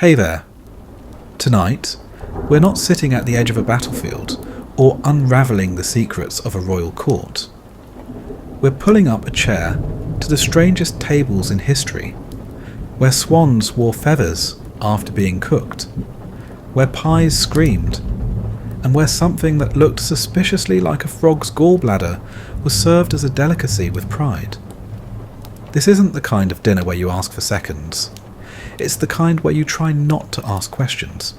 Hey there. Tonight, we're not sitting at the edge of a battlefield or unravelling the secrets of a royal court. We're pulling up a chair to the strangest tables in history, where swans wore feathers after being cooked, where pies screamed, and where something that looked suspiciously like a frog's gallbladder was served as a delicacy with pride. This isn't the kind of dinner where you ask for seconds. It's the kind where you try not to ask questions.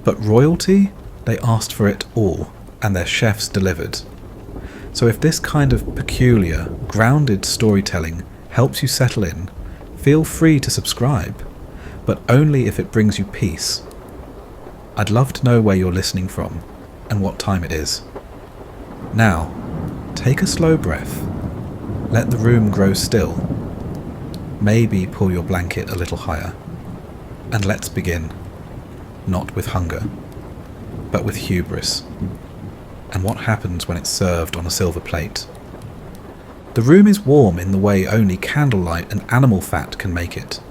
But royalty, they asked for it all, and their chefs delivered. So if this kind of peculiar, grounded storytelling helps you settle in, feel free to subscribe, but only if it brings you peace. I'd love to know where you're listening from, and what time it is. Now, take a slow breath. Let the room grow still. Maybe pull your blanket a little higher. And let's begin. Not with hunger, but with hubris. And what happens when it's served on a silver plate. The room is warm in the way only candlelight and animal fat can make it.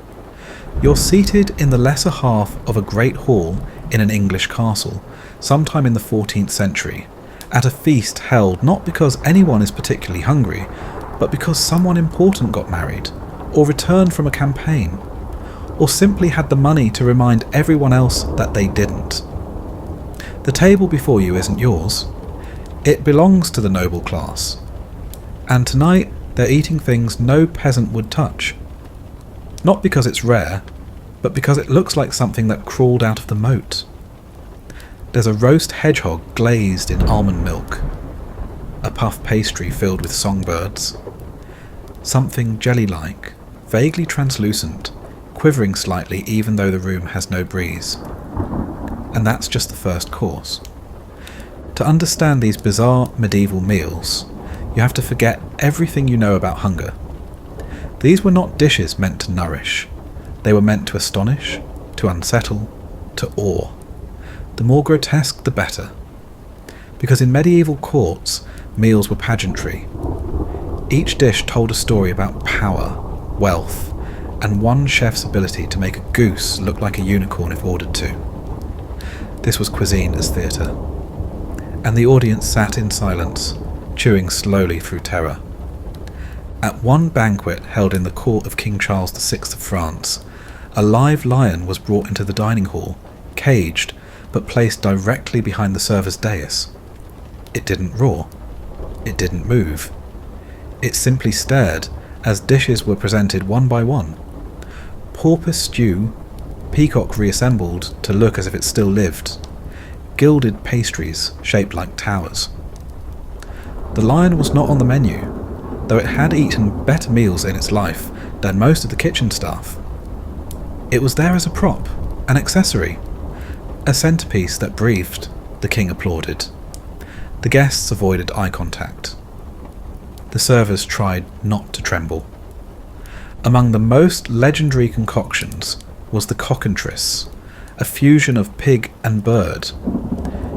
You're seated in the lesser half of a great hall in an English castle, sometime in the 14th century, at a feast held not because anyone is particularly hungry, but because someone important got married, or returned from a campaign, or simply had the money to remind everyone else that they didn't. The table before you isn't yours. It belongs to the noble class. And tonight they're eating things no peasant would touch. Not because it's rare, but because it looks like something that crawled out of the moat. There's a roast hedgehog glazed in almond milk, a puff pastry filled with songbirds, something jelly-like, vaguely translucent, quivering slightly even though the room has no breeze. And that's just the first course. To understand these bizarre medieval meals, you have to forget everything you know about hunger. These were not dishes meant to nourish. They were meant to astonish, to unsettle, to awe. The more grotesque, the better. Because in medieval courts, meals were pageantry. Each dish told a story about power, wealth, and one chef's ability to make a goose look like a unicorn if ordered to. This was cuisine as theatre. And the audience sat in silence, chewing slowly through terror. At one banquet held in the court of King Charles VI of France, a live lion was brought into the dining hall, caged, but placed directly behind the server's dais. It didn't roar. It didn't move. It simply stared as dishes were presented one by one. Porpoise stew, peacock reassembled to look as if it still lived, gilded pastries shaped like towers. The lion was not on the menu, though it had eaten better meals in its life than most of the kitchen staff. It was there as a prop, an accessory, a centerpiece that breathed. The king applauded. The guests avoided eye contact. The servers tried not to tremble. Among the most legendary concoctions was the cockentrice, a fusion of pig and bird.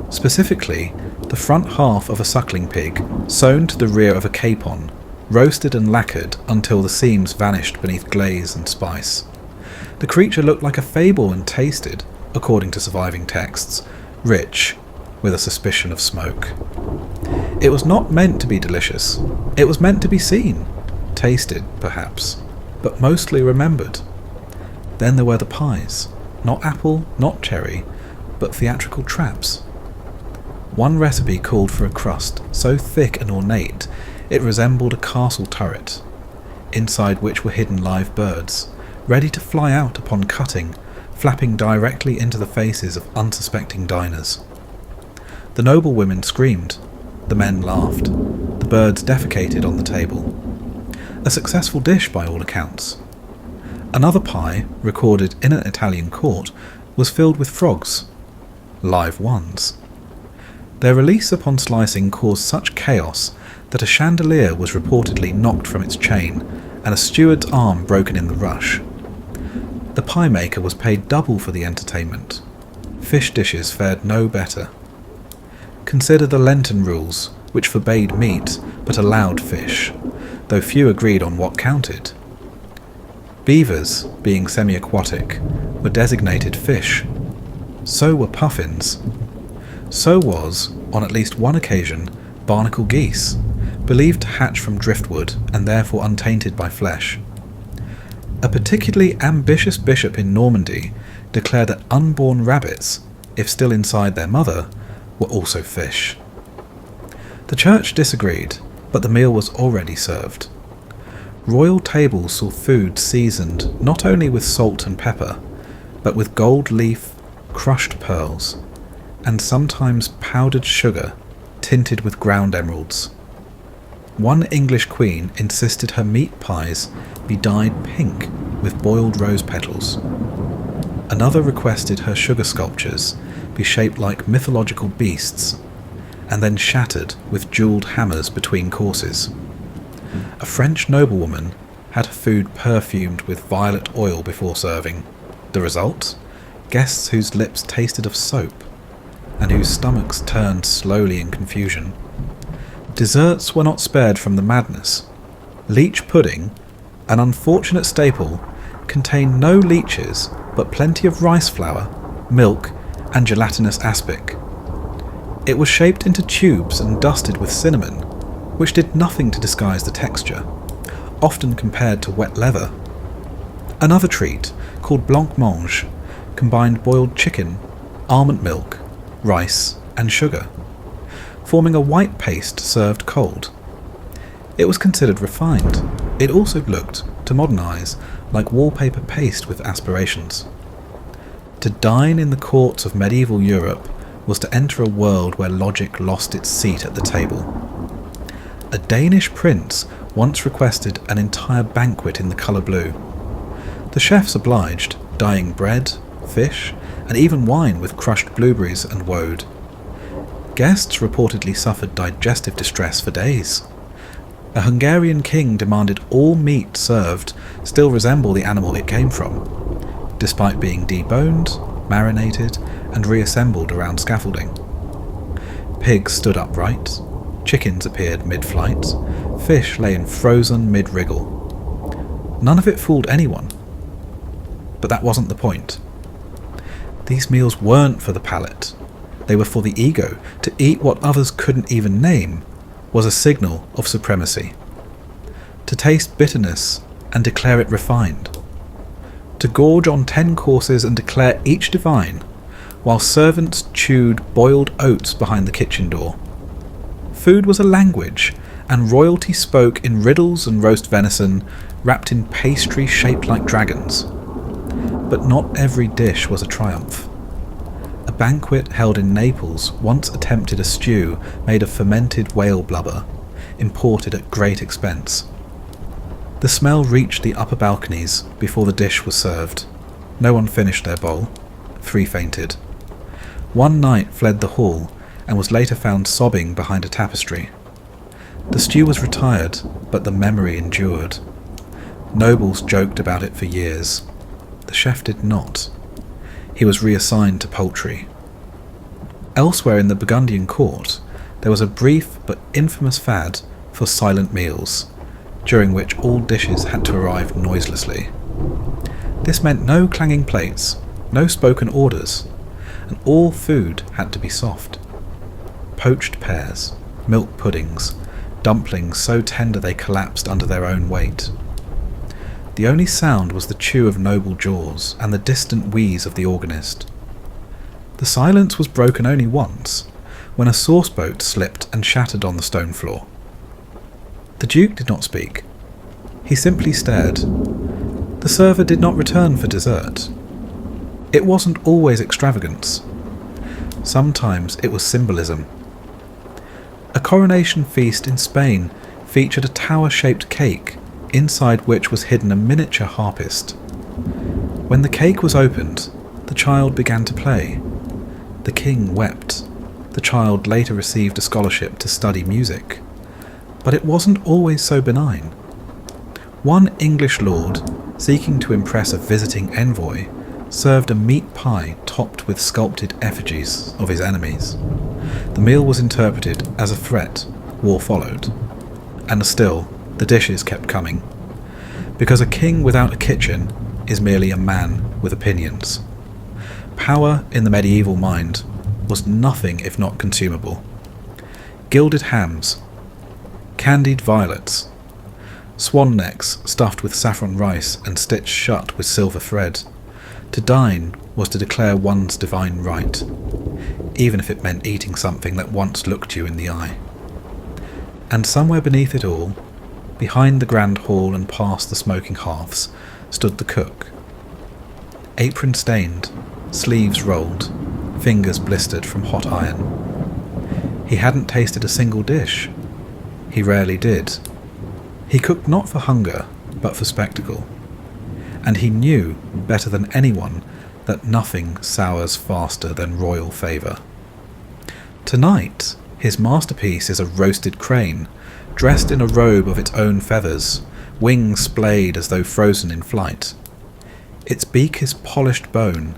Specifically, the front half of a suckling pig, sewn to the rear of a capon, roasted and lacquered until the seams vanished beneath glaze and spice. The creature looked like a fable and tasted, according to surviving texts, rich, with a suspicion of smoke. It was not meant to be delicious. It was meant to be seen, tasted, perhaps, but mostly remembered. Then there were the pies, not apple, not cherry, but theatrical traps. One recipe called for a crust so thick and ornate it resembled a castle turret, inside which were hidden live birds, ready to fly out upon cutting, flapping directly into the faces of unsuspecting diners. The noble women screamed, the men laughed, the birds defecated on the table. A successful dish by all accounts. Another pie, recorded in an Italian court, was filled with frogs, live ones. Their release upon slicing caused such chaos that a chandelier was reportedly knocked from its chain and a steward's arm broken in the rush. The pie maker was paid double for the entertainment. Fish dishes fared no better. Consider the Lenten rules, which forbade meat but allowed fish, though few agreed on what counted. Beavers, being semi-aquatic, were designated fish. So were puffins. So was, on at least one occasion, barnacle geese, believed to hatch from driftwood and therefore untainted by flesh. A particularly ambitious bishop in Normandy declared that unborn rabbits, if still inside their mother, were also fish. The church disagreed, but the meal was already served. Royal tables saw food seasoned not only with salt and pepper, but with gold leaf, crushed pearls, and sometimes powdered sugar tinted with ground emeralds. One English queen insisted her meat pies be dyed pink with boiled rose petals. Another requested her sugar sculptures be shaped like mythological beasts, and then shattered with jewelled hammers between courses. A French noblewoman had her food perfumed with violet oil before serving. The result? Guests whose lips tasted of soap, and whose stomachs turned slowly in confusion. Desserts were not spared from the madness. Leech pudding, an unfortunate staple, contained no leeches, but plenty of rice flour, milk, and gelatinous aspic. It was shaped into tubes and dusted with cinnamon, which did nothing to disguise the texture, often compared to wet leather. Another treat, called blancmange, combined boiled chicken, almond milk, rice, and sugar, forming a white paste served cold. It was considered refined. It also looked, to modern eyes, like wallpaper paste with aspirations. To dine in the courts of medieval Europe was to enter a world where logic lost its seat at the table. A Danish prince once requested an entire banquet in the colour blue. The chefs obliged, dyeing bread, fish, and even wine with crushed blueberries and woad. Guests reportedly suffered digestive distress for days. A Hungarian king demanded all meat served still resemble the animal it came from, despite being deboned, marinated, and reassembled around scaffolding. Pigs stood upright, chickens appeared mid-flight, fish lay in frozen mid-wriggle. None of it fooled anyone. But that wasn't the point. These meals weren't for the palate. They were for the ego. To eat what others couldn't even name was a signal of supremacy. To taste bitterness and declare it refined. To gorge on 10 courses and declare each divine, while servants chewed boiled oats behind the kitchen door. Food was a language, and royalty spoke in riddles and roast venison, wrapped in pastry shaped like dragons. But not every dish was a triumph. A banquet held in Naples once attempted a stew made of fermented whale blubber, imported at great expense. The smell reached the upper balconies before the dish was served. No one finished their bowl. 3 fainted. One knight fled the hall and was later found sobbing behind a tapestry. The stew was retired, but the memory endured. Nobles joked about it for years. The chef did not. He was reassigned to poultry. Elsewhere in the Burgundian court, there was a brief but infamous fad for silent meals, during which all dishes had to arrive noiselessly. This meant no clanging plates, no spoken orders, and all food had to be soft. Poached pears, milk puddings, dumplings so tender they collapsed under their own weight. The only sound was the chew of noble jaws and the distant wheeze of the organist. The silence was broken only once, when a sauceboat slipped and shattered on the stone floor. The Duke did not speak. He simply stared. The server did not return for dessert. It wasn't always extravagance. Sometimes it was symbolism. A coronation feast in Spain featured a tower-shaped cake, inside which was hidden a miniature harpist. When the cake was opened, the child began to play. The king wept. The child later received a scholarship to study music. But it wasn't always so benign. One English lord, seeking to impress a visiting envoy, served a meat pie topped with sculpted effigies of his enemies. The meal was interpreted as a threat. War followed. And still, the dishes kept coming. because a king without a kitchen is merely a man with opinions. Power in the medieval mind was nothing if not consumable. Gilded hams, candied violets, swan necks stuffed with saffron rice and stitched shut with silver thread. To dine was to declare one's divine right, even if it meant eating something that once looked you in the eye. And somewhere beneath it all, behind the grand hall and past the smoking hearths, stood the cook. Apron stained, sleeves rolled, fingers blistered from hot iron. He hadn't tasted a single dish. He rarely did. He cooked not for hunger, but for spectacle. And he knew, better than anyone, that nothing sours faster than royal favour. Tonight, his masterpiece is a roasted crane, dressed in a robe of its own feathers, wings splayed as though frozen in flight. Its beak is polished bone,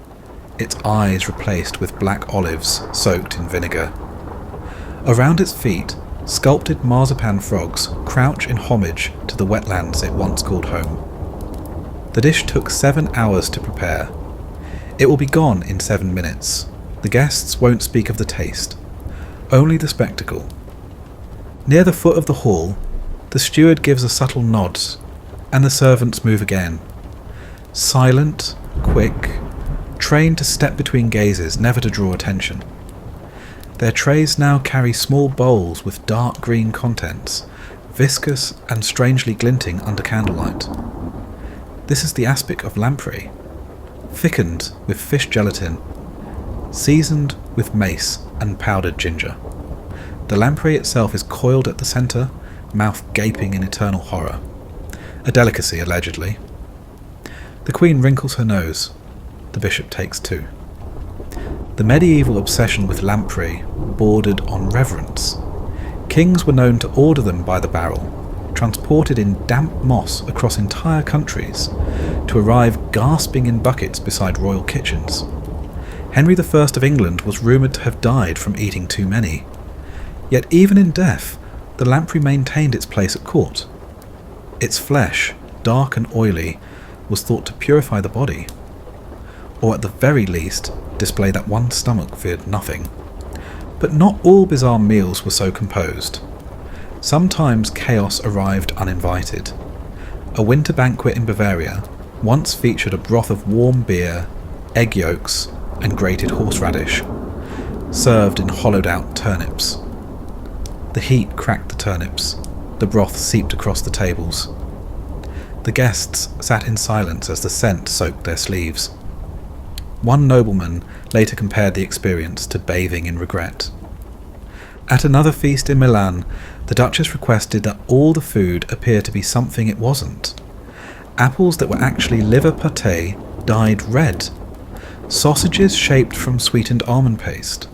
its eyes replaced with black olives soaked in vinegar. Around its feet, sculpted marzipan frogs crouch in homage to the wetlands it once called home. The dish took 7 hours to prepare. It will be gone in 7 minutes. The guests won't speak of the taste, only the spectacle. Near the foot of the hall, the steward gives a subtle nod, and the servants move again. Silent, quick, trained to step between gazes, never to draw attention. Their trays now carry small bowls with dark green contents, viscous and strangely glinting under candlelight. This is the aspic of lamprey, thickened with fish gelatin, seasoned with mace and powdered ginger. The lamprey itself is coiled at the centre, mouth gaping in eternal horror. A delicacy, allegedly. The Queen wrinkles her nose. The bishop takes two. The medieval obsession with lamprey bordered on reverence. Kings were known to order them by the barrel, transported in damp moss across entire countries, to arrive gasping in buckets beside royal kitchens. Henry I of England was rumoured to have died from eating too many. Yet even in death, the lamprey maintained its place at court. Its flesh, dark and oily, was thought to purify the body, or at the very least display that one's stomach feared nothing. But not all bizarre meals were so composed. Sometimes chaos arrived uninvited. A winter banquet in Bavaria once featured a broth of warm beer, egg yolks, and grated horseradish, served in hollowed-out turnips. The heat cracked the turnips. The broth seeped across the tables. The guests sat in silence as the scent soaked their sleeves. One nobleman later compared the experience to bathing in regret. At another feast in Milan, the Duchess requested that all the food appear to be something it wasn't. Apples that were actually liver pâté dyed red. Sausages shaped from sweetened almond paste.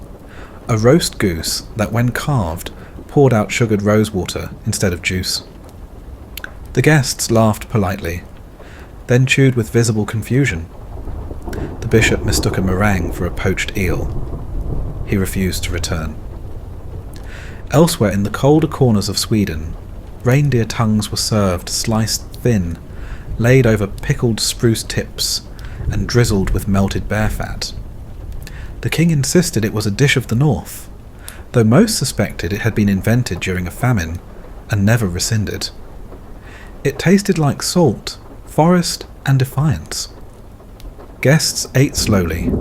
A roast goose that, when carved, poured out sugared rosewater instead of juice. The guests laughed politely, then chewed with visible confusion. The bishop mistook a meringue for a poached eel. He refused to return. Elsewhere in the colder corners of Sweden, reindeer tongues were served sliced thin, laid over pickled spruce tips, and drizzled with melted bear fat. The king insisted it was a dish of the north, though most suspected it had been invented during a famine and never rescinded. It tasted like salt, forest, and defiance. Guests ate slowly,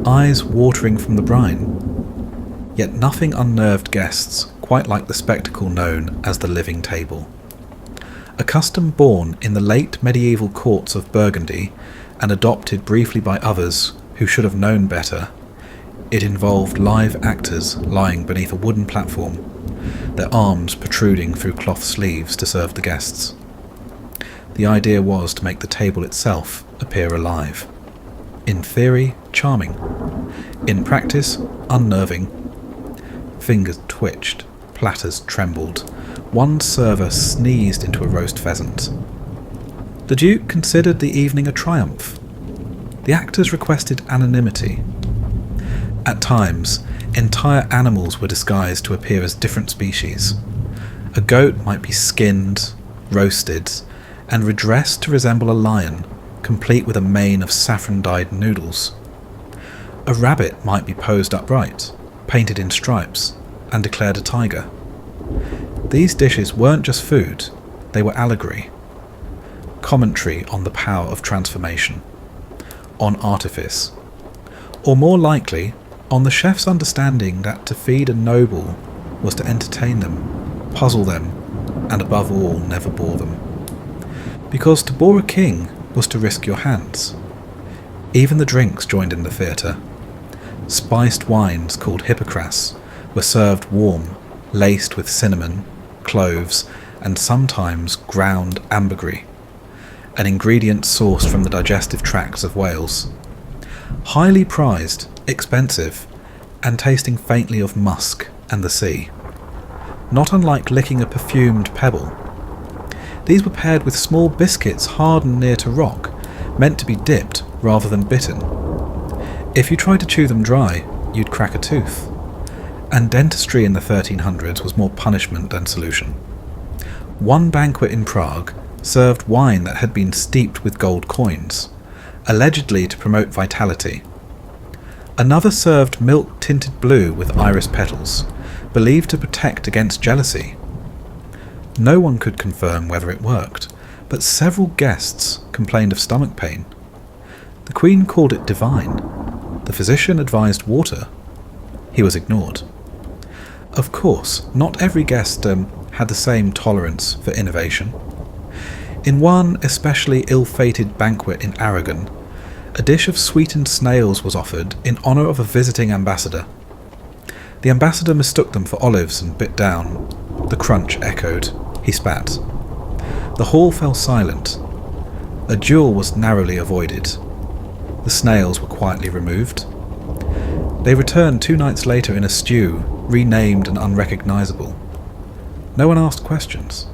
eyes watering from the brine. Yet nothing unnerved guests quite like the spectacle known as the living table. A custom born in the late medieval courts of Burgundy and adopted briefly by others who should have known better, it involved live actors lying beneath a wooden platform, their arms protruding through cloth sleeves to serve the guests. The idea was to make the table itself appear alive. In theory, charming. In practice, unnerving. Fingers twitched, platters trembled. One server sneezed into a roast pheasant. The Duke considered the evening a triumph. The actors requested anonymity. At times, entire animals were disguised to appear as different species. A goat might be skinned, roasted, and redressed to resemble a lion, complete with a mane of saffron-dyed noodles. A rabbit might be posed upright, painted in stripes, and declared a tiger. These dishes weren't just food, they were allegory. Commentary on the power of transformation, on artifice, or more likely, on the chef's understanding that to feed a noble was to entertain them, puzzle them, and above all, never bore them. Because to bore a king was to risk your hands. Even the drinks joined in the theatre. Spiced wines called hippocras were served warm, laced with cinnamon, cloves, and sometimes ground ambergris, an ingredient sourced from the digestive tracts of whales. Highly prized, expensive, and tasting faintly of musk and the sea. Not unlike licking a perfumed pebble. These were paired with small biscuits hardened near to rock, meant to be dipped rather than bitten. If you tried to chew them dry, you'd crack a tooth. And dentistry in the 1300s was more punishment than solution. One banquet in Prague served wine that had been steeped with gold coins, allegedly to promote vitality. Another served milk tinted blue with iris petals, believed to protect against jealousy. No one could confirm whether it worked, but several guests complained of stomach pain. The Queen called it divine. The physician advised water. He was ignored. Of course, not every guest had the same tolerance for innovation. In one especially ill-fated banquet in Aragon, a dish of sweetened snails was offered in honour of a visiting ambassador. The ambassador mistook them for olives and bit down. The crunch echoed. He spat. The hall fell silent. A duel was narrowly avoided. The snails were quietly removed. They returned 2 nights later in a stew, renamed and unrecognisable. No one asked questions.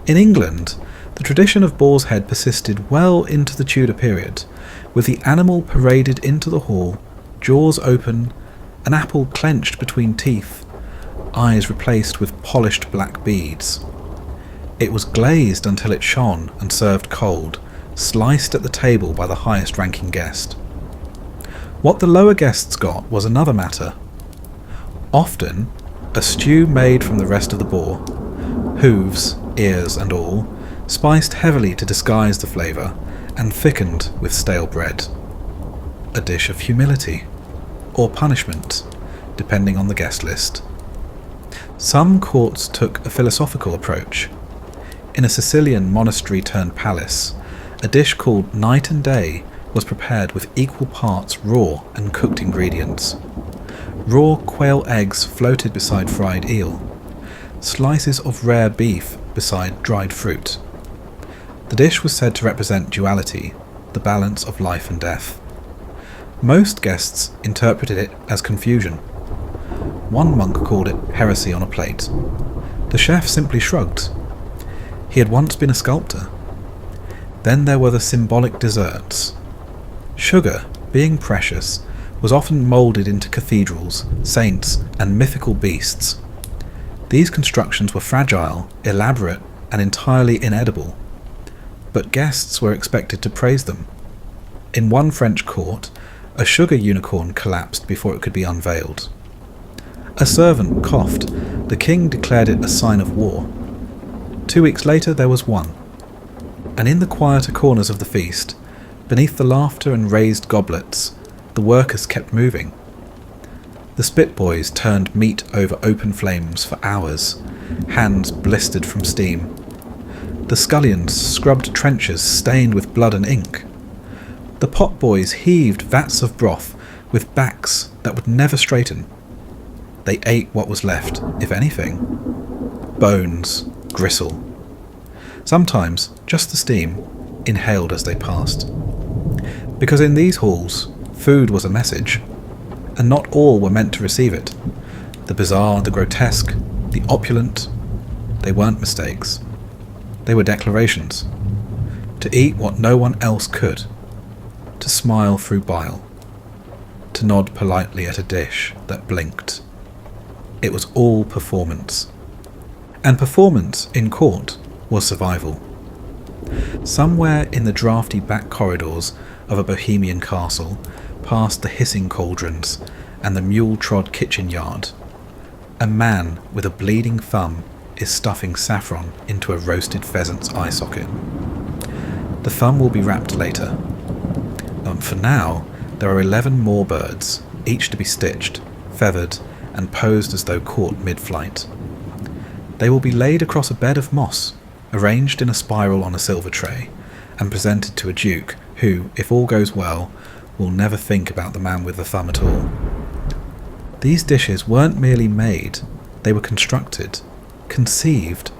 In England, the tradition of boar's head persisted well into the Tudor period, with the animal paraded into the hall, jaws open, an apple clenched between teeth, eyes replaced with polished black beads. It was glazed until it shone and served cold, sliced at the table by the highest-ranking guest. What the lower guests got was another matter. Often, a stew made from the rest of the boar, hooves, ears and all, spiced heavily to disguise the flavour, and thickened with stale bread. A dish of humility, or punishment, depending on the guest list. Some courts took a philosophical approach. In a Sicilian monastery-turned-palace, a dish called Night and Day was prepared with equal parts raw and cooked ingredients. Raw quail eggs floated beside fried eel, slices of rare beef beside dried fruit. The dish was said to represent duality, the balance of life and death. Most guests interpreted it as confusion. One monk called it heresy on a plate. The chef simply shrugged. He had once been a sculptor. Then there were the symbolic desserts. Sugar, being precious, was often moulded into cathedrals, saints, and mythical beasts. These constructions were fragile, elaborate, and entirely inedible. But guests were expected to praise them. In one French court, a sugar unicorn collapsed before it could be unveiled. A servant coughed. The king declared it a sign of war. 2 weeks later there was one. And in the quieter corners of the feast, beneath the laughter and raised goblets, the workers kept moving. The spit boys turned meat over open flames for hours, hands blistered from steam. The scullions scrubbed trenches stained with blood and ink. The pot boys heaved vats of broth with backs that would never straighten. They ate what was left, if anything. Bones, gristle. Sometimes just the steam, inhaled as they passed. Because in these halls, food was a message, and not all were meant to receive it. The bizarre, the grotesque, the opulent, they weren't mistakes. They were declarations. To eat what no one else could. To smile through bile. To nod politely at a dish that blinked. It was all performance. And performance in court was survival. Somewhere in the draughty back corridors of a Bohemian castle, past the hissing cauldrons and the mule-trod kitchen yard, a man with a bleeding thumb is stuffing saffron into a roasted pheasant's eye socket. The thumb will be wrapped later. For now, there are 11 more birds, each to be stitched, feathered, and posed as though caught mid-flight. They will be laid across a bed of moss, arranged in a spiral on a silver tray, and presented to a duke who, if all goes well, will never think about the man with the thumb at all. These dishes weren't merely made, they were constructed, conceived,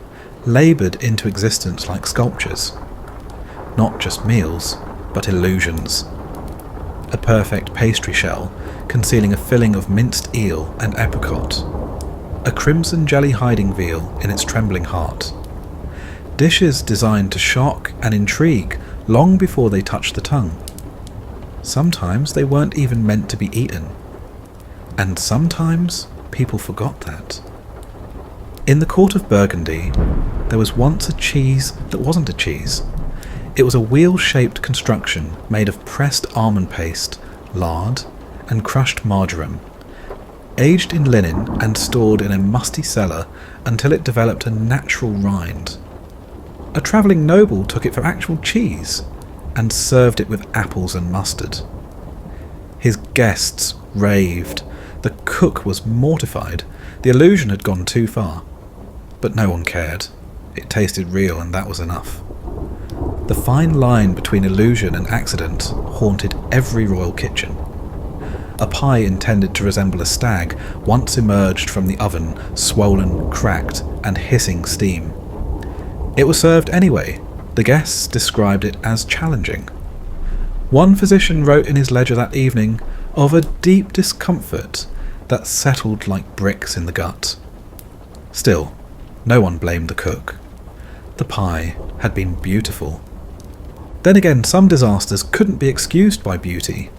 laboured into existence like sculptures. Not just meals, but illusions. A perfect pastry shell concealing a filling of minced eel and apricot. A crimson jelly hiding veal in its trembling heart. Dishes designed to shock and intrigue long before they touch the tongue. Sometimes they weren't even meant to be eaten. And sometimes people forgot that. In the court of Burgundy, there was once a cheese that wasn't a cheese. It was a wheel-shaped construction made of pressed almond paste, lard, and crushed marjoram, aged in linen and stored in a musty cellar until it developed a natural rind. A travelling noble took it for actual cheese and served it with apples and mustard. His guests raved. The cook was mortified. The illusion had gone too far. But no one cared. It tasted real, and that was enough. The fine line between illusion and accident haunted every royal kitchen. A pie intended to resemble a stag once emerged from the oven, swollen, cracked, and hissing steam. It was served anyway. The guests described it as challenging. One physician wrote in his ledger that evening of a deep discomfort that settled like bricks in the gut. Still, no one blamed the cook. The pie had been beautiful. Then again, some disasters couldn't be excused by beauty.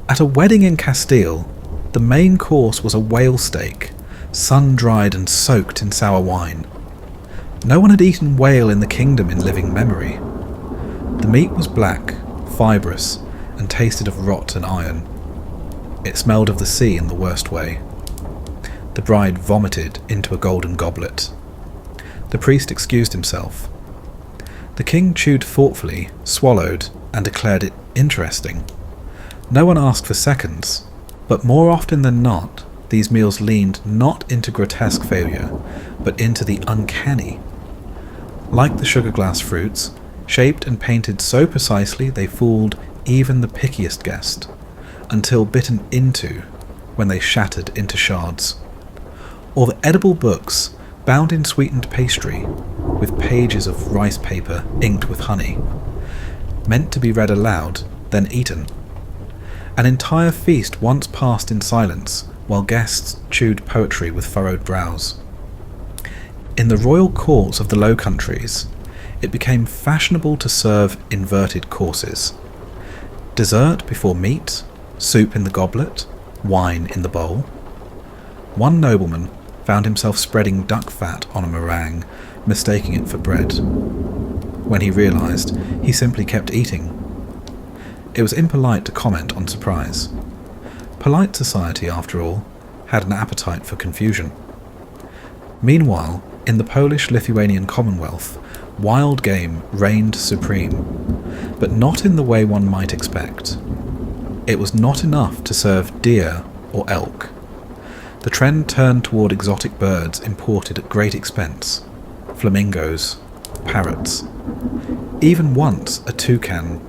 At a wedding in Castile, the main course was a whale steak, sun-dried and soaked in sour wine. No one had eaten whale in the kingdom in living memory. The meat was black, fibrous, and tasted of rot and iron. It smelled of the sea in the worst way. The bride vomited into a golden goblet. The priest excused himself. The king chewed thoughtfully, swallowed, and declared it interesting. No one asked for seconds, but more often than not, these meals leaned not into grotesque failure, but into the uncanny. Like the sugar glass fruits, shaped and painted so precisely they fooled even the pickiest guest, until bitten into when they shattered into shards. Or the edible books, bound in sweetened pastry, with pages of rice paper inked with honey, meant to be read aloud, then eaten. An entire feast once passed in silence, while guests chewed poetry with furrowed brows. In the royal courts of the Low Countries, it became fashionable to serve inverted courses. Dessert before meat, soup in the goblet, wine in the bowl. One nobleman found himself spreading duck fat on a meringue, mistaking it for bread. When he realised, he simply kept eating. It was impolite to comment on surprise. Polite society, after all, had an appetite for confusion. Meanwhile, in the Polish-Lithuanian Commonwealth, wild game reigned supreme, but not in the way one might expect. It was not enough to serve deer or elk. The trend turned toward exotic birds imported at great expense, flamingos, parrots. Even once a toucan,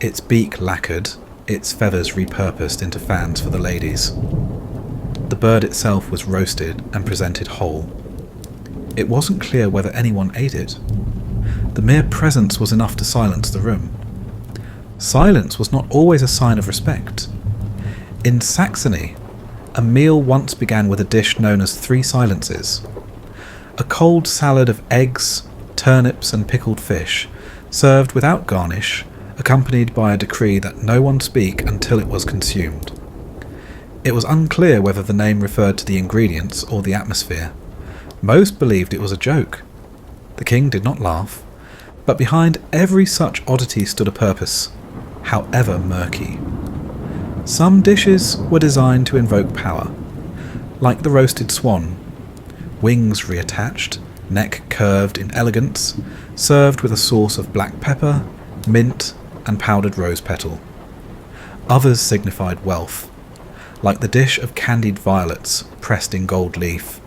its beak lacquered, its feathers repurposed into fans for the ladies. The bird itself was roasted and presented whole. It wasn't clear whether anyone ate it. The mere presence was enough to silence the room. Silence was not always a sign of respect. In Saxony, a meal once began with a dish known as 3 silences. A cold salad of eggs, turnips and pickled fish, served without garnish, accompanied by a decree that no one speak until it was consumed. It was unclear whether the name referred to the ingredients or the atmosphere. Most believed it was a joke. The king did not laugh, But behind every such oddity stood a purpose, however murky. Some dishes were designed to invoke power, like the roasted swan, wings reattached, neck curved in elegance, served with a sauce of black pepper, mint, and powdered rose petal. Others signified wealth, like the dish of candied violets pressed in gold leaf,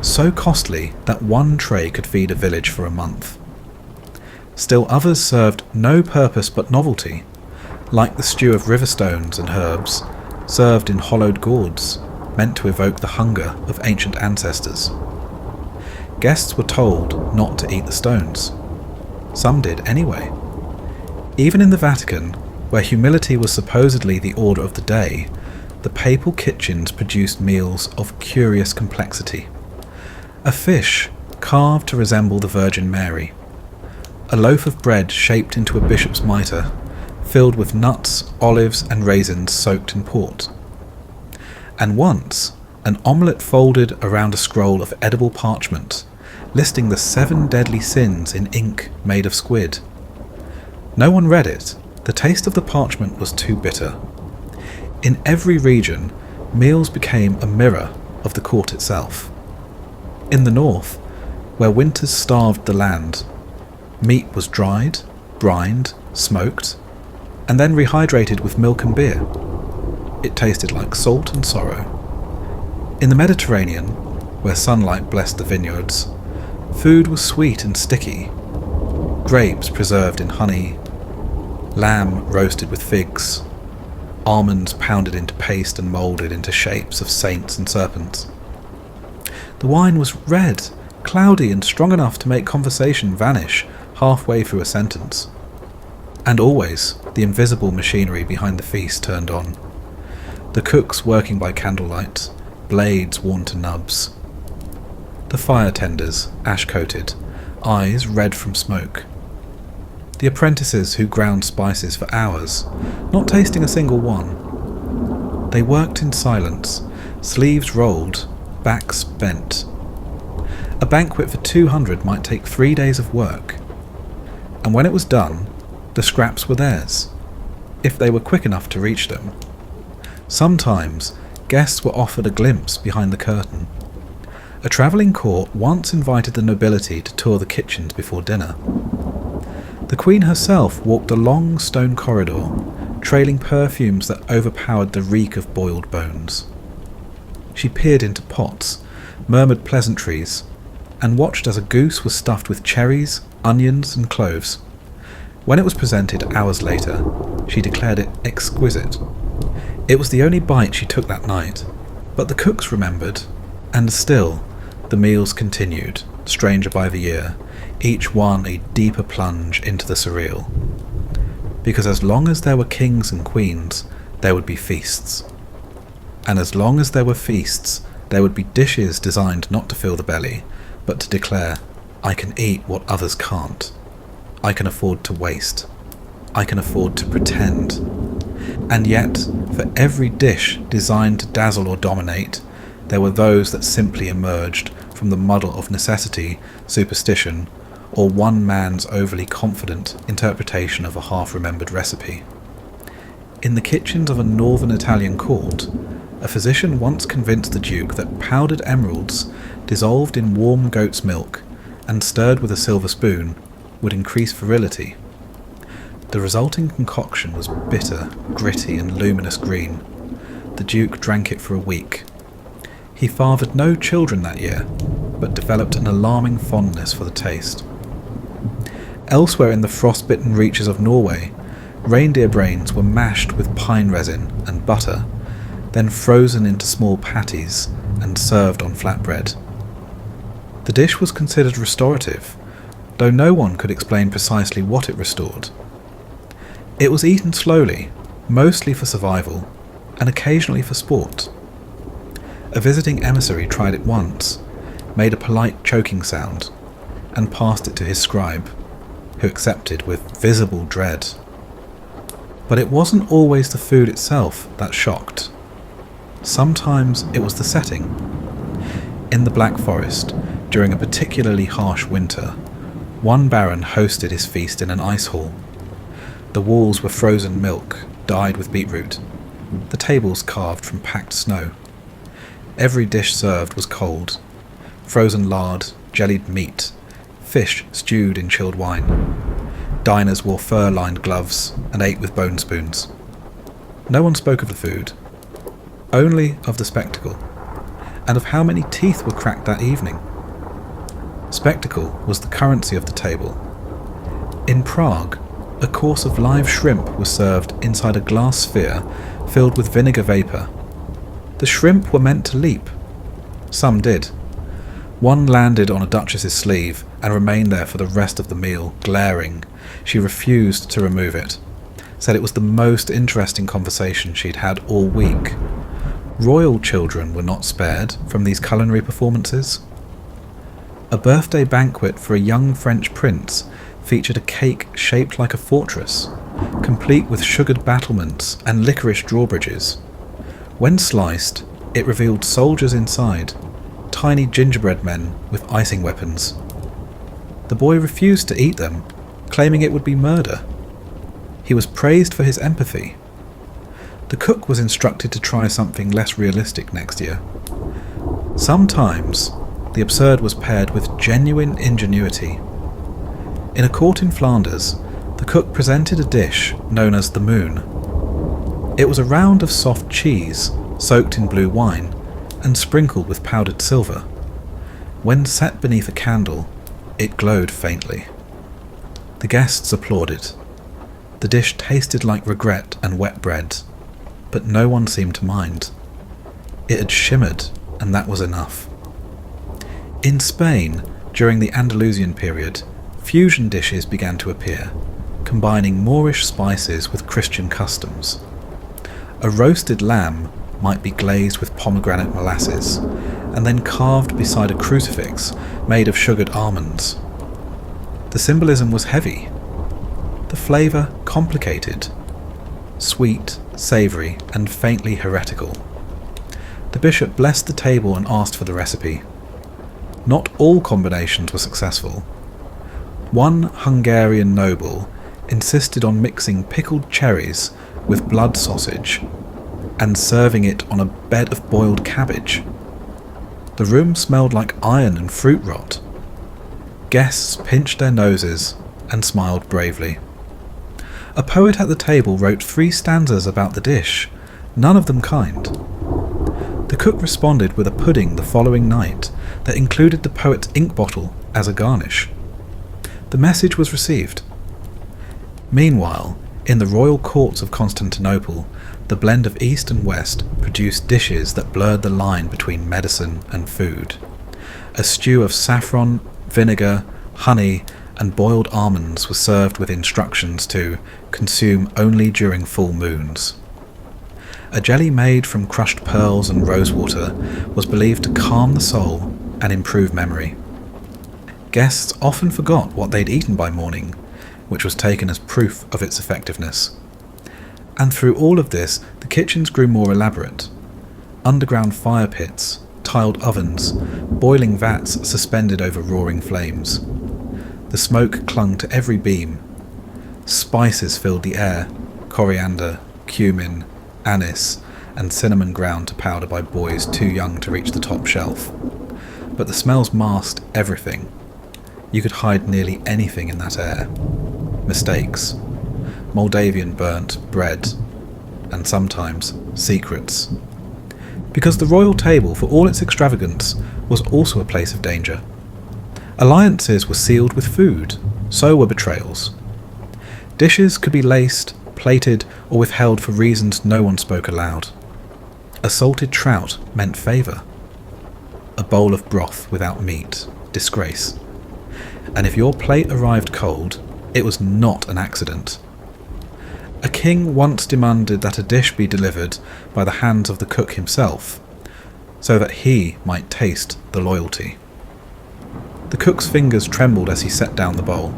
so costly that one tray could feed a village for a month. Still others served no purpose but novelty, like the stew of river stones and herbs, served in hollowed gourds, meant to evoke the hunger of ancient ancestors. Guests were told not to eat the stones. Some did anyway. Even in the Vatican, where humility was supposedly the order of the day, the papal kitchens produced meals of curious complexity. A fish carved to resemble the Virgin Mary, a loaf of bread shaped into a bishop's mitre, filled with nuts, olives and raisins soaked in port. And once, an omelette folded around a scroll of edible parchment, listing the 7 deadly sins in ink made of squid. No one read it. The taste of the parchment was too bitter. In every region, meals became a mirror of the court itself. In the north, where winters starved the land, meat was dried, brined, smoked, and then rehydrated with milk and beer. It tasted like salt and sorrow. In the Mediterranean, where sunlight blessed the vineyards, food was sweet and sticky. Grapes preserved in honey, lamb roasted with figs, almonds pounded into paste and moulded into shapes of saints and serpents. The wine was red, cloudy and strong enough to make conversation vanish halfway through a sentence. And always the invisible machinery behind the feast turned on. The cooks working by candlelight, blades worn to nubs. The fire tenders, ash-coated, eyes red from smoke. The apprentices who ground spices for hours, not tasting a single one. They worked in silence, sleeves rolled, backs bent. A banquet for 200 might take 3 days of work. And when it was done, the scraps were theirs, if they were quick enough to reach them. Sometimes, guests were offered a glimpse behind the curtain. A travelling court once invited the nobility to tour the kitchens before dinner. The Queen herself walked a long stone corridor, trailing perfumes that overpowered the reek of boiled bones. She peered into pots, murmured pleasantries, and watched as a goose was stuffed with cherries, onions and cloves. When it was presented hours later, she declared it exquisite. It was the only bite she took that night, but the cooks remembered, and still the meals continued, stranger by the year, each one a deeper plunge into the surreal. Because as long as there were kings and queens, there would be feasts. And as long as there were feasts, there would be dishes designed not to fill the belly, but to declare, I can eat what others can't. I can afford to waste. I can afford to pretend. And yet, for every dish designed to dazzle or dominate, there were those that simply emerged from the muddle of necessity, superstition, or one man's overly confident interpretation of a half-remembered recipe. In the kitchens of a northern Italian court, a physician once convinced the Duke that powdered emeralds dissolved in warm goat's milk and stirred with a silver spoon would increase virility. The resulting concoction was bitter, gritty and luminous green. The Duke drank it for a week. He fathered no children that year, but developed an alarming fondness for the taste. Elsewhere in the frostbitten reaches of Norway, reindeer brains were mashed with pine resin and butter, then frozen into small patties and served on flatbread. The dish was considered restorative, though no one could explain precisely what it restored. It was eaten slowly, mostly for survival, and occasionally for sport. A visiting emissary tried it once, made a polite choking sound, and passed it to his scribe, who accepted with visible dread. But it wasn't always the food itself that shocked. Sometimes it was the setting. In the Black Forest, during a particularly harsh winter, One baron hosted his feast in an ice hall. The walls were frozen milk, dyed with beetroot, the tables carved from packed snow. Every dish served was cold: frozen lard, jellied meat, fish stewed in chilled wine. Diners wore fur-lined gloves and ate with bone spoons. No one spoke of the food, only of the spectacle, and of how many teeth were cracked that evening. Spectacle was the currency of the table. In Prague, a course of live shrimp was served inside a glass sphere filled with vinegar vapour. The shrimp were meant to leap. Some did. One landed on a duchess's sleeve and remained there for the rest of the meal, glaring. She refused to remove it, said it was the most interesting conversation she'd had all week. Royal children were not spared from these culinary performances. A birthday banquet for a young French prince featured a cake shaped like a fortress, complete with sugared battlements and licorice drawbridges. When sliced, it revealed soldiers inside, tiny gingerbread men with icing weapons. The boy refused to eat them, claiming it would be murder. He was praised for his empathy. The cook was instructed to try something less realistic next year. Sometimes, the absurd was paired with genuine ingenuity. In a court in Flanders, the cook presented a dish known as the moon. It was a round of soft cheese, soaked in blue wine, and sprinkled with powdered silver. When set beneath a candle, it glowed faintly. The guests applauded. The dish tasted like regret and wet bread, but no one seemed to mind. It had shimmered, and that was enough. In Spain, during the Andalusian period, fusion dishes began to appear, combining Moorish spices with Christian customs. A roasted lamb might be glazed with pomegranate molasses, and then carved beside a crucifix made of sugared almonds. The symbolism was heavy, the flavour complicated, sweet, savoury, and faintly heretical. The bishop blessed the table and asked for the recipe. Not all combinations were successful. One Hungarian noble insisted on mixing pickled cherries with blood sausage and serving it on a bed of boiled cabbage. The room smelled like iron and fruit rot. Guests pinched their noses and smiled bravely. A poet at the table wrote 3 stanzas about the dish, none of them kind. The cook responded with a pudding the following night that included the poet's ink bottle as a garnish. The message was received. Meanwhile, in the royal courts of Constantinople, the blend of East and West produced dishes that blurred the line between medicine and food. A stew of saffron, vinegar, honey, and boiled almonds was served with instructions to consume only during full moons. A jelly made from crushed pearls and rosewater was believed to calm the soul and improve memory. Guests often forgot what they'd eaten by morning, which was taken as proof of its effectiveness. And through all of this, the kitchens grew more elaborate. Underground fire pits, tiled ovens, boiling vats suspended over roaring flames. The smoke clung to every beam. Spices filled the air: coriander, cumin, anise, and cinnamon ground to powder by boys too young to reach the top shelf. But the smells masked everything. You could hide nearly anything in that air. Mistakes, Moldavian burnt bread, and sometimes secrets. Because the royal table, for all its extravagance, was also a place of danger. Alliances were sealed with food, so were betrayals. Dishes could be laced, plated, or withheld for reasons no one spoke aloud. A salted trout meant favour. A bowl of broth without meat, disgrace. And if your plate arrived cold, it was not an accident. A king once demanded that a dish be delivered by the hands of the cook himself, so that he might taste the loyalty. The cook's fingers trembled as he set down the bowl.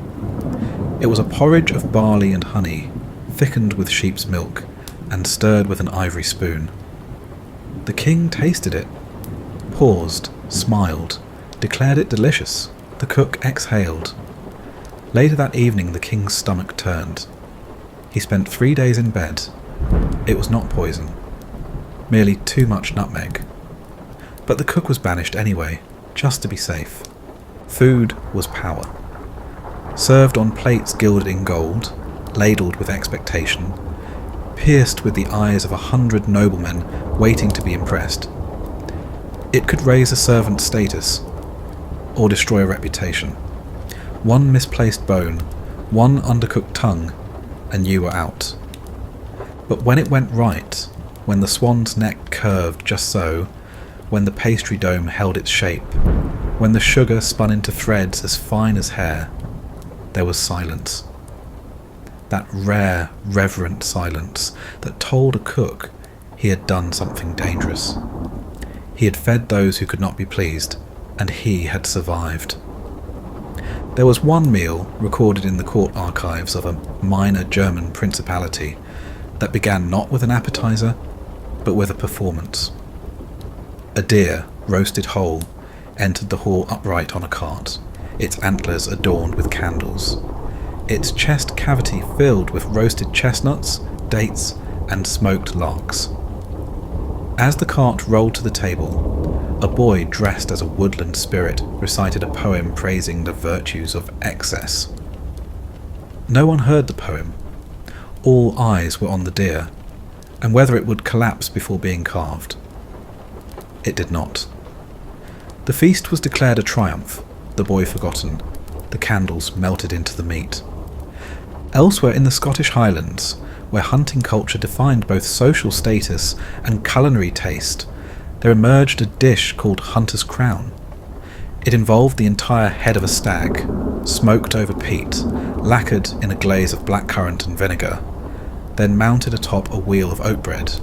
It was a porridge of barley and honey, thickened with sheep's milk, and stirred with an ivory spoon. The king tasted it, paused, smiled, declared it delicious. The cook exhaled. Later that evening the king's stomach turned. He spent 3 days in bed. It was not poison, merely too much nutmeg. But the cook was banished anyway, just to be safe. Food was power. Served on plates gilded in gold, ladled with expectation, pierced with the eyes of 100 noblemen waiting to be impressed. It could raise a servant's status, or destroy a reputation. One misplaced bone, one undercooked tongue, and you were out. But when it went right, when the swan's neck curved just so, when the pastry dome held its shape, when the sugar spun into threads as fine as hair, there was silence. That rare, reverent silence that told a cook he had done something dangerous. He had fed those who could not be pleased, and he had survived. There was one meal recorded in the court archives of a minor German principality that began not with an appetizer, but with a performance. A deer, roasted whole, entered the hall upright on a cart, its antlers adorned with candles, its chest cavity filled with roasted chestnuts, dates, and smoked larks. As the cart rolled to the table, a boy dressed as a woodland spirit recited a poem praising the virtues of excess. No one heard the poem. All eyes were on the deer, and whether it would collapse before being carved. It did not. The feast was declared a triumph, the boy forgotten. The candles melted into the meat. Elsewhere in the Scottish Highlands, where hunting culture defined both social status and culinary taste, there emerged a dish called Hunter's Crown. It involved the entire head of a stag, smoked over peat, lacquered in a glaze of blackcurrant and vinegar, then mounted atop a wheel of oat bread.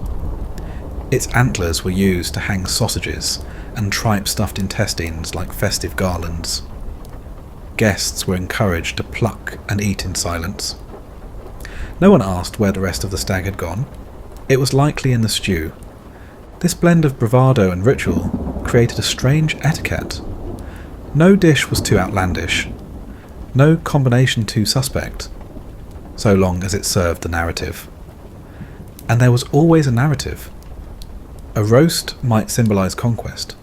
Its antlers were used to hang sausages and tripe-stuffed intestines like festive garlands. Guests were encouraged to pluck and eat in silence. No one asked where the rest of the stag had gone. It was likely in the stew. This blend of bravado and ritual created a strange etiquette. No dish was too outlandish, no combination too suspect, so long as it served the narrative. And there was always a narrative. A roast might symbolize conquest.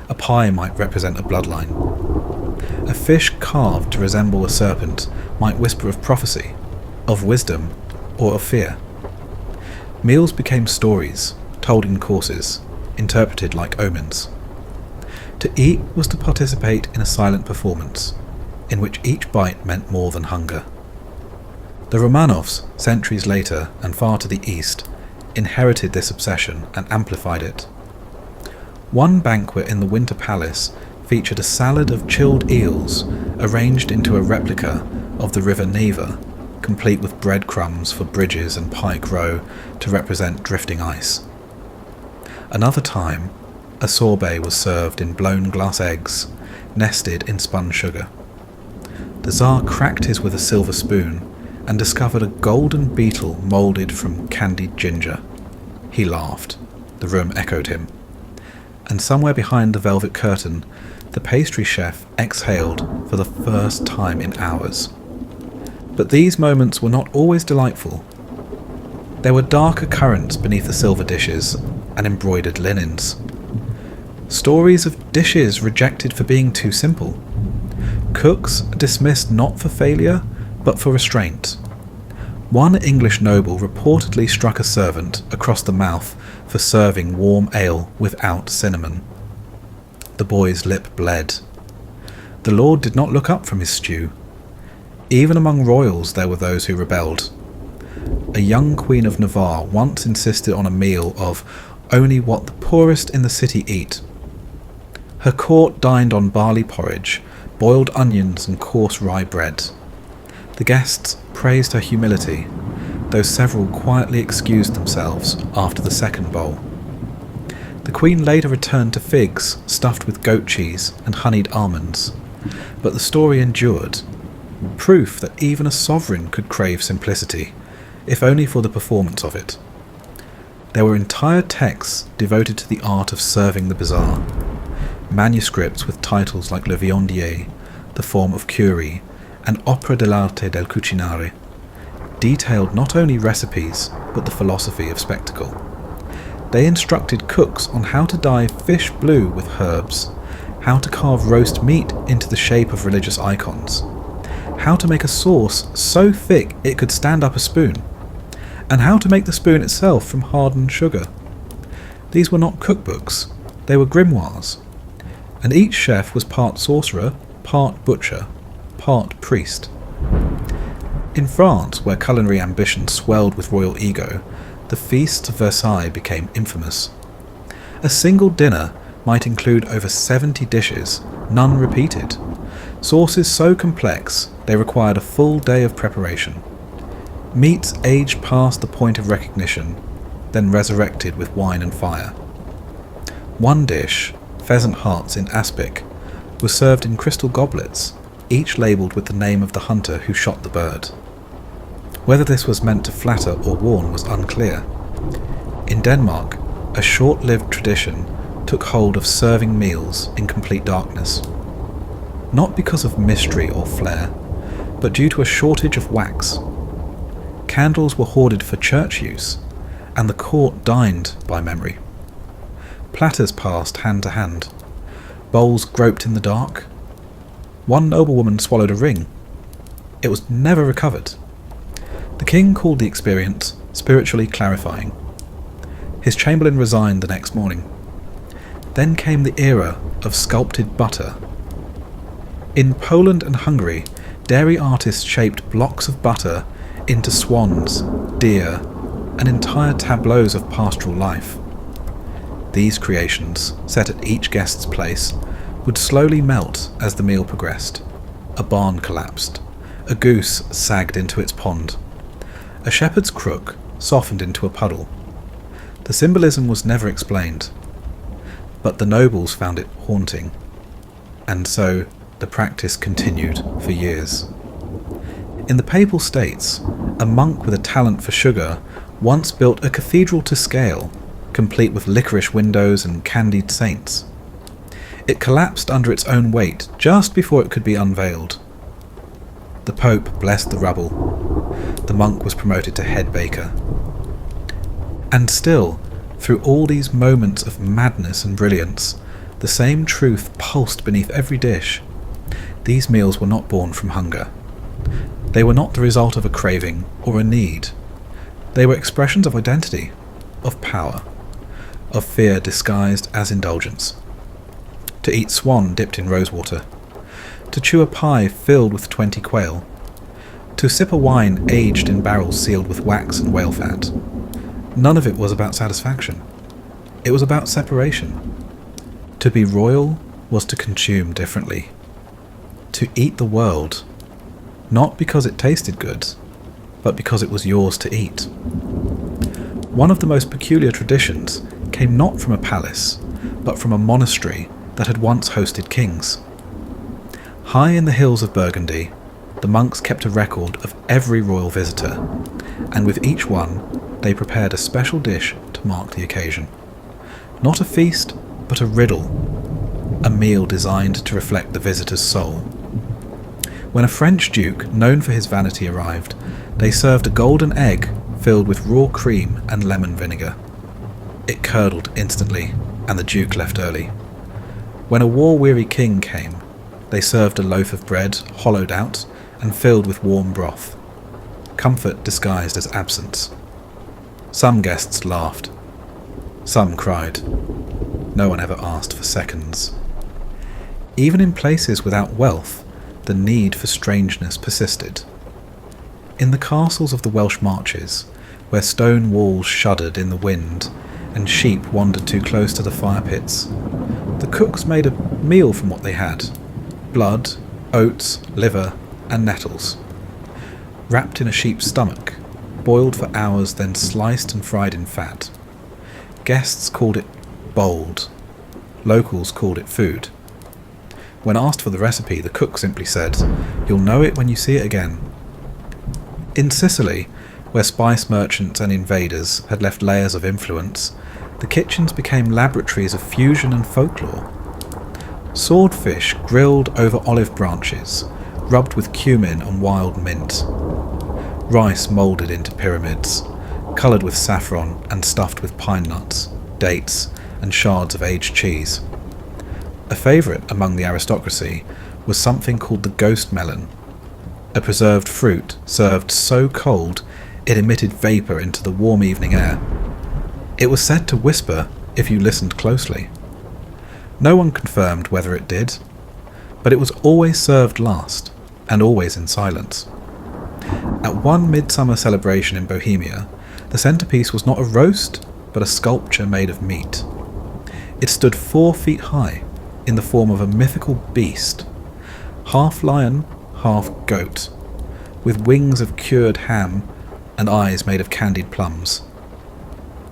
A pie might represent a bloodline. A fish carved to resemble a serpent might whisper of prophecy, of wisdom, or of fear. Meals became stories, told in courses, interpreted like omens. To eat was to participate in a silent performance, in which each bite meant more than hunger. The Romanovs, centuries later and far to the east, inherited this obsession and amplified it. One banquet in the Winter Palace featured a salad of chilled eels arranged into a replica of the River Neva, complete with breadcrumbs for bridges and pike row to represent drifting ice. Another time, a sorbet was served in blown glass eggs, nested in spun sugar. The Tsar cracked his with a silver spoon and discovered a golden beetle moulded from candied ginger. He laughed. The room echoed him. And somewhere behind the velvet curtain, the pastry chef exhaled for the first time in hours. But these moments were not always delightful. There were darker currents beneath the silver dishes and embroidered linens. Stories of dishes rejected for being too simple. Cooks dismissed not for failure, but for restraint. One English noble reportedly struck a servant across the mouth for serving warm ale without cinnamon. The boy's lip bled. The lord did not look up from his stew. Even among royals there were those who rebelled. A young Queen of Navarre once insisted on a meal of only what the poorest in the city eat. Her court dined on barley porridge, boiled onions and coarse rye bread. The guests praised her humility, though several quietly excused themselves after the second bowl. The Queen later returned to figs stuffed with goat cheese and honeyed almonds, but the story endured, proof that even a sovereign could crave simplicity, if only for the performance of it. There were entire texts devoted to the art of serving the bizarre, manuscripts with titles like Le Viandier, The Form of Curie, and Opera dell'arte del cucinare, detailed not only recipes but the philosophy of spectacle. They instructed cooks on how to dye fish blue with herbs, how to carve roast meat into the shape of religious icons, how to make a sauce so thick it could stand up a spoon, and how to make the spoon itself from hardened sugar. These were not cookbooks, they were grimoires, and each chef was part sorcerer, part butcher, part priest. In France, where culinary ambition swelled with royal ego, the feasts of Versailles became infamous. A single dinner might include over 70 dishes, none repeated. Sauces so complex they required a full day of preparation. Meats aged past the point of recognition, then resurrected with wine and fire. One dish, pheasant hearts in aspic, was served in crystal goblets, each labelled with the name of the hunter who shot the bird. Whether this was meant to flatter or warn was unclear. In Denmark, a short-lived tradition took hold of serving meals in complete darkness. Not because of mystery or flair, but due to a shortage of wax. Candles were hoarded for church use, and the court dined by memory. Platters passed hand to hand. Bowls groped in the dark. One noblewoman swallowed a ring. It was never recovered. The king called the experience spiritually clarifying. His chamberlain resigned the next morning. Then came the era of sculpted butter. In Poland and Hungary, dairy artists shaped blocks of butter into swans, deer, and entire tableaus of pastoral life. These creations, set at each guest's place, would slowly melt as the meal progressed. A barn collapsed. A goose sagged into its pond. A shepherd's crook softened into a puddle. The symbolism was never explained, but the nobles found it haunting, and so the practice continued for years. In the Papal States, a monk with a talent for sugar once built a cathedral to scale, complete with licorice windows and candied saints. It collapsed under its own weight just before it could be unveiled. The Pope blessed the rubble. The monk was promoted to head baker. And still, through all these moments of madness and brilliance, the same truth pulsed beneath every dish. These meals were not born from hunger. They were not the result of a craving or a need. They were expressions of identity, of power, of fear disguised as indulgence. To eat swan dipped in rosewater, to chew a pie filled with 20 quail, to sip a wine aged in barrels sealed with wax and whale fat. None of it was about satisfaction. It was about separation. To be royal was to consume differently. To eat the world, not because it tasted good, but because it was yours to eat. One of the most peculiar traditions came not from a palace, but from a monastery that had once hosted kings. High in the hills of Burgundy, the monks kept a record of every royal visitor, and with each one they prepared a special dish to mark the occasion. Not a feast, but a riddle, a meal designed to reflect the visitor's soul. When a French duke known for his vanity arrived, they served a golden egg filled with raw cream and lemon vinegar. It curdled instantly, and the duke left early. When a war-weary king came, they served a loaf of bread, hollowed out, and filled with warm broth. Comfort disguised as absence. Some guests laughed. Some cried. No one ever asked for seconds. Even in places without wealth, the need for strangeness persisted. In the castles of the Welsh marches, where stone walls shuddered in the wind and sheep wandered too close to the fire pits, the cooks made a meal from what they had: blood, oats, liver, and nettles. Wrapped in a sheep's stomach, boiled for hours, then sliced and fried in fat. Guests called it bold. Locals called it food. When asked for the recipe, the cook simply said, "You'll know it when you see it again." In Sicily, where spice merchants and invaders had left layers of influence, the kitchens became laboratories of fusion and folklore. Swordfish grilled over olive branches, rubbed with cumin and wild mint. Rice moulded into pyramids, coloured with saffron and stuffed with pine nuts, dates, and shards of aged cheese. A favourite among the aristocracy was something called the ghost melon, a preserved fruit served so cold it emitted vapour into the warm evening air. It was said to whisper if you listened closely. No one confirmed whether it did, but it was always served last, and always in silence. At one midsummer celebration in Bohemia, the centrepiece was not a roast, but a sculpture made of meat. It stood 4 feet high, in the form of a mythical beast, half lion, half goat, with wings of cured ham and eyes made of candied plums.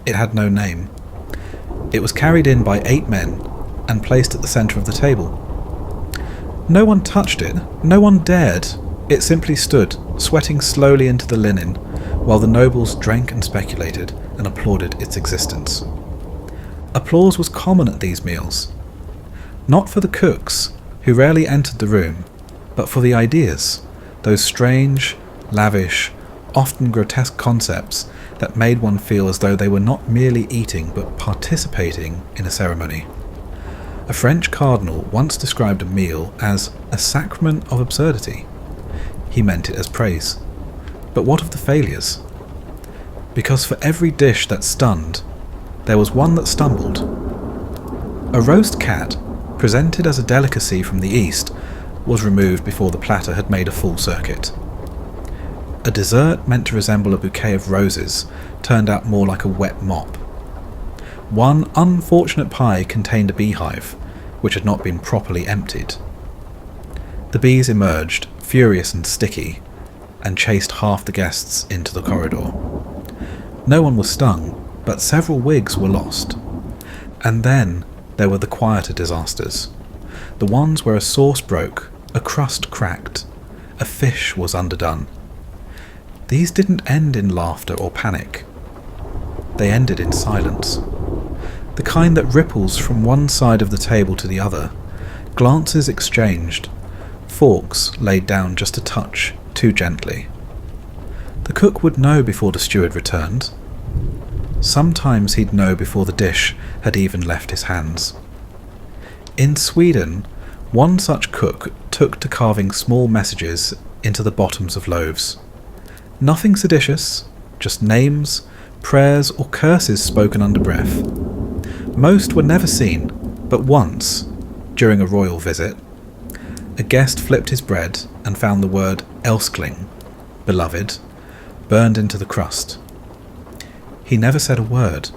It had no name. It was carried in by 8 men and placed at the centre of the table. No one touched it, no one dared. It simply stood, sweating slowly into the linen, while the nobles drank and speculated and applauded its existence. Applause was common at these meals, not for the cooks, who rarely entered the room, but for the ideas, those strange, lavish, often grotesque concepts that made one feel as though they were not merely eating but participating in a ceremony. A French cardinal once described a meal as a sacrament of absurdity. He meant it as praise. But what of the failures? Because for every dish that stunned, there was one that stumbled. A roast cat, presented as a delicacy from the East, was removed before the platter had made a full circuit. A dessert meant to resemble a bouquet of roses turned out more like a wet mop. One unfortunate pie contained a beehive, which had not been properly emptied. The bees emerged, furious and sticky, and chased half the guests into the corridor. No one was stung, but several wigs were lost. And then there were the quieter disasters, the ones where a sauce broke, a crust cracked, a fish was underdone. These didn't end in laughter or panic. They ended in silence. The kind that ripples from one side of the table to the other, glances exchanged, forks laid down just a touch too gently. The cook would know before the steward returned. Sometimes he'd know before the dish had even left his hands. In Sweden, one such cook took to carving small messages into the bottoms of loaves. Nothing seditious, just names, prayers or curses spoken under breath. Most were never seen, but once, during a royal visit, a guest flipped his bread and found the word Elskling, beloved, burned into the crust. He never said a word,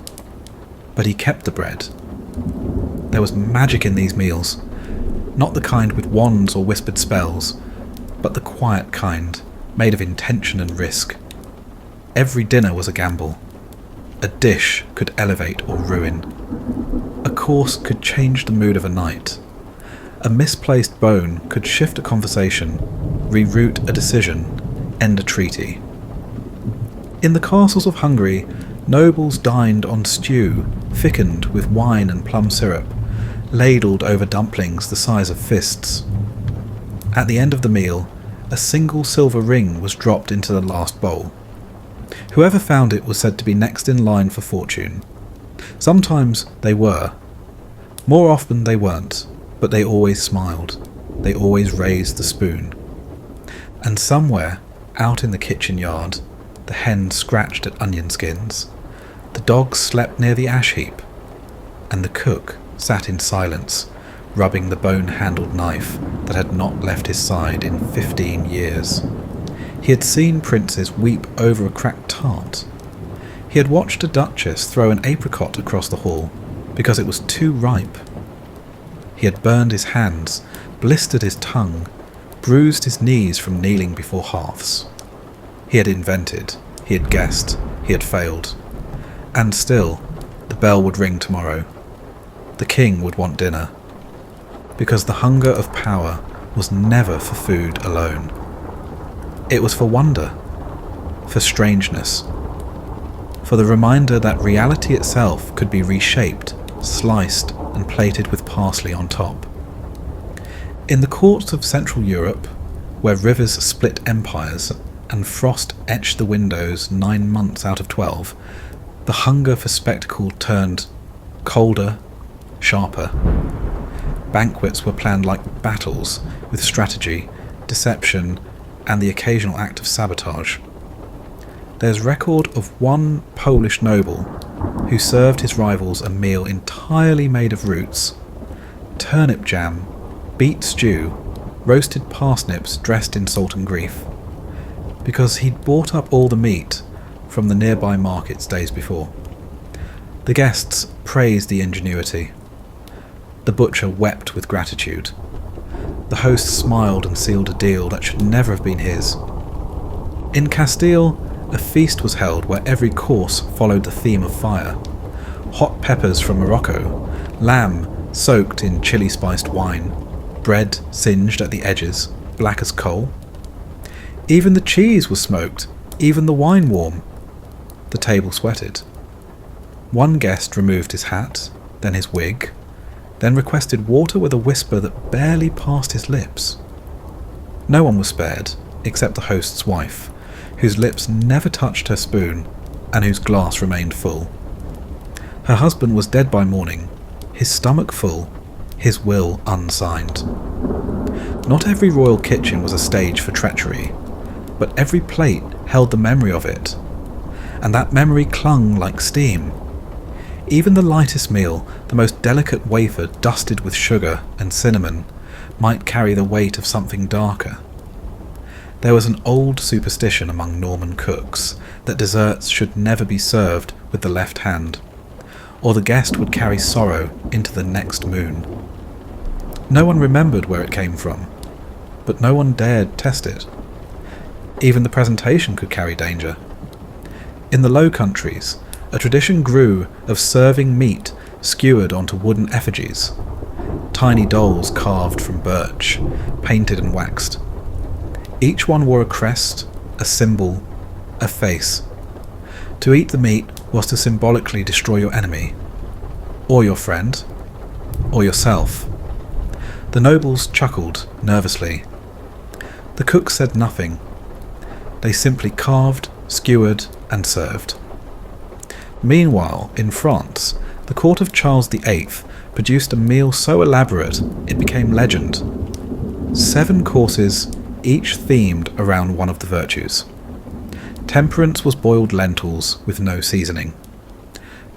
but he kept the bread. There was magic in these meals, not the kind with wands or whispered spells, but the quiet kind, made of intention and risk. Every dinner was a gamble. A dish could elevate or ruin. A course could change the mood of a night. A misplaced bone could shift a conversation, reroute a decision, end a treaty. In the castles of Hungary, nobles dined on stew, thickened with wine and plum syrup, ladled over dumplings the size of fists. At the end of the meal, a single silver ring was dropped into the last bowl. Whoever found it was said to be next in line for fortune. Sometimes they were. More often they weren't, but they always smiled. They always raised the spoon. And somewhere, out in the kitchen yard, the hen scratched at onion skins. The dogs slept near the ash heap, and the cook sat in silence, rubbing the bone-handled knife that had not left his side in 15 years. He had seen princes weep over a cracked tart. He had watched a duchess throw an apricot across the hall because it was too ripe. He had burned his hands, blistered his tongue, bruised his knees from kneeling before hearths. He had invented, he had guessed, he had failed. And still, the bell would ring tomorrow. The king would want dinner. Because the hunger of power was never for food alone. It was for wonder, for strangeness, for the reminder that reality itself could be reshaped, sliced, and plated with parsley on top. In the courts of Central Europe, where rivers split empires and frost etched the windows 9 months out of 12, the hunger for spectacle turned colder, sharper. Banquets were planned like battles, with strategy, deception, and the occasional act of sabotage. There's record of one Polish noble who served his rivals a meal entirely made of roots, turnip jam, beet stew, roasted parsnips dressed in salt and grief, because he'd bought up all the meat from the nearby markets days before. The guests praised the ingenuity. The butcher wept with gratitude. The host smiled and sealed a deal that should never have been his. In Castile, a feast was held where every course followed the theme of fire. Hot peppers from Morocco, lamb soaked in chili-spiced wine, bread singed at the edges, black as coal. Even the cheese was smoked, even the wine warm. The table sweated. One guest removed his hat, then his wig, then requested water with a whisper that barely passed his lips. No one was spared, except the host's wife, whose lips never touched her spoon, and whose glass remained full. Her husband was dead by morning, his stomach full, his will unsigned. Not every royal kitchen was a stage for treachery, but every plate held the memory of it, and that memory clung like steam. Even the lightest meal, the most delicate wafer dusted with sugar and cinnamon, might carry the weight of something darker. There was an old superstition among Norman cooks that desserts should never be served with the left hand, or the guest would carry sorrow into the next moon. No one remembered where it came from, but no one dared test it. Even the presentation could carry danger. In the Low Countries, a tradition grew of serving meat skewered onto wooden effigies, tiny dolls carved from birch, painted and waxed. Each one wore a crest, a symbol, a face. To eat the meat was to symbolically destroy your enemy, or your friend, or yourself. The nobles chuckled nervously. The cooks said nothing. They simply carved, skewered, and served. Meanwhile, in France, the court of Charles VIII produced a meal so elaborate it became legend. 7 courses, each themed around one of the virtues. Temperance was boiled lentils with no seasoning.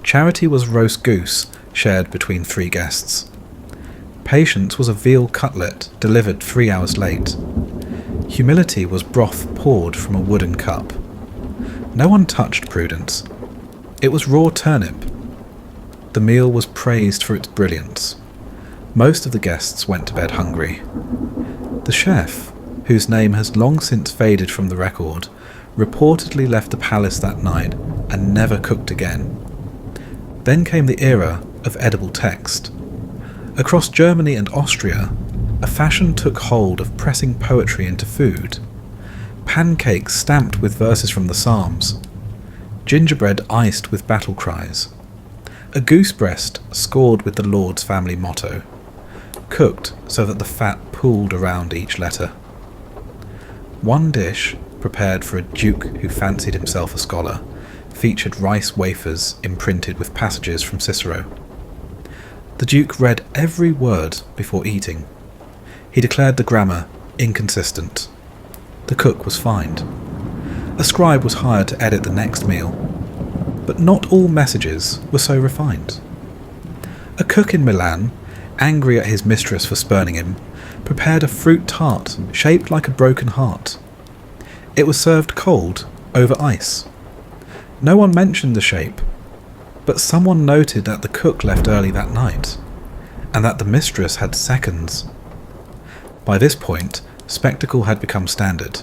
Charity was roast goose shared between 3 guests. Patience was a veal cutlet delivered 3 hours late. Humility was broth poured from a wooden cup. No one touched prudence. It was raw turnip. The meal was praised for its brilliance. Most of the guests went to bed hungry. The chef, whose name has long since faded from the record, reportedly left the palace that night and never cooked again. Then came the era of edible text. Across Germany and Austria, a fashion took hold of pressing poetry into food. Pancakes stamped with verses from the Psalms. Gingerbread iced with battle cries. A goose breast scored with the Lord's family motto, cooked so that the fat pooled around each letter. One dish, prepared for a duke who fancied himself a scholar, featured rice wafers imprinted with passages from Cicero. The duke read every word before eating. He declared the grammar inconsistent. The cook was fined. A scribe was hired to edit the next meal. But not all messages were so refined. A cook in Milan, angry at his mistress for spurning him, prepared a fruit tart shaped like a broken heart. It was served cold over ice. No one mentioned the shape, but someone noted that the cook left early that night, and that the mistress had seconds. By this point, spectacle had become standard.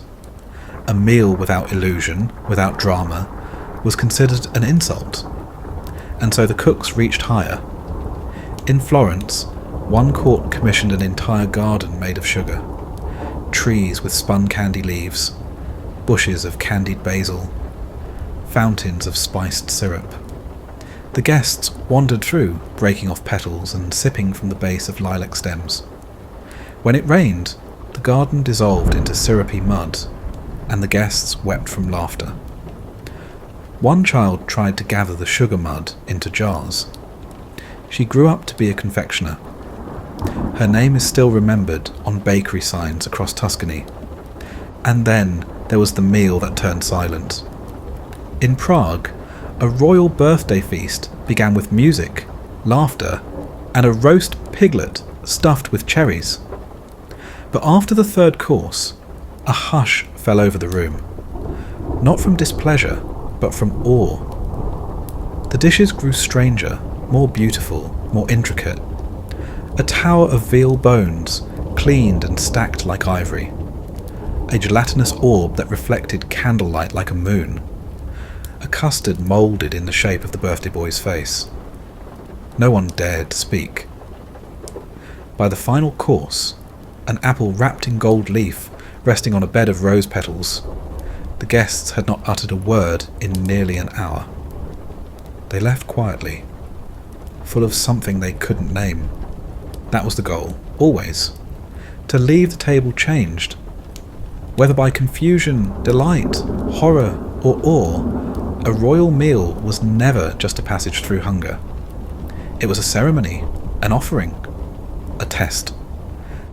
A meal without illusion, without drama, was considered an insult, and so the cooks reached higher. In Florence, one court commissioned an entire garden made of sugar, trees with spun candy leaves, bushes of candied basil, fountains of spiced syrup. The guests wandered through, breaking off petals and sipping from the base of lilac stems. When it rained, The garden dissolved into syrupy mud, and the guests wept from laughter. One child tried to gather the sugar mud into jars. She grew up to be a confectioner. Her name is still remembered on bakery signs across Tuscany. And then there was the meal that turned silent. In Prague, a royal birthday feast began with music, laughter, and a roast piglet stuffed with cherries. But after the third course, a hush fell over the room. Not from displeasure, but from awe. The dishes grew stranger, more beautiful, more intricate. A tower of veal bones, cleaned and stacked like ivory. A gelatinous orb that reflected candlelight like a moon. A custard moulded in the shape of the birthday boy's face. No one dared speak. By the final course, an apple wrapped in gold leaf resting on a bed of rose petals, the guests had not uttered a word in nearly an hour. They left quietly, full of something they couldn't name. That was the goal, always. To leave the table changed. Whether by confusion, delight, horror, or awe, a royal meal was never just a passage through hunger. It was a ceremony, an offering, a test.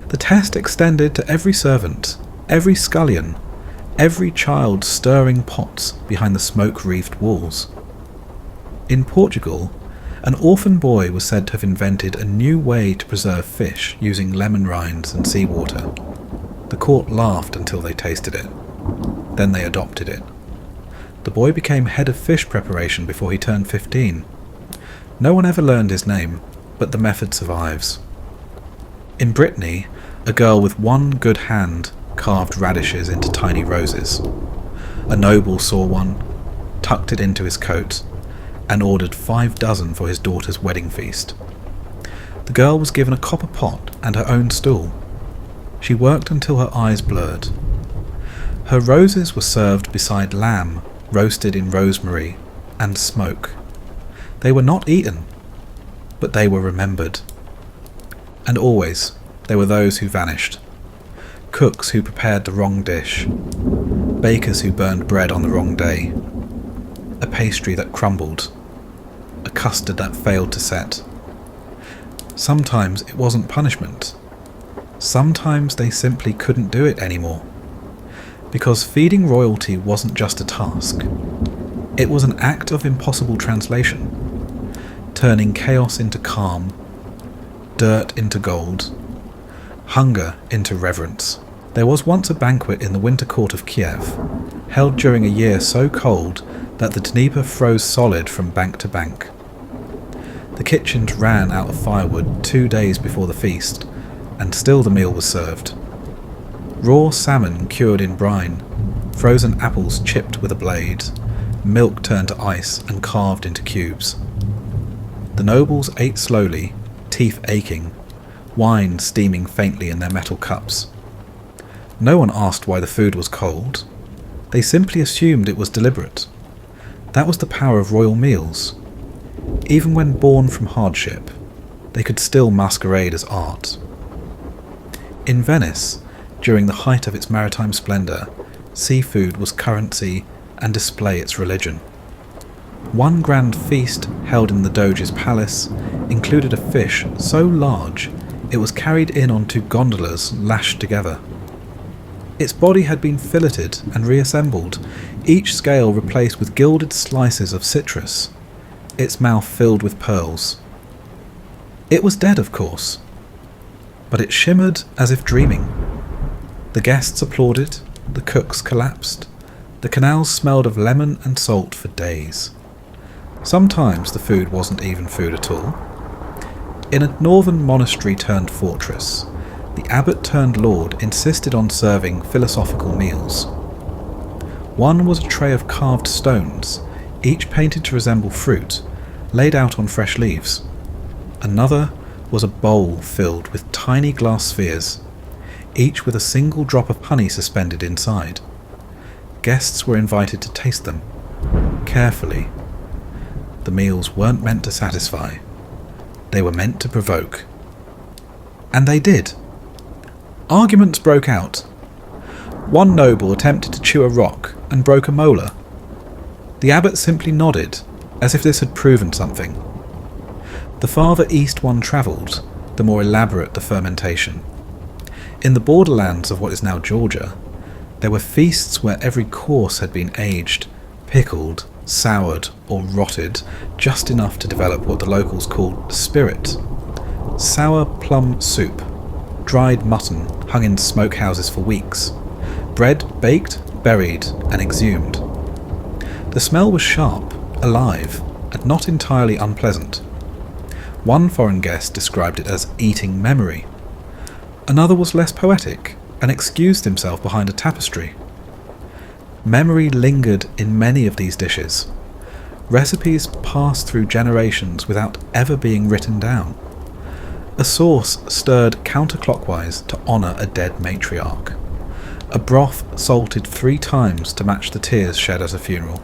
The test extended to every servant, every scullion, every child stirring pots behind the smoke-wreathed walls. In Portugal, an orphan boy was said to have invented a new way to preserve fish using lemon rinds and seawater. The court laughed until they tasted it. Then they adopted it. The boy became head of fish preparation before he turned 15. No one ever learned his name, but the method survives. In Brittany, a girl with one good hand carved radishes into tiny roses. A noble saw one, tucked it into his coat, and ordered 5 dozen for his daughter's wedding feast. The girl was given a copper pot and her own stool. She worked until her eyes blurred. Her roses were served beside lamb roasted in rosemary and smoke. They were not eaten, but they were remembered. And always there were those who vanished. Cooks who prepared the wrong dish. Bakers who burned bread on the wrong day. A pastry that crumbled. A custard that failed to set. Sometimes it wasn't punishment. Sometimes they simply couldn't do it anymore. Because feeding royalty wasn't just a task. It was an act of impossible translation, turning chaos into calm, dirt into gold, hunger into reverence. There was once a banquet in the winter court of Kiev, held during a year so cold that the Dnieper froze solid from bank to bank. The kitchens ran out of firewood 2 days before the feast, and still the meal was served. Raw salmon cured in brine, frozen apples chipped with a blade, milk turned to ice and carved into cubes. The nobles ate slowly, teeth aching, wine steaming faintly in their metal cups. No one asked why the food was cold. They simply assumed it was deliberate. That was the power of royal meals. Even when born from hardship, they could still masquerade as art. In Venice, during the height of its maritime splendour, seafood was currency and display its religion. One grand feast held in the Doge's palace included a fish so large it was carried in on 2 gondolas lashed together. Its body had been filleted and reassembled, each scale replaced with gilded slices of citrus, its mouth filled with pearls. It was dead, of course, but it shimmered as if dreaming. The guests applauded, the cooks collapsed, the canals smelled of lemon and salt for days. Sometimes the food wasn't even food at all. In a northern monastery turned fortress, the abbot turned lord insisted on serving philosophical meals. One was a tray of carved stones, each painted to resemble fruit, laid out on fresh leaves. Another was a bowl filled with tiny glass spheres, each with a single drop of honey suspended inside. Guests were invited to taste them, carefully. The meals weren't meant to satisfy. They were meant to provoke. And they did. Arguments broke out. One noble attempted to chew a rock and broke a molar. The abbot simply nodded, as if this had proven something. The farther east one travelled, the more elaborate the fermentation. In the borderlands of what is now Georgia, there were feasts where every course had been aged, pickled, soured, or rotted just enough to develop what the locals called spirit. Sour plum soup, dried mutton hung in smokehouses for weeks, bread baked, buried, and exhumed. The smell was sharp, alive, and not entirely unpleasant. One foreign guest described it as eating memory. Another was less poetic and excused himself behind a tapestry. Memory lingered in many of these dishes. Recipes passed through generations without ever being written down. A sauce stirred counterclockwise to honour a dead matriarch. A broth salted 3 times to match the tears shed at a funeral.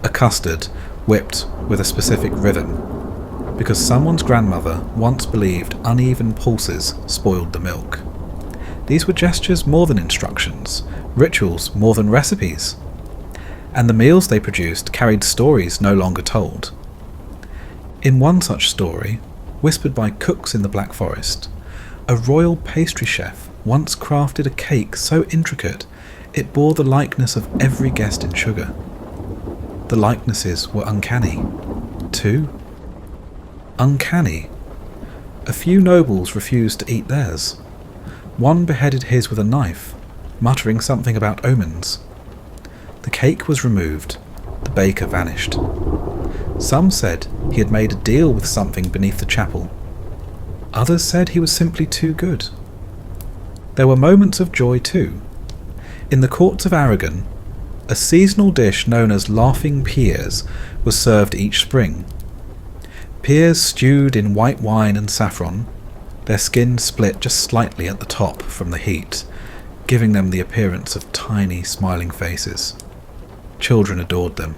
A custard whipped with a specific rhythm, because someone's grandmother once believed uneven pulses spoiled the milk. These were gestures more than instructions, rituals more than recipes. And the meals they produced carried stories no longer told. In one such story, whispered by cooks in the Black Forest, a royal pastry chef once crafted a cake so intricate it bore the likeness of every guest in sugar. The likenesses were uncanny. 2. Uncanny. A few nobles refused to eat theirs. One beheaded his with a knife, muttering something about omens. The cake was removed. The baker vanished. Some said he had made a deal with something beneath the chapel. Others said he was simply too good. There were moments of joy too. In the courts of Aragon, a seasonal dish known as laughing pears was served each spring. Pears stewed in white wine and saffron, their skin split just slightly at the top from the heat, giving them the appearance of tiny, smiling faces. Children adored them.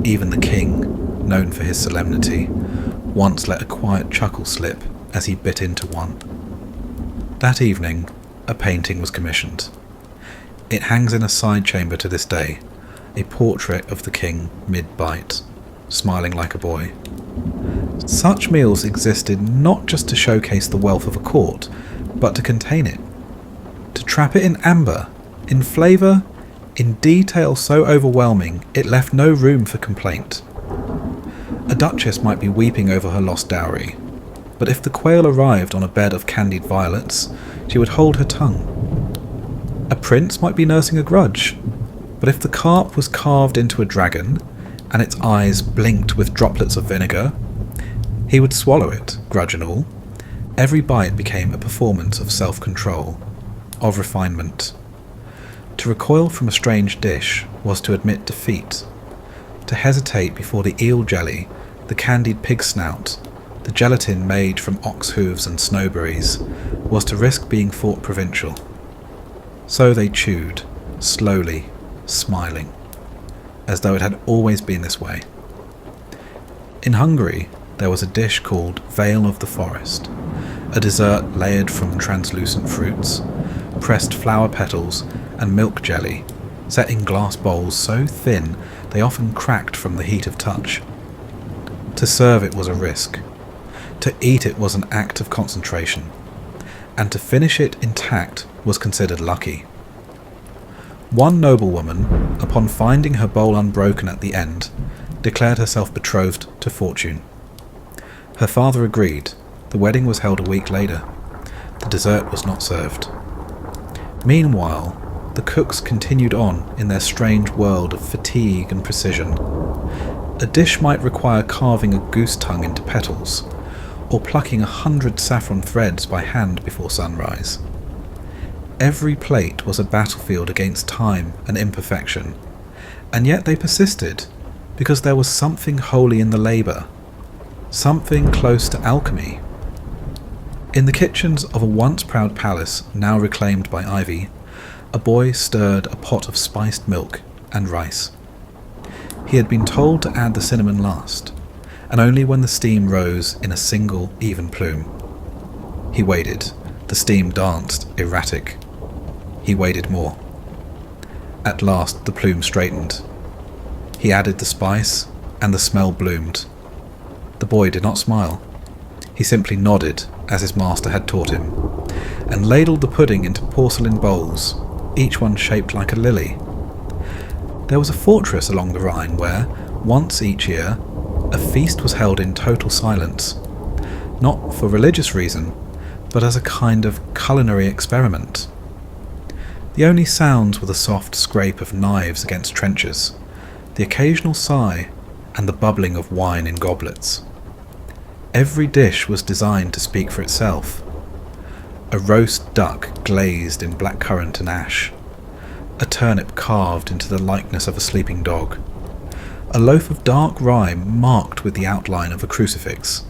Even the king, known for his solemnity, once let a quiet chuckle slip as he bit into one. That evening, a painting was commissioned. It hangs in a side chamber to this day, a portrait of the king mid-bite, smiling like a boy. Such meals existed not just to showcase the wealth of a court, but to contain it. To trap it in amber, in flavour, in detail so overwhelming it left no room for complaint. A duchess might be weeping over her lost dowry, but if the quail arrived on a bed of candied violets, she would hold her tongue. A prince might be nursing a grudge, but if the carp was carved into a dragon, and its eyes blinked with droplets of vinegar, he would swallow it, grudge and all. Every bite became a performance of self-control, of refinement. To recoil from a strange dish was to admit defeat. To hesitate before the eel jelly, the candied pig snout, the gelatin made from ox hooves and snowberries, was to risk being thought provincial. So they chewed, slowly, smiling, as though it had always been this way. In Hungary, there was a dish called Veil of the Forest, a dessert layered from translucent fruits, pressed flower petals, and milk jelly, set in glass bowls so thin they often cracked from the heat of touch. To serve it was a risk. To eat it was an act of concentration, and to finish it intact was considered lucky. One noblewoman, upon finding her bowl unbroken at the end, declared herself betrothed to fortune. Her father agreed. The wedding was held a week later. The dessert was not served. Meanwhile, the cooks continued on in their strange world of fatigue and precision. A dish might require carving a goose tongue into petals, or plucking 100 saffron threads by hand before sunrise. Every plate was a battlefield against time and imperfection, and yet they persisted, because there was something holy in the labour, something close to alchemy. In the kitchens of a once proud palace, now reclaimed by ivy, a boy stirred a pot of spiced milk and rice. He had been told to add the cinnamon last, and only when the steam rose in a single, even plume. He waited, the The steam danced, erratic. He waited more. At last the plume straightened. He added the spice, and the smell bloomed. The boy did not smile. He simply nodded, as his master had taught him, and ladled the pudding into porcelain bowls, each one shaped like a lily. There was a fortress along the Rhine where, once each year, a feast was held in total silence, not for religious reason, but as a kind of culinary experiment. The only sounds were the soft scrape of knives against trenchers, the occasional sigh, and the bubbling of wine in goblets. Every dish was designed to speak for itself. A roast duck glazed in blackcurrant and ash, a turnip carved into the likeness of a sleeping dog, a loaf of dark rye marked with the outline of a crucifix,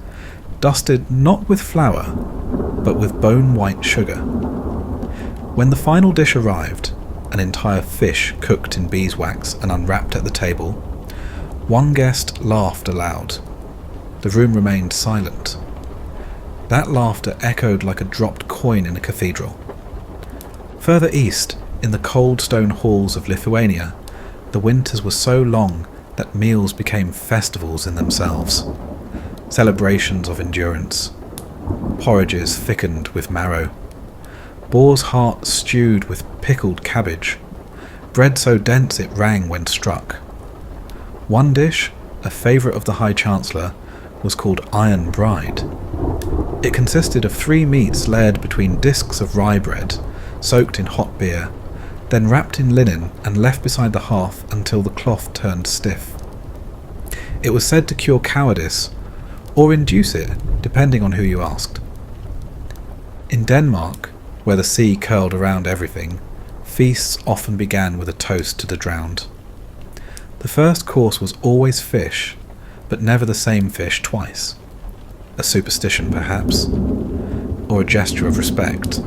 dusted not with flour, but with bone-white sugar. When the final dish arrived, an entire fish cooked in beeswax and unwrapped at the table, one guest laughed aloud. The room remained silent. That laughter echoed like a dropped coin in a cathedral. Further east, in the cold stone halls of Lithuania, the winters were so long that meals became festivals in themselves, celebrations of endurance. Porridges thickened with marrow, boar's heart stewed with pickled cabbage, bread so dense it rang when struck. One dish, a favourite of the High Chancellor, was called Iron Bride. It consisted of 3 meats layered between discs of rye bread, soaked in hot beer, then wrapped in linen and left beside the hearth until the cloth turned stiff. It was said to cure cowardice, or induce it, depending on who you asked. In Denmark, where the sea curled around everything, feasts often began with a toast to the drowned. The first course was always fish, but never the same fish twice. A superstition, perhaps, or a gesture of respect.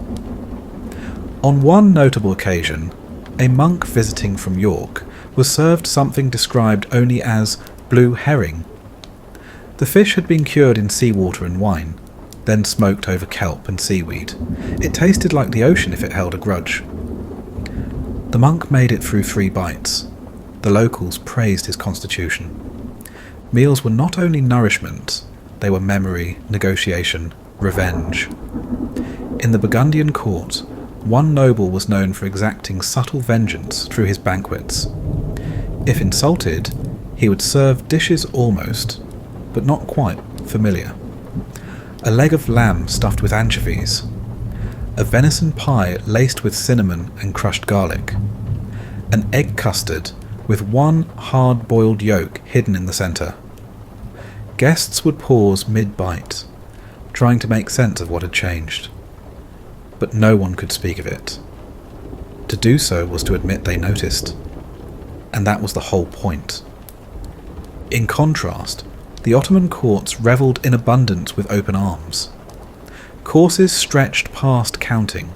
On one notable occasion, a monk visiting from York was served something described only as blue herring. The fish had been cured in seawater and wine, then smoked over kelp and seaweed. It tasted like the ocean if it held a grudge. The monk made it through 3 bites. The locals praised his constitution. Meals were not only nourishment, they were memory, negotiation, revenge. In the Burgundian court, one noble was known for exacting subtle vengeance through his banquets. If insulted, he would serve dishes almost, but not quite, familiar. A leg of lamb stuffed with anchovies, a venison pie laced with cinnamon and crushed garlic, an egg custard with one hard-boiled yolk hidden in the centre. Guests would pause mid-bite, trying to make sense of what had changed. But no one could speak of it. To do so was to admit they noticed, and that was the whole point. In contrast, the Ottoman courts revelled in abundance with open arms. Courses stretched past counting.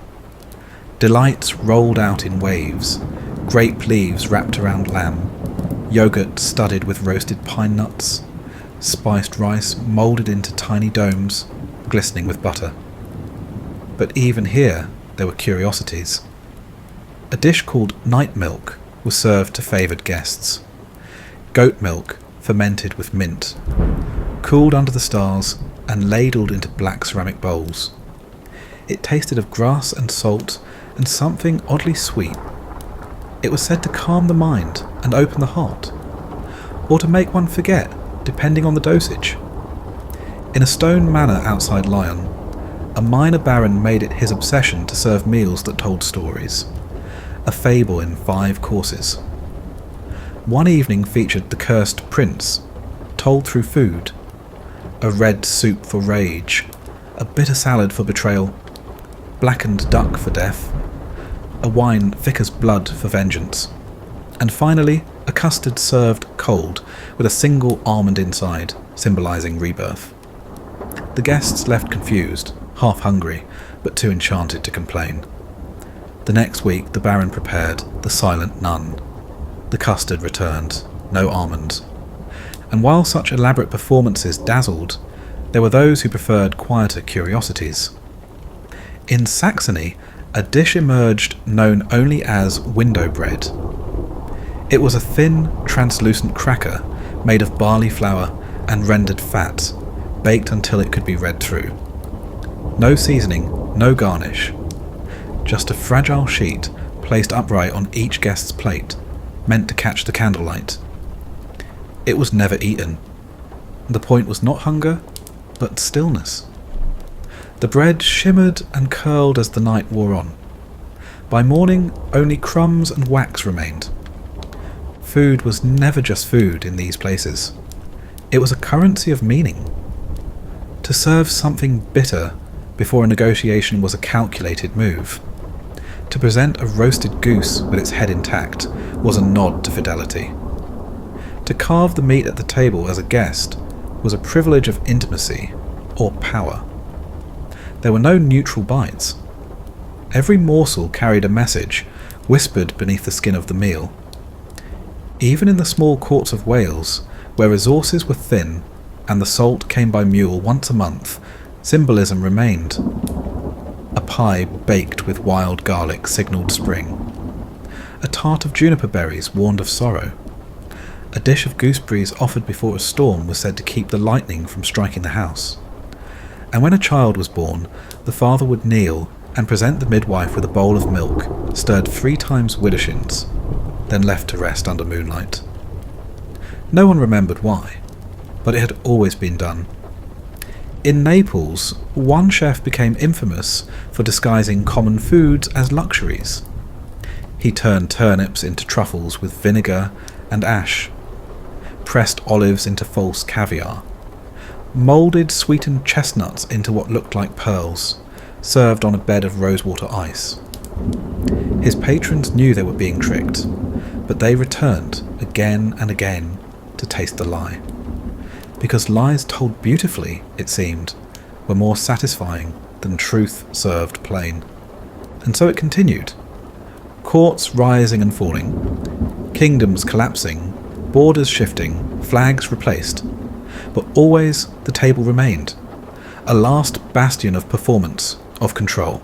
Delights rolled out in waves, grape leaves wrapped around lamb, yogurt studded with roasted pine nuts, spiced rice moulded into tiny domes, glistening with butter. But even here there were curiosities. A dish called night milk was served to favoured guests. Goat milk, fermented with mint, cooled under the stars and ladled into black ceramic bowls. It tasted of grass and salt and something oddly sweet. It was said to calm the mind and open the heart, or to make one forget, depending on the dosage. In a stone manor outside Lyon, a minor baron made it his obsession to serve meals that told stories, a fable in 5 courses. One evening featured The Cursed Prince, told through food, a red soup for rage, a bitter salad for betrayal, blackened duck for death, a wine thick as blood for vengeance, and finally a custard served cold with a single almond inside, symbolising rebirth. The guests left confused, half hungry, but too enchanted to complain. The next week the Baron prepared The Silent Nun. The custard returned, no almonds. And while such elaborate performances dazzled, there were those who preferred quieter curiosities. In Saxony, a dish emerged known only as window bread. It was a thin, translucent cracker made of barley flour and rendered fat, baked until it could be read through. No seasoning, no garnish. Just a fragile sheet placed upright on each guest's plate, meant to catch the candlelight. It was never eaten. The point was not hunger, but stillness. The bread shimmered and curled as the night wore on. By morning, only crumbs and wax remained. Food was never just food in these places. It was a currency of meaning. To serve something bitter before a negotiation was a calculated move. To present a roasted goose with its head intact was a nod to fidelity. To carve the meat at the table as a guest was a privilege of intimacy or power. There were no neutral bites. Every morsel carried a message, whispered beneath the skin of the meal. Even in the small courts of Wales, where resources were thin and the salt came by mule once a month, symbolism remained. A pie baked with wild garlic signalled spring. A tart of juniper berries warned of sorrow. A dish of gooseberries offered before a storm was said to keep the lightning from striking the house. And when a child was born, the father would kneel and present the midwife with a bowl of milk, stirred 3 times widdershins, then left to rest under moonlight. No one remembered why, but it had always been done. In Naples, one chef became infamous for disguising common foods as luxuries. He turned turnips into truffles with vinegar and ash, pressed olives into false caviar, moulded sweetened chestnuts into what looked like pearls, served on a bed of rosewater ice. His patrons knew they were being tricked, but they returned again and again to taste the lie. Because lies told beautifully, it seemed, were more satisfying than truth served plain. And so it continued. Courts rising and falling, kingdoms collapsing, borders shifting, flags replaced, but always the table remained, a last bastion of performance, of control.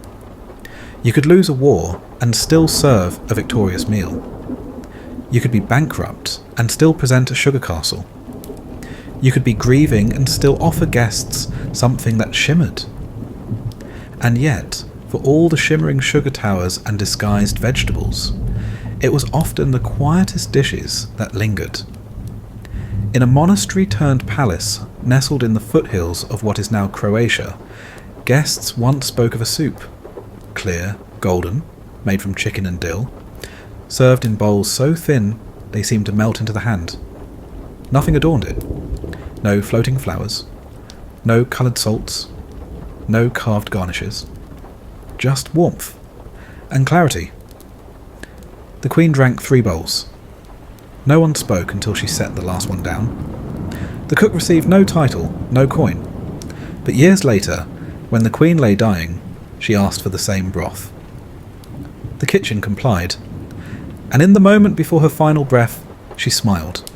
You could lose a war and still serve a victorious meal. You could be bankrupt and still present a sugar castle. You could be grieving and still offer guests something that shimmered. And yet, for all the shimmering sugar towers and disguised vegetables, it was often the quietest dishes that lingered. In a monastery-turned-palace nestled in the foothills of what is now Croatia, guests once spoke of a soup, clear, golden, made from chicken and dill, served in bowls so thin they seemed to melt into the hand. Nothing adorned it. No floating flowers, no coloured salts, no carved garnishes. Just warmth and clarity. The Queen drank 3 bowls. No one spoke until she set the last one down. The cook received no title, no coin. But years later, when the Queen lay dying, she asked for the same broth. The kitchen complied, and in the moment before her final breath, she smiled.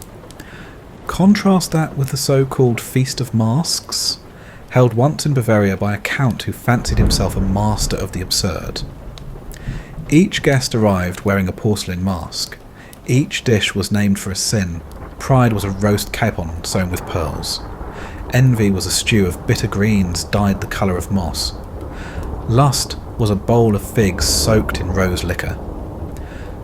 Contrast that with the so-called Feast of Masks, held once in Bavaria by a count who fancied himself a master of the absurd. Each guest arrived wearing a porcelain mask. Each dish was named for a sin. Pride was a roast capon sewn with pearls. Envy was a stew of bitter greens dyed the colour of moss. Lust was a bowl of figs soaked in rose liquor.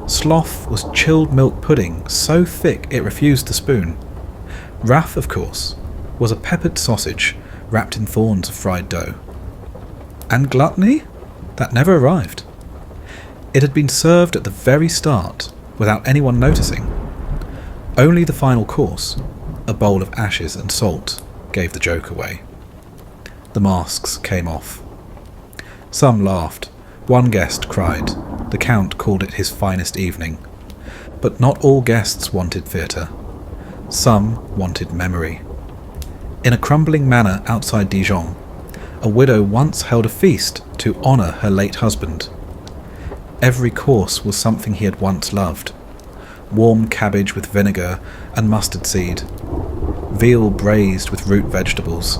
Sloth was chilled milk pudding so thick it refused the spoon. Wrath, of course, was a peppered sausage wrapped in thorns of fried dough. And gluttony? That never arrived. It had been served at the very start, without anyone noticing. Only the final course, a bowl of ashes and salt, gave the joke away. The masks came off. Some laughed. One guest cried. The Count called it his finest evening. But not all guests wanted theatre. Some wanted memory. In a crumbling manor outside Dijon, a widow once held a feast to honour her late husband. Every course was something he had once loved. Warm cabbage with vinegar and mustard seed, veal braised with root vegetables,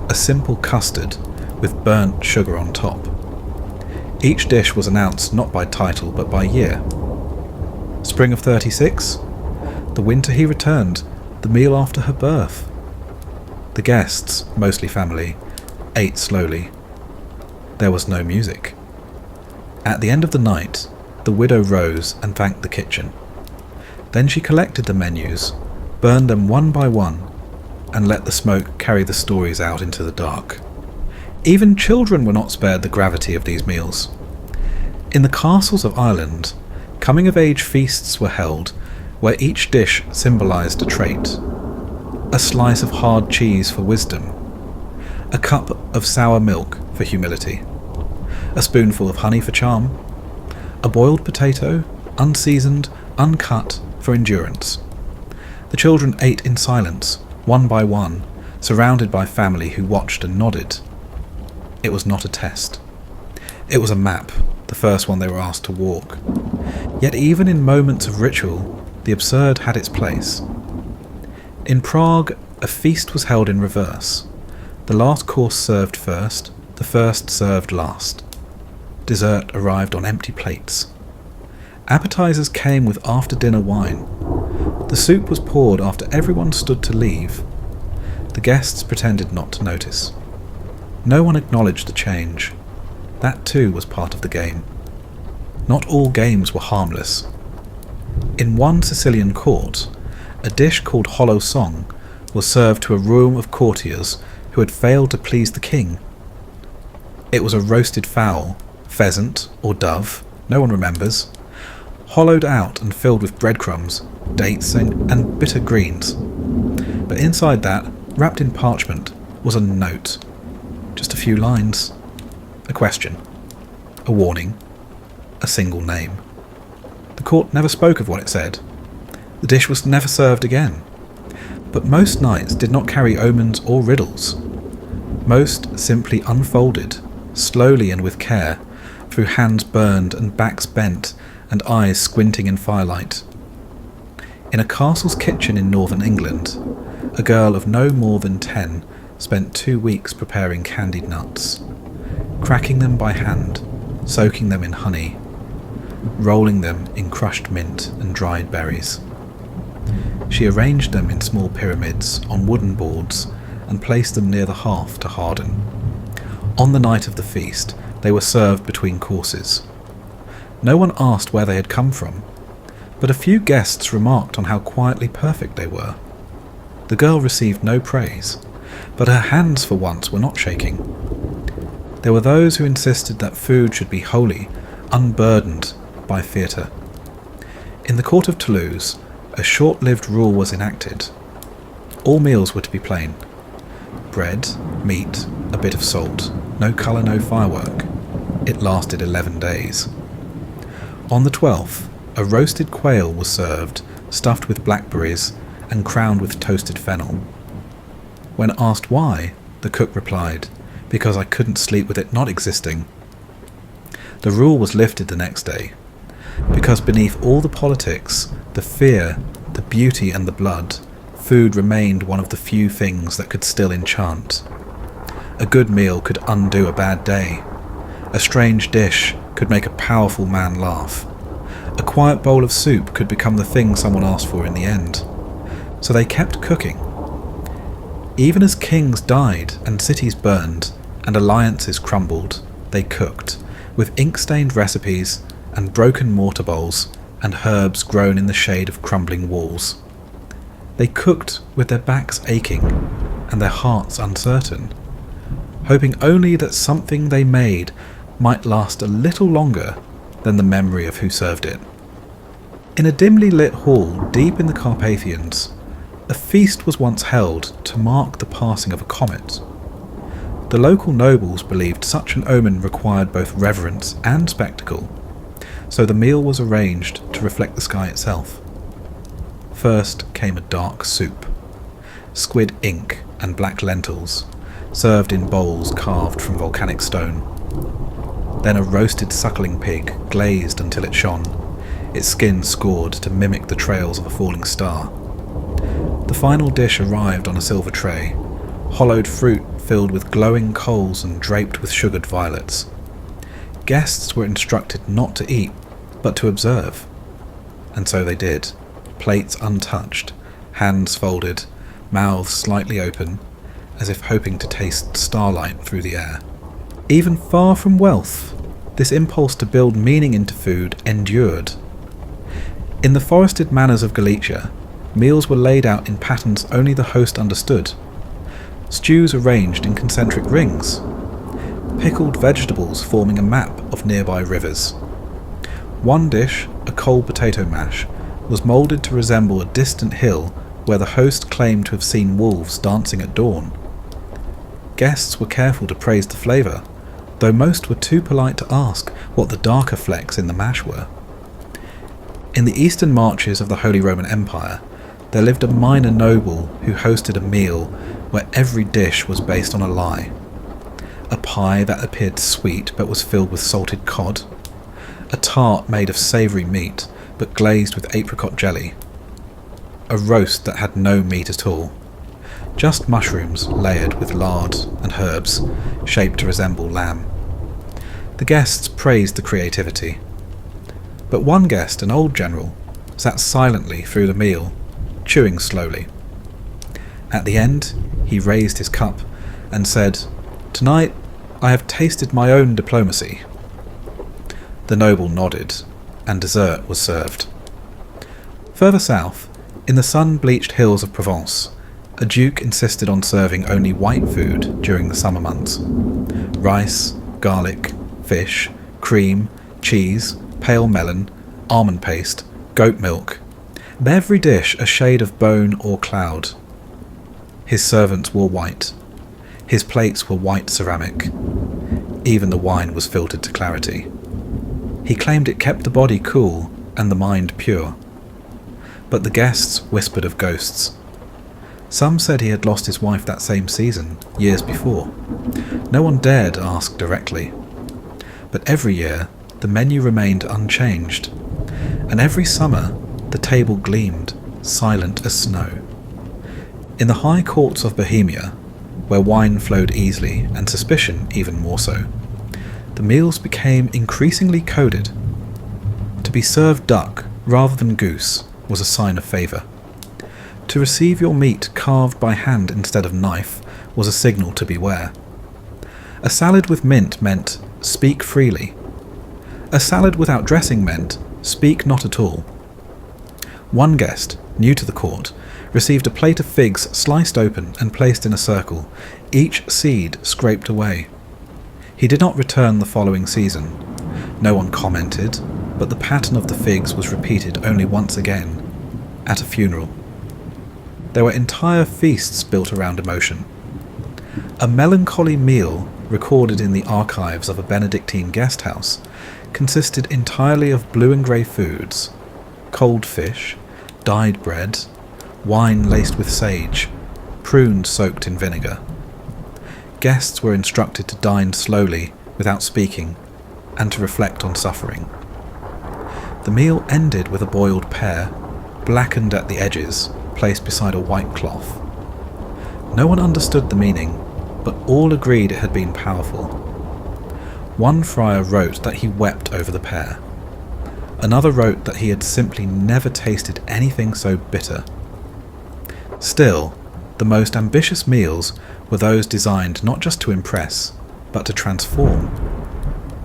a simple custard with burnt sugar on top. Each dish was announced not by title but by year. Spring of 36? The winter he returned, the meal after her birth. The guests, mostly family, ate slowly. There was no music. At the end of the night, the widow rose and thanked the kitchen. Then she collected the menus, burned them one by one, and let the smoke carry the stories out into the dark. Even children were not spared the gravity of these meals. In the castles of Ireland, coming-of-age feasts were held where each dish symbolised a trait. A slice of hard cheese for wisdom, a cup of sour milk for humility, a spoonful of honey for charm, a boiled potato, unseasoned, uncut, for endurance. The children ate in silence, one by one, surrounded by family who watched and nodded. It was not a test. It was a map, the first one they were asked to walk. Yet even in moments of ritual, the absurd had its place. In Prague, a feast was held in reverse. The last course served first, the first served last. Dessert arrived on empty plates. Appetizers came with after-dinner wine. The soup was poured after everyone stood to leave. The guests pretended not to notice. No one acknowledged the change. That too was part of the game. Not all games were harmless. In one Sicilian court, a dish called hollow song was served to a room of courtiers who had failed to please the king. It was a roasted fowl, pheasant or dove, no one remembers, hollowed out and filled with breadcrumbs, dates and bitter greens. But inside that, wrapped in parchment, was a note. Just a few lines. A question. A warning. A single name. The court never spoke of what it said. The dish was never served again. But most nights did not carry omens or riddles. Most simply unfolded, slowly and with care, through hands burned and backs bent and eyes squinting in firelight. In a castle's kitchen in northern England, a girl of no more than 10 spent 2 weeks preparing candied nuts, cracking them by hand, soaking them in honey, rolling them in crushed mint and dried berries. She arranged them in small pyramids on wooden boards and placed them near the hearth to harden. On the night of the feast, they were served between courses. No one asked where they had come from, but a few guests remarked on how quietly perfect they were. The girl received no praise, but her hands for once were not shaking. There were those who insisted that food should be holy, unburdened by theatre. In the court of Toulouse, a short-lived rule was enacted. All meals were to be plain. Bread, meat, a bit of salt, no colour, no firework. It lasted 11 days. On the 12th, a roasted quail was served, stuffed with blackberries and crowned with toasted fennel. When asked why, the cook replied, "Because I couldn't sleep with it not existing." The rule was lifted the next day, because beneath all the politics, the fear, the beauty and the blood, food remained one of the few things that could still enchant. A good meal could undo a bad day. A strange dish could make a powerful man laugh. A quiet bowl of soup could become the thing someone asked for in the end. So they kept cooking. Even as kings died and cities burned and alliances crumbled, they cooked, with ink-stained recipes and broken mortar bowls and herbs grown in the shade of crumbling walls. They cooked with their backs aching and their hearts uncertain, hoping only that something they made might last a little longer than the memory of who served it. In a dimly lit hall deep in the Carpathians, a feast was once held to mark the passing of a comet. The local nobles believed such an omen required both reverence and spectacle, so the meal was arranged to reflect the sky itself. First came a dark soup, squid ink and black lentils, served in bowls carved from volcanic stone. Then a roasted suckling pig, glazed until it shone, its skin scored to mimic the trails of a falling star. The final dish arrived on a silver tray, hollowed fruit filled with glowing coals and draped with sugared violets. Guests were instructed not to eat, but to observe. And so they did, plates untouched, hands folded, mouths slightly open, as if hoping to taste starlight through the air. Even far from wealth, this impulse to build meaning into food endured. In the forested manors of Galicia, meals were laid out in patterns only the host understood. Stews arranged in concentric rings. Pickled vegetables forming a map of nearby rivers. One dish, a cold potato mash, was moulded to resemble a distant hill where the host claimed to have seen wolves dancing at dawn. Guests were careful to praise the flavour, though most were too polite to ask what the darker flecks in the mash were. In the eastern marches of the Holy Roman Empire, there lived a minor noble who hosted a meal where every dish was based on a lie. A pie that appeared sweet but was filled with salted cod, a tart made of savoury meat but glazed with apricot jelly, a roast that had no meat at all, just mushrooms layered with lard and herbs shaped to resemble lamb. The guests praised the creativity, but one guest, an old general, sat silently through the meal, chewing slowly. At the end, he raised his cup and said, "Tonight, I have tasted my own diplomacy." The noble nodded, and dessert was served. Further south, in the sun-bleached hills of Provence, a duke insisted on serving only white food during the summer months. Rice, garlic, fish, cream, cheese, pale melon, almond paste, goat milk, and every dish a shade of bone or cloud. His servants wore white. His plates were white ceramic. Even the wine was filtered to clarity. He claimed it kept the body cool and the mind pure. But the guests whispered of ghosts. Some said he had lost his wife that same season, years before. No one dared ask directly. But every year, the menu remained unchanged, and every summer, the table gleamed, silent as snow. In the high courts of Bohemia, where wine flowed easily and suspicion even more so, the meals became increasingly coded. To be served duck rather than goose was a sign of favour. To receive your meat carved by hand instead of knife was a signal to beware. A salad with mint meant speak freely. A salad without dressing meant speak not at all. One guest, new to the court, received a plate of figs sliced open and placed in a circle, each seed scraped away. He did not return the following season. No one commented, but the pattern of the figs was repeated only once again, at a funeral. There were entire feasts built around emotion. A melancholy meal, recorded in the archives of a Benedictine guest house, consisted entirely of blue and grey foods, cold fish, dyed bread, wine laced with sage, prunes soaked in vinegar. Guests were instructed to dine slowly, without speaking, and to reflect on suffering. The meal ended with a boiled pear, blackened at the edges, placed beside a white cloth. No one understood the meaning, but all agreed it had been powerful. One friar wrote that he wept over the pear. Another wrote that he had simply never tasted anything so bitter. Still, the most ambitious meals were those designed not just to impress, but to transform.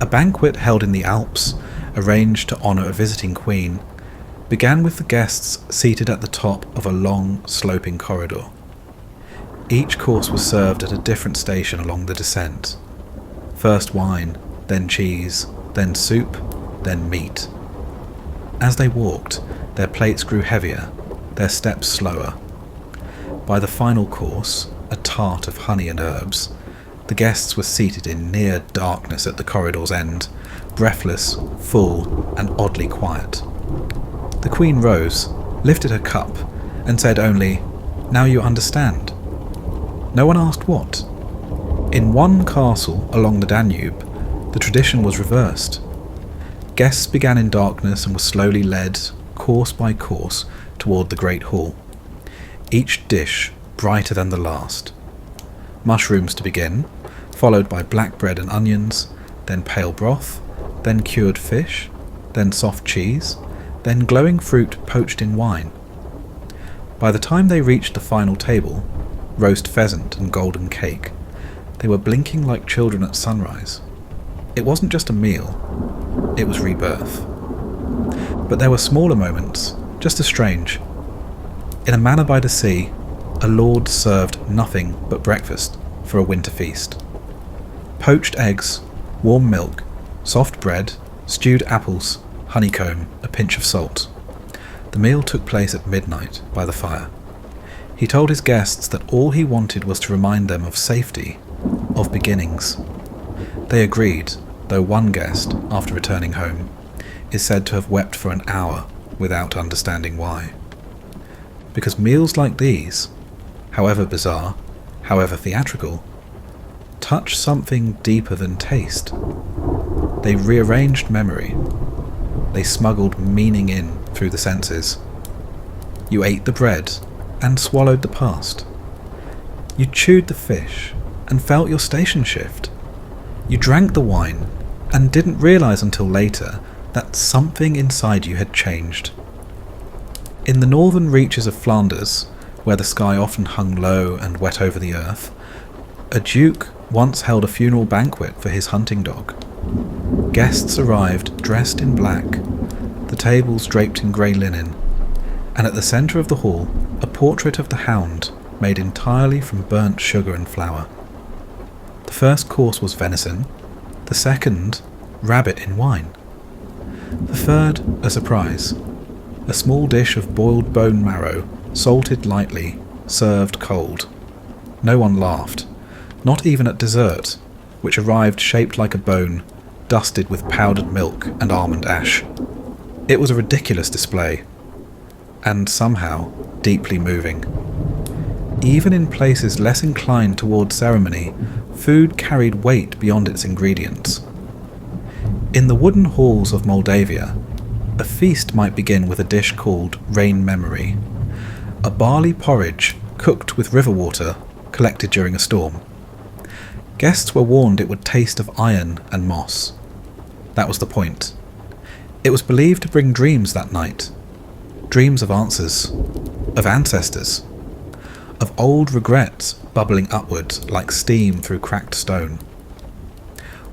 A banquet held in the Alps, arranged to honour a visiting queen, began with the guests seated at the top of a long, sloping corridor. Each course was served at a different station along the descent. First wine, then cheese, then soup, then meat. As they walked, their plates grew heavier, their steps slower. By the final course, a tart of honey and herbs, the guests were seated in near darkness at the corridor's end, breathless, full, and oddly quiet. The Queen rose, lifted her cup, and said only, "Now you understand." No one asked what. In one castle along the Danube, the tradition was reversed. Guests began in darkness and were slowly led, course by course, toward the great hall. Each dish brighter than the last. Mushrooms to begin, followed by black bread and onions, then pale broth, then cured fish, then soft cheese, then glowing fruit poached in wine. By the time they reached the final table, roast pheasant and golden cake, they were blinking like children at sunrise. It wasn't just a meal, it was rebirth. But there were smaller moments, just as strange. In a manor by the sea, a lord served nothing but breakfast for a winter feast. Poached eggs, warm milk, soft bread, stewed apples, honeycomb, a pinch of salt. The meal took place at midnight by the fire. He told his guests that all he wanted was to remind them of safety, of beginnings. They agreed, though one guest, after returning home, is said to have wept for an hour without understanding why. Because meals like these, however bizarre, however theatrical, touch something deeper than taste. They rearranged memory. They smuggled meaning in through the senses. You ate the bread and swallowed the past. You chewed the fish and felt your station shift. You drank the wine and didn't realize until later that something inside you had changed. In the northern reaches of Flanders, where the sky often hung low and wet over the earth, a duke once held a funeral banquet for his hunting dog. Guests arrived dressed in black, the tables draped in grey linen, and at the centre of the hall a portrait of the hound made entirely from burnt sugar and flour. The first course was venison, the second, rabbit in wine. The third, a surprise, a small dish of boiled bone marrow, salted lightly, served cold. No one laughed, not even at dessert, which arrived shaped like a bone, dusted with powdered milk and almond ash. It was a ridiculous display, and somehow deeply moving. Even in places less inclined toward ceremony, food carried weight beyond its ingredients. In the wooden halls of Moldavia, a feast might begin with a dish called rain memory, a barley porridge cooked with river water collected during a storm. Guests were warned it would taste of iron and moss. That was the point. It was believed to bring dreams that night. Dreams of answers, of ancestors, of old regrets bubbling upwards like steam through cracked stone.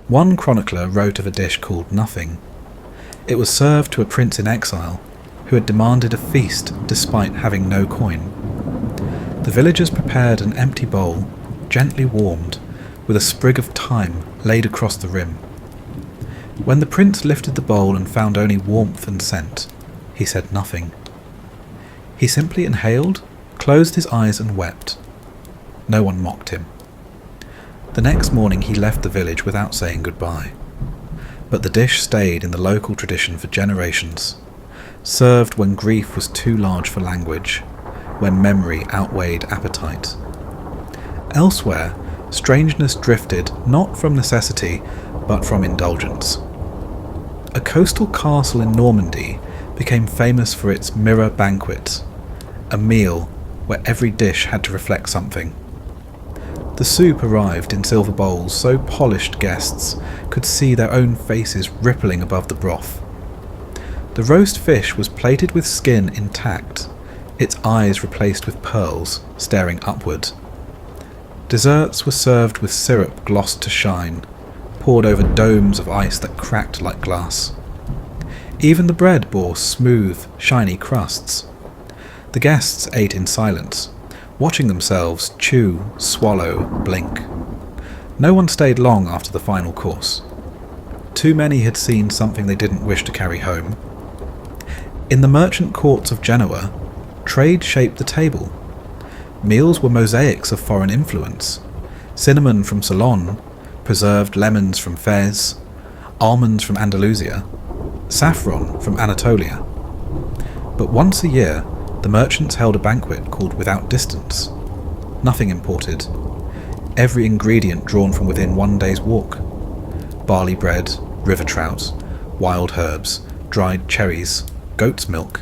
One chronicler wrote of a dish called nothing. It was served to a prince in exile who had demanded a feast despite having no coin. The villagers prepared an empty bowl, gently warmed, with a sprig of thyme laid across the rim. When the prince lifted the bowl and found only warmth and scent, he said nothing. He simply inhaled, closed his eyes and wept. No one mocked him. The next morning he left the village without saying goodbye. But the dish stayed in the local tradition for generations, served when grief was too large for language, when memory outweighed appetite. Elsewhere, strangeness drifted not from necessity, but from indulgence. A coastal castle in Normandy became famous for its mirror banquet, a meal where every dish had to reflect something. The soup arrived in silver bowls so polished guests could see their own faces rippling above the broth. The roast fish was plated with skin intact, its eyes replaced with pearls, staring upward. Desserts were served with syrup glossed to shine, poured over domes of ice that cracked like glass. Even the bread bore smooth, shiny crusts. The guests ate in silence, watching themselves chew, swallow, blink. No one stayed long after the final course. Too many had seen something they didn't wish to carry home. In the merchant courts of Genoa, trade shaped the table. Meals were mosaics of foreign influence. Cinnamon from Ceylon, preserved lemons from Fez, almonds from Andalusia, saffron from Anatolia. But once a year, the merchants held a banquet called Without Distance. Nothing imported. Every ingredient drawn from within one day's walk. Barley bread, river trout, wild herbs, dried cherries, goat's milk.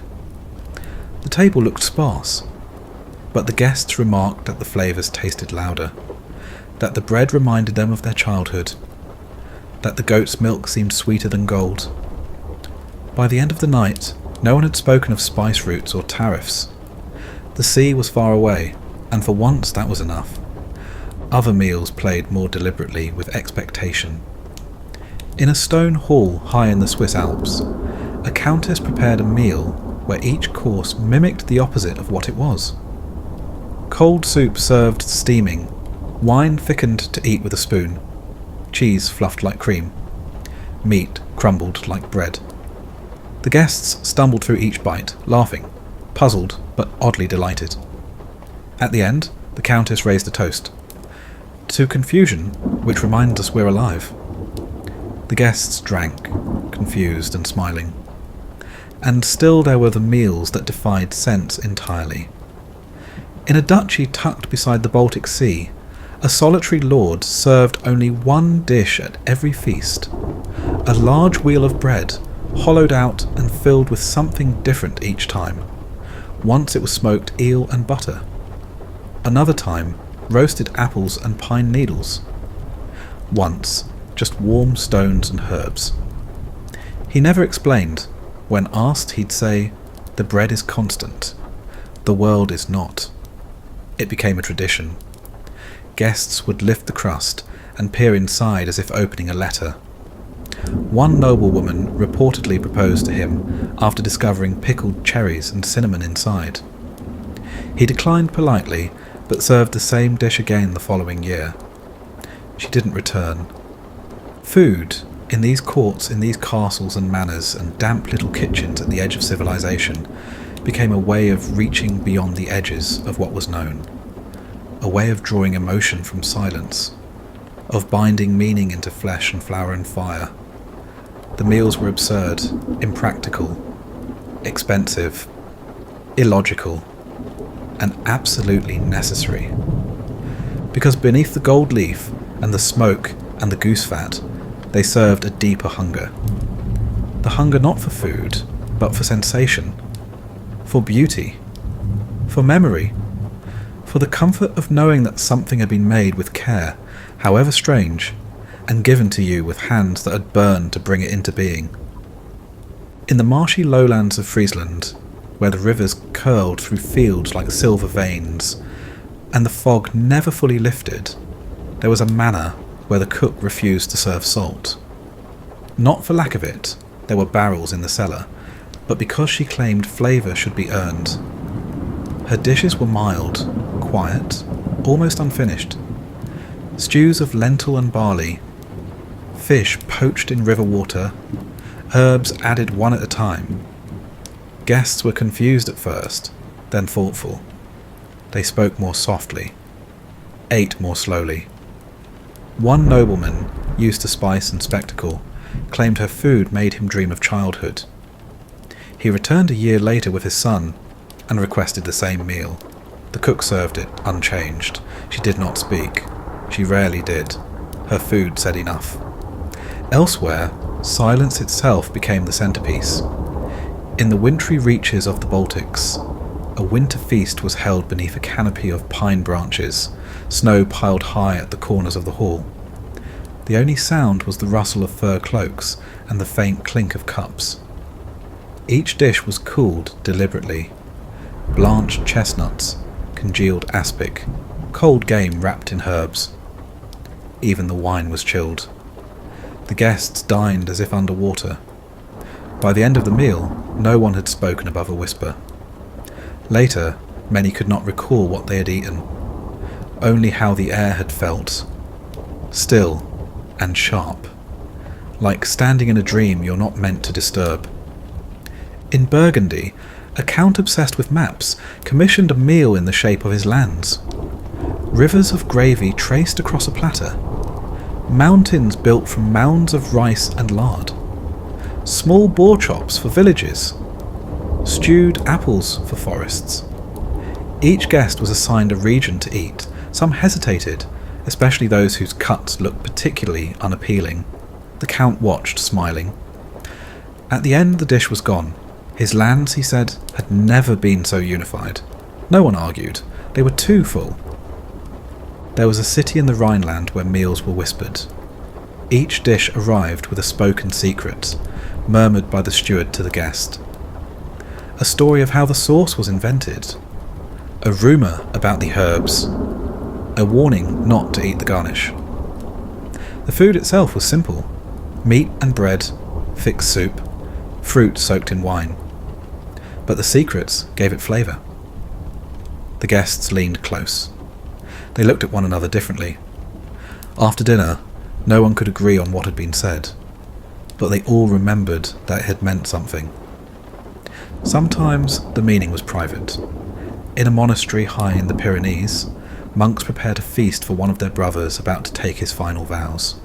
The table looked sparse, but the guests remarked that the flavours tasted louder, that the bread reminded them of their childhood. that the goat's milk seemed sweeter than gold. By the end of the night, no one had spoken of spice routes or tariffs. The sea was far away, and for once that was enough. Other meals played more deliberately with expectation. In a stone hall high in the Swiss Alps, a countess prepared a meal where each course mimicked the opposite of what it was. Cold soup served steaming, wine thickened to eat with a spoon, cheese fluffed like cream, meat crumbled like bread. The guests stumbled through each bite, laughing, puzzled but oddly delighted. At the end, the Countess raised a toast. To confusion, which reminds us we're alive. The guests drank, confused and smiling. And still there were the meals that defied sense entirely. In a duchy tucked beside the Baltic Sea, a solitary lord served only one dish at every feast. A large wheel of bread, hollowed out and filled with something different each time. Once it was smoked eel and butter. Another time, roasted apples and pine needles. Once, just warm stones and herbs. He never explained. When asked, he'd say, "The bread is constant. The world is not." It became a tradition. Guests would lift the crust and peer inside as if opening a letter. One noblewoman reportedly proposed to him after discovering pickled cherries and cinnamon inside. He declined politely, but served the same dish again the following year. She didn't return. Food, in these courts, in these castles and manors and damp little kitchens at the edge of civilization, became a way of reaching beyond the edges of what was known. A way of drawing emotion from silence, of binding meaning into flesh and flour and fire. The meals were absurd, impractical, expensive, illogical, and absolutely necessary. Because beneath the gold leaf and the smoke and the goose fat, they served a deeper hunger. The hunger not for food, but for sensation, for beauty, for memory, for the comfort of knowing that something had been made with care, however strange, and given to you with hands that had burned to bring it into being. In the marshy lowlands of Friesland, where the rivers curled through fields like silver veins, and the fog never fully lifted, there was a manor where the cook refused to serve salt. Not for lack of it, there were barrels in the cellar, but because she claimed flavour should be earned. Her dishes were mild, quiet, almost unfinished. Stews of lentil and barley, fish poached in river water, herbs added one at a time. Guests were confused at first, then thoughtful. They spoke more softly, ate more slowly. One nobleman, used to spice and spectacle, claimed her food made him dream of childhood. He returned a year later with his son and requested the same meal. The cook served it, unchanged. She did not speak. She rarely did. Her food said enough. Elsewhere, silence itself became the centerpiece. In the wintry reaches of the Baltics, a winter feast was held beneath a canopy of pine branches, snow piled high at the corners of the hall. The only sound was the rustle of fur cloaks and the faint clink of cups. Each dish was cooled deliberately. Blanched chestnuts, congealed aspic, cold game wrapped in herbs. Even the wine was chilled. The guests dined as if under water. By the end of the meal, no one had spoken above a whisper. Later, many could not recall what they had eaten, only how the air had felt. Still and sharp, like standing in a dream you're not meant to disturb. In Burgundy, a count obsessed with maps commissioned a meal in the shape of his lands. Rivers of gravy traced across a platter. Mountains built from mounds of rice and lard. Small boar chops for villages. Stewed apples for forests. Each guest was assigned a region to eat. Some hesitated, especially those whose cuts looked particularly unappealing. The count watched, smiling. At the end, the dish was gone. His lands, he said, had never been so unified. No one argued. They were too full. There was a city in the Rhineland where meals were whispered. Each dish arrived with a spoken secret, murmured by the steward to the guest. A story of how the sauce was invented. A rumour about the herbs. A warning not to eat the garnish. The food itself was simple. Meat and bread, thick soup, fruit soaked in wine. But the secrets gave it flavour. The guests leaned close. They looked at one another differently. After dinner, no one could agree on what had been said, but they all remembered that it had meant something. Sometimes the meaning was private. In a monastery high in the Pyrenees, monks prepared a feast for one of their brothers about to take his final vows.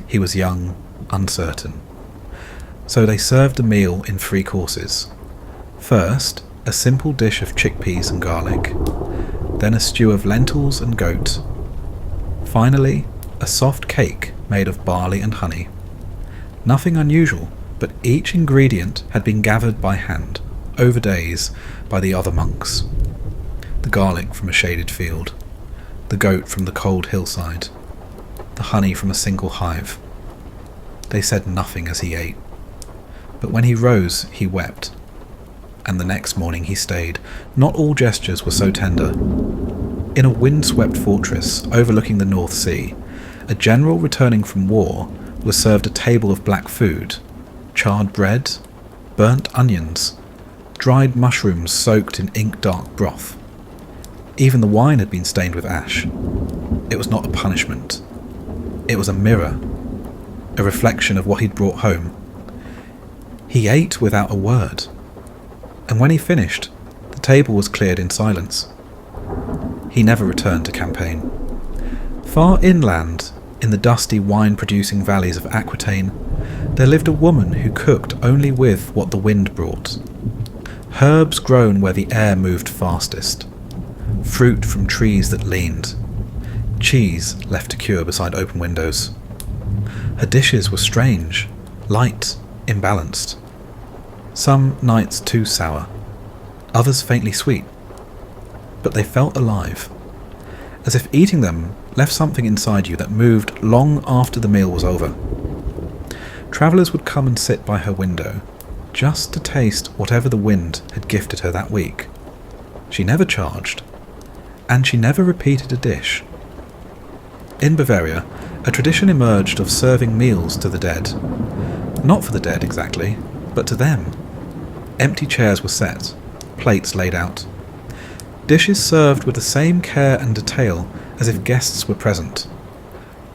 He was young, uncertain. So they served the meal in 3 courses. First, a simple dish of chickpeas and garlic, then a stew of lentils and goat. Finally, a soft cake made of barley and honey. Nothing unusual, but each ingredient had been gathered by hand, over days, by the other monks. The garlic from a shaded field, the goat from the cold hillside, the honey from a single hive. They said nothing as he ate, but when he rose he wept, and the next morning he stayed. Not all gestures were so tender. In a wind-swept fortress overlooking the North Sea, a general returning from war was served a table of black food, charred bread, burnt onions, dried mushrooms soaked in ink-dark broth. Even the wine had been stained with ash. It was not a punishment. It was a mirror, a reflection of what he'd brought home. He ate without a word, and when he finished, the table was cleared in silence. He never returned to Campaign. Far inland, in the dusty wine-producing valleys of Aquitaine, there lived a woman who cooked only with what the wind brought. Herbs grown where the air moved fastest. Fruit from trees that leaned. Cheese left to cure beside open windows. Her dishes were strange, light, imbalanced. Some nights too sour, others faintly sweet. But they felt alive, as if eating them left something inside you that moved long after the meal was over. Travellers would come and sit by her window, just to taste whatever the wind had gifted her that week. She never charged, and she never repeated a dish. In Bavaria, a tradition emerged of serving meals to the dead. Not for the dead exactly, but to them. Empty chairs were set, plates laid out. Dishes served with the same care and detail as if guests were present.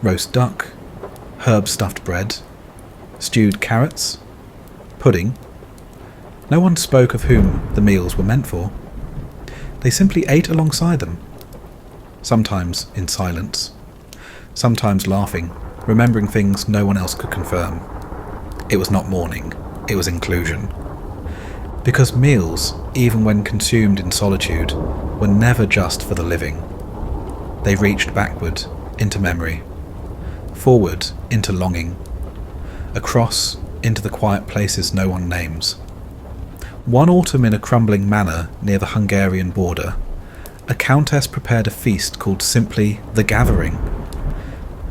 Roast duck, herb-stuffed bread, stewed carrots, pudding. No one spoke of whom the meals were meant for. They simply ate alongside them, sometimes in silence, sometimes laughing, remembering things no one else could confirm. It was not mourning, it was inclusion. Because meals, even when consumed in solitude, were never just for the living. They reached backward into memory, forward into longing, across into the quiet places no one names. One autumn in a crumbling manor near the Hungarian border, a countess prepared a feast called simply The Gathering.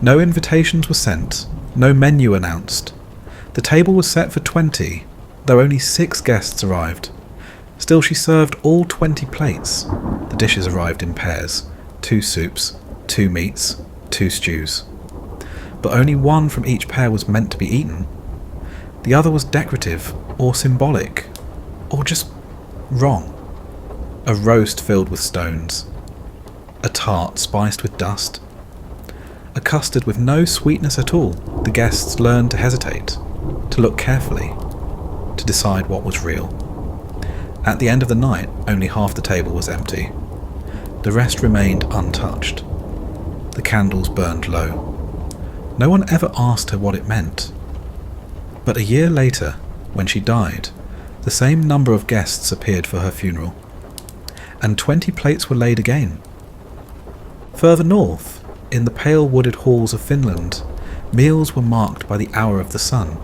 No invitations were sent, no menu announced. The table was set for 20, though only 6 guests arrived. Still, she served all 20 plates. The dishes arrived in pairs, 2 soups, 2 meats, 2 stews. But only one from each pair was meant to be eaten. The other was decorative, or symbolic, or just wrong. A roast filled with stones, a tart spiced with dust, a custard with no sweetness at all. The guests learned to hesitate, to look carefully, to decide what was real. At the end of the night, only half the table was empty. The rest remained untouched. The candles burned low. No one ever asked her what it meant. But a year later, when she died, the same number of guests appeared for her funeral, and 20 plates were laid again. Further north, in the pale wooded halls of Finland, meals were marked by the hour of the sun.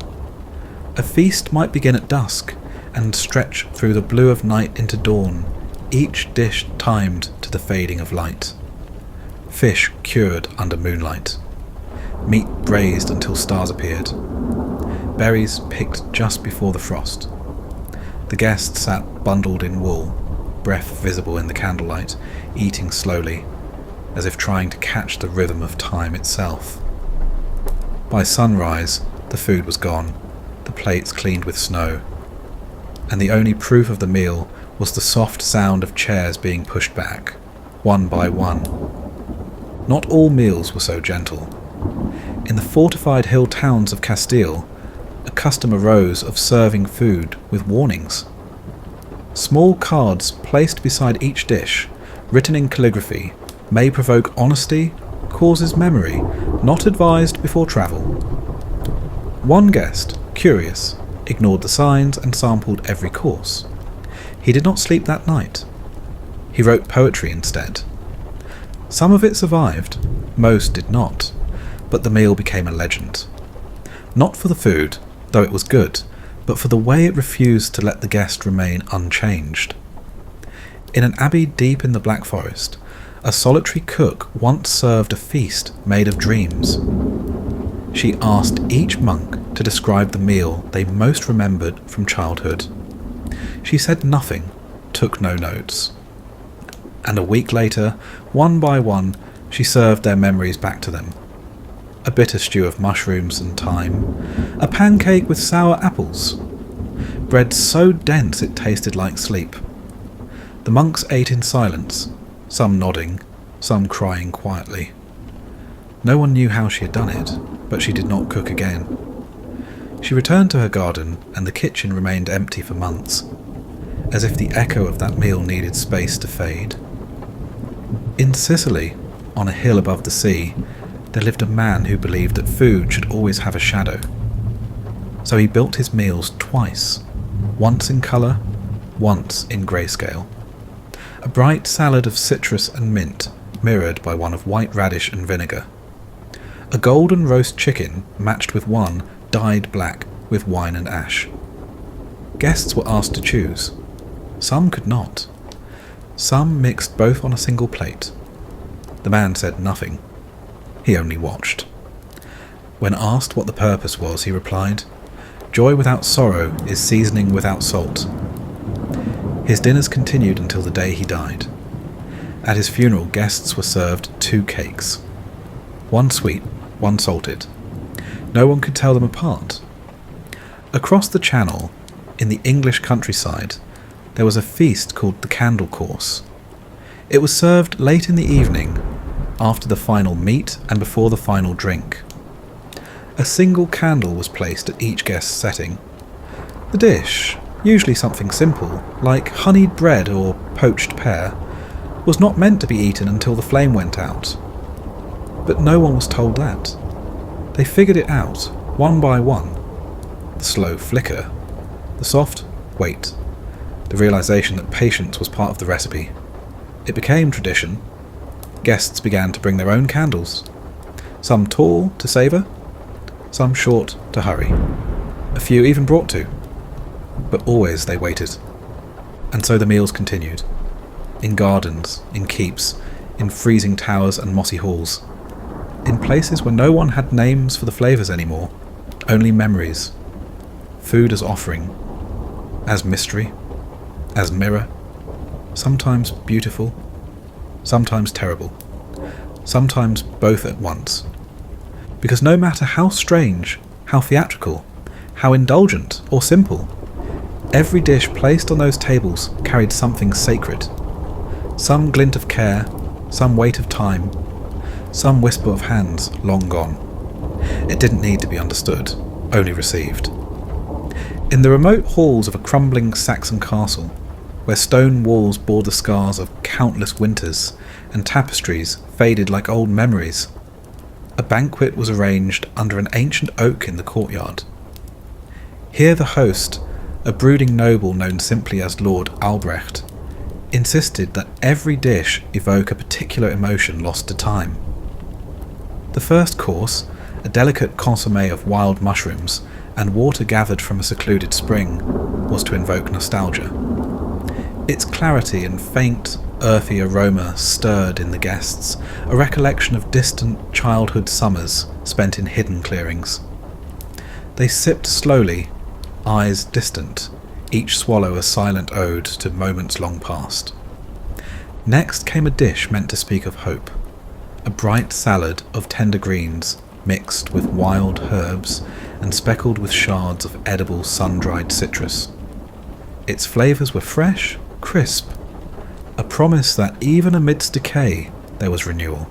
A feast might begin at dusk and stretch through the blue of night into dawn, each dish timed to the fading of light. Fish cured under moonlight. meat braised until stars appeared, berries picked just before the frost. The guests sat bundled in wool, breath visible in the candlelight, eating slowly, as if trying to catch the rhythm of time itself. By sunrise, the food was gone, the plates cleaned with snow, and the only proof of the meal was the soft sound of chairs being pushed back, one by one. Not all meals were so gentle. In the fortified hill towns of Castile, a custom arose of serving food with warnings. Small cards placed beside each dish, written in calligraphy, may provoke honesty, causes memory, not advised before travel. One guest, curious, ignored the signs and sampled every course. He did not sleep that night. He wrote poetry instead. Some of it survived, most did not, but the meal became a legend. Not for the food, though it was good, but for the way it refused to let the guest remain unchanged. In an abbey deep in the Black Forest, a solitary cook once served a feast made of dreams. She asked each monk to describe the meal they most remembered from childhood. She said nothing, took no notes. And a week later, one by one, she served their memories back to them. A bitter stew of mushrooms and thyme, a pancake with sour apples, bread so dense it tasted like sleep. The monks ate in silence, some nodding, some crying quietly. No one knew how she had done it, but she did not cook again. She returned to her garden, and the kitchen remained empty for months, as if the echo of that meal needed space to fade. In Sicily, on a hill above the sea, there lived a man who believed that food should always have a shadow. So he built his meals twice, once in colour, once in grayscale. A bright salad of citrus and mint, mirrored by one of white radish and vinegar. A golden roast chicken matched with one dyed black with wine and ash. Guests were asked to choose. Some could not. Some mixed both on a single plate. The man said nothing. He only watched. When asked what the purpose was, he replied, "Joy without sorrow is seasoning without salt." His dinners continued until the day he died. At his funeral, guests were served 2 cakes. One sweet, one salted. No one could tell them apart. Across the channel, in the English countryside, there was a feast called the Candle Course. It was served late in the evening, after the final meat and before the final drink. A single candle was placed at each guest's setting. The dish, usually something simple, like honeyed bread or poached pear, was not meant to be eaten until the flame went out. But no one was told that. They figured it out, one by one. The slow flicker, the soft wait, the realization that patience was part of the recipe. It became tradition. Guests began to bring their own candles, some tall to savour, some short to hurry. A few even brought 2. But always they waited. And so the meals continued. In gardens, in keeps, in freezing towers and mossy halls. In places where no one had names for the flavours anymore, only memories. Food as offering, as mystery, as mirror, sometimes beautiful, sometimes terrible, sometimes both at once. Because no matter how strange, how theatrical, how indulgent or simple, every dish placed on those tables carried something sacred. Some glint of care, some weight of time, some whisper of hands long gone. It didn't need to be understood, only received. In the remote halls of a crumbling Saxon castle, where stone walls bore the scars of countless winters and tapestries faded like old memories, a banquet was arranged under an ancient oak in the courtyard. Here the host, a brooding noble known simply as Lord Albrecht, insisted that every dish evoke a particular emotion lost to time. The first course, a delicate consommé of wild mushrooms and water gathered from a secluded spring, was to invoke nostalgia. Its clarity and faint, earthy aroma stirred in the guests, a recollection of distant childhood summers spent in hidden clearings. They sipped slowly, eyes distant, each swallow a silent ode to moments long past. Next came a dish meant to speak of hope, a bright salad of tender greens mixed with wild herbs and speckled with shards of edible sun-dried citrus. Its flavours were fresh, crisp, a promise that even amidst decay there was renewal.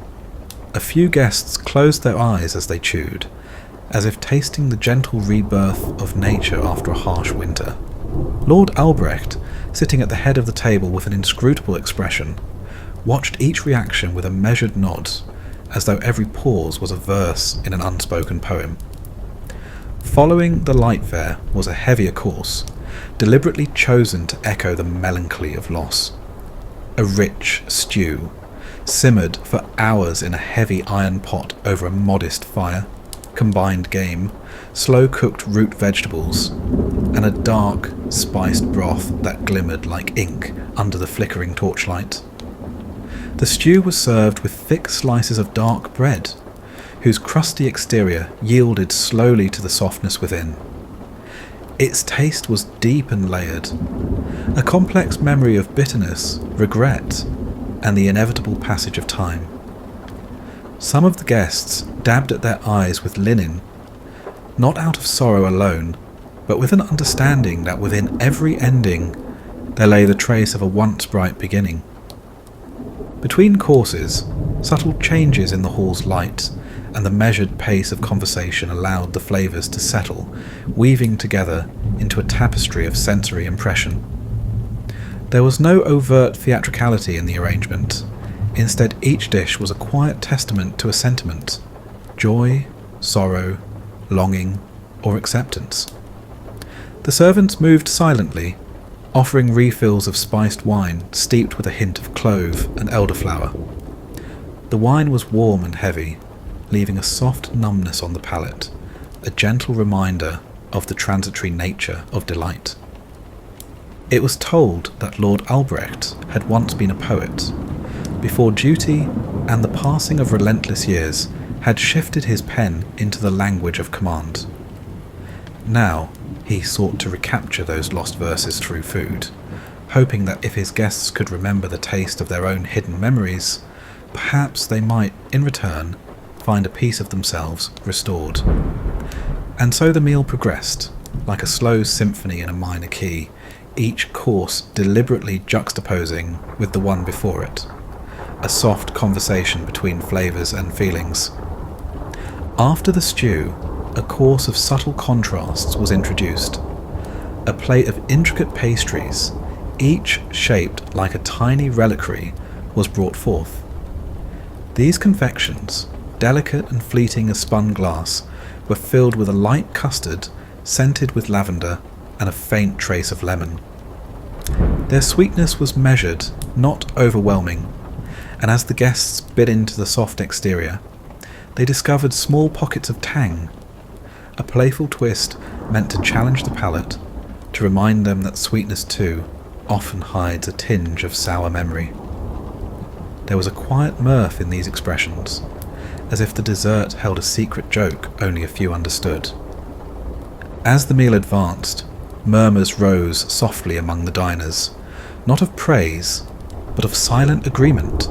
A few guests closed their eyes as they chewed, as if tasting the gentle rebirth of nature after a harsh winter. Lord Albrecht, sitting at the head of the table with an inscrutable expression, watched each reaction with a measured nod, as though every pause was a verse in an unspoken poem. Following the light fare was a heavier course, deliberately chosen to echo the melancholy of loss. A rich stew, simmered for hours in a heavy iron pot over a modest fire, combined game, slow-cooked root vegetables, and a dark, spiced broth that glimmered like ink under the flickering torchlight. The stew was served with thick slices of dark bread, whose crusty exterior yielded slowly to the softness within. Its taste was deep and layered, a complex memory of bitterness, regret, and the inevitable passage of time. Some of the guests dabbed at their eyes with linen, not out of sorrow alone, but with an understanding that within every ending there lay the trace of a once bright beginning. Between courses, subtle changes in the hall's light and the measured pace of conversation allowed the flavours to settle, weaving together into a tapestry of sensory impression. There was no overt theatricality in the arrangement. Instead, each dish was a quiet testament to a sentiment: joy, sorrow, longing, or acceptance. The servants moved silently, offering refills of spiced wine steeped with a hint of clove and elderflower. The wine was warm and heavy, leaving a soft numbness on the palate, a gentle reminder of the transitory nature of delight. It was told that Lord Albrecht had once been a poet, before duty and the passing of relentless years had shifted his pen into the language of command. Now he sought to recapture those lost verses through food, hoping that if his guests could remember the taste of their own hidden memories, perhaps they might, in return, find a piece of themselves restored. And so the meal progressed, like a slow symphony in a minor key, each course deliberately juxtaposing with the one before it, a soft conversation between flavours and feelings. After the stew, a course of subtle contrasts was introduced. A plate of intricate pastries, each shaped like a tiny reliquary, was brought forth. These confections, delicate and fleeting as spun glass, were filled with a light custard scented with lavender and a faint trace of lemon. Their sweetness was measured, not overwhelming, and as the guests bit into the soft exterior, they discovered small pockets of tang, a playful twist meant to challenge the palate, to remind them that sweetness too often hides a tinge of sour memory. There was a quiet mirth in these expressions, as if the dessert held a secret joke only a few understood. As the meal advanced, murmurs rose softly among the diners, not of praise, but of silent agreement,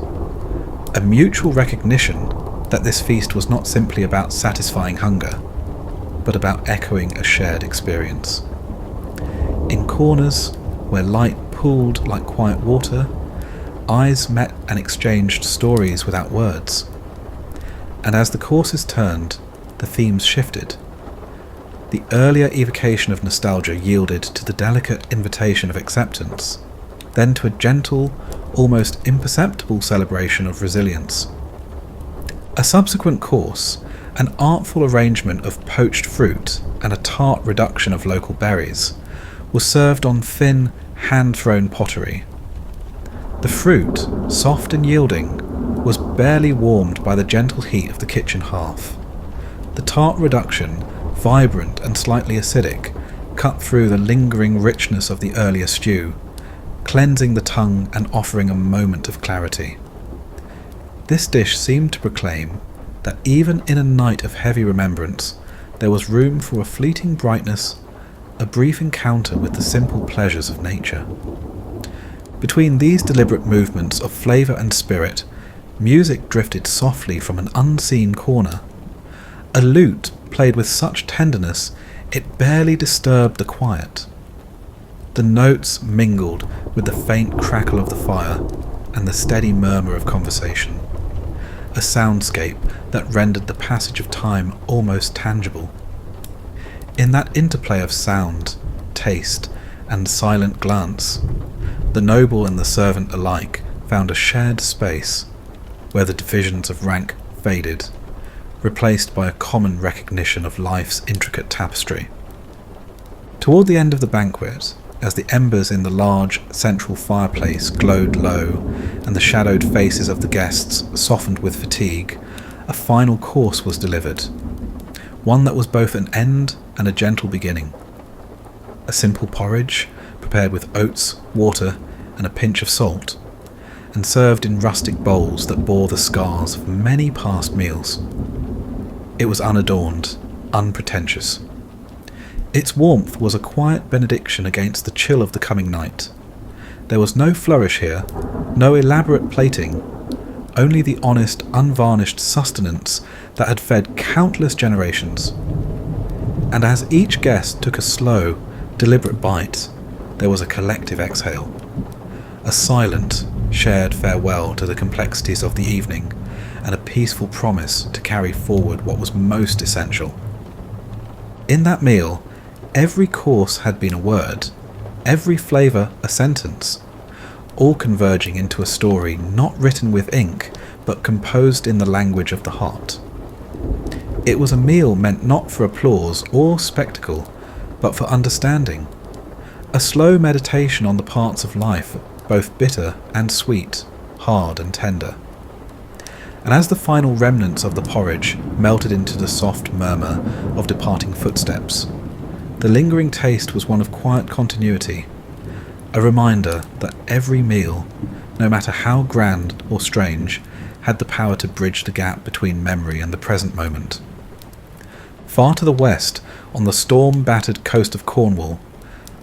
a mutual recognition that this feast was not simply about satisfying hunger, but about echoing a shared experience. In corners, where light pooled like quiet water, eyes met and exchanged stories without words. And as the courses turned, the themes shifted. The earlier evocation of nostalgia yielded to the delicate invitation of acceptance, then to a gentle, almost imperceptible celebration of resilience. A subsequent course, an artful arrangement of poached fruit and a tart reduction of local berries, was served on thin, hand-thrown pottery. The fruit, soft and yielding, was barely warmed by the gentle heat of the kitchen hearth. The tart reduction, vibrant and slightly acidic, cut through the lingering richness of the earlier stew, cleansing the tongue and offering a moment of clarity. This dish seemed to proclaim that even in a night of heavy remembrance, there was room for a fleeting brightness, a brief encounter with the simple pleasures of nature. Between these deliberate movements of flavour and spirit, music drifted softly from an unseen corner. A lute played with such tenderness it barely disturbed the quiet. The notes mingled with the faint crackle of the fire and the steady murmur of conversation, a soundscape that rendered the passage of time almost tangible. In that interplay of sound, taste, and silent glance, the noble and the servant alike found a shared space where the divisions of rank faded, replaced by a common recognition of life's intricate tapestry. Toward the end of the banquet, as the embers in the large central fireplace glowed low and the shadowed faces of the guests softened with fatigue, a final course was delivered, one that was both an end and a gentle beginning. A simple porridge, prepared with oats, water, and a pinch of salt, and served in rustic bowls that bore the scars of many past meals. It was unadorned, unpretentious. Its warmth was a quiet benediction against the chill of the coming night. There was no flourish here, no elaborate plating, only the honest, unvarnished sustenance that had fed countless generations. And as each guest took a slow, deliberate bite, there was a collective exhale, a silent, shared farewell to the complexities of the evening, and a peaceful promise to carry forward what was most essential. In that meal, every course had been a word, every flavour a sentence, all converging into a story not written with ink, but composed in the language of the heart. It was a meal meant not for applause or spectacle, but for understanding, a slow meditation on the parts of life, both bitter and sweet, hard and tender. And as the final remnants of the porridge melted into the soft murmur of departing footsteps, the lingering taste was one of quiet continuity, a reminder that every meal, no matter how grand or strange, had the power to bridge the gap between memory and the present moment. Far to the west, on the storm-battered coast of Cornwall,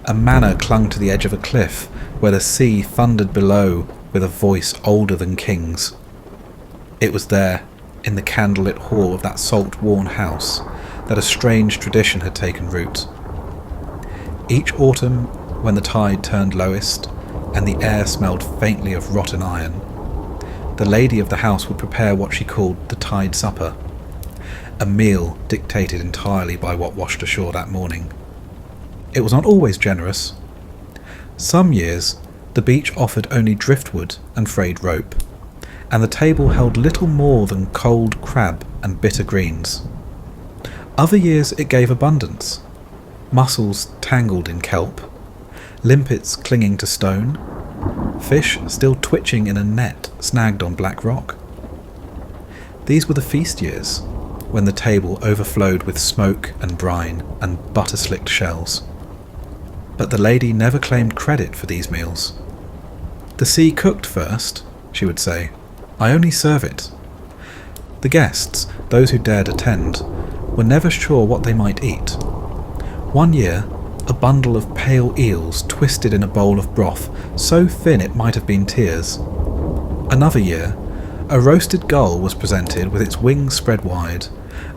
a manor clung to the edge of a cliff where the sea thundered below with a voice older than kings. It was there, in the candlelit hall of that salt-worn house, that a strange tradition had taken root. Each autumn, when the tide turned lowest, and the air smelled faintly of rotten iron, the lady of the house would prepare what she called the tide supper, a meal dictated entirely by what washed ashore that morning. It was not always generous. Some years, the beach offered only driftwood and frayed rope, and the table held little more than cold crab and bitter greens. Other years it gave abundance, mussels tangled in kelp, limpets clinging to stone, fish still twitching in a net snagged on black rock. These were the feast years, when the table overflowed with smoke and brine and butter-slicked shells. But the lady never claimed credit for these meals. "The sea cooked first," she would say. "I only serve it." The guests, those who dared attend, were never sure what they might eat. One year, a bundle of pale eels twisted in a bowl of broth so thin it might have been tears. Another year, a roasted gull was presented with its wings spread wide,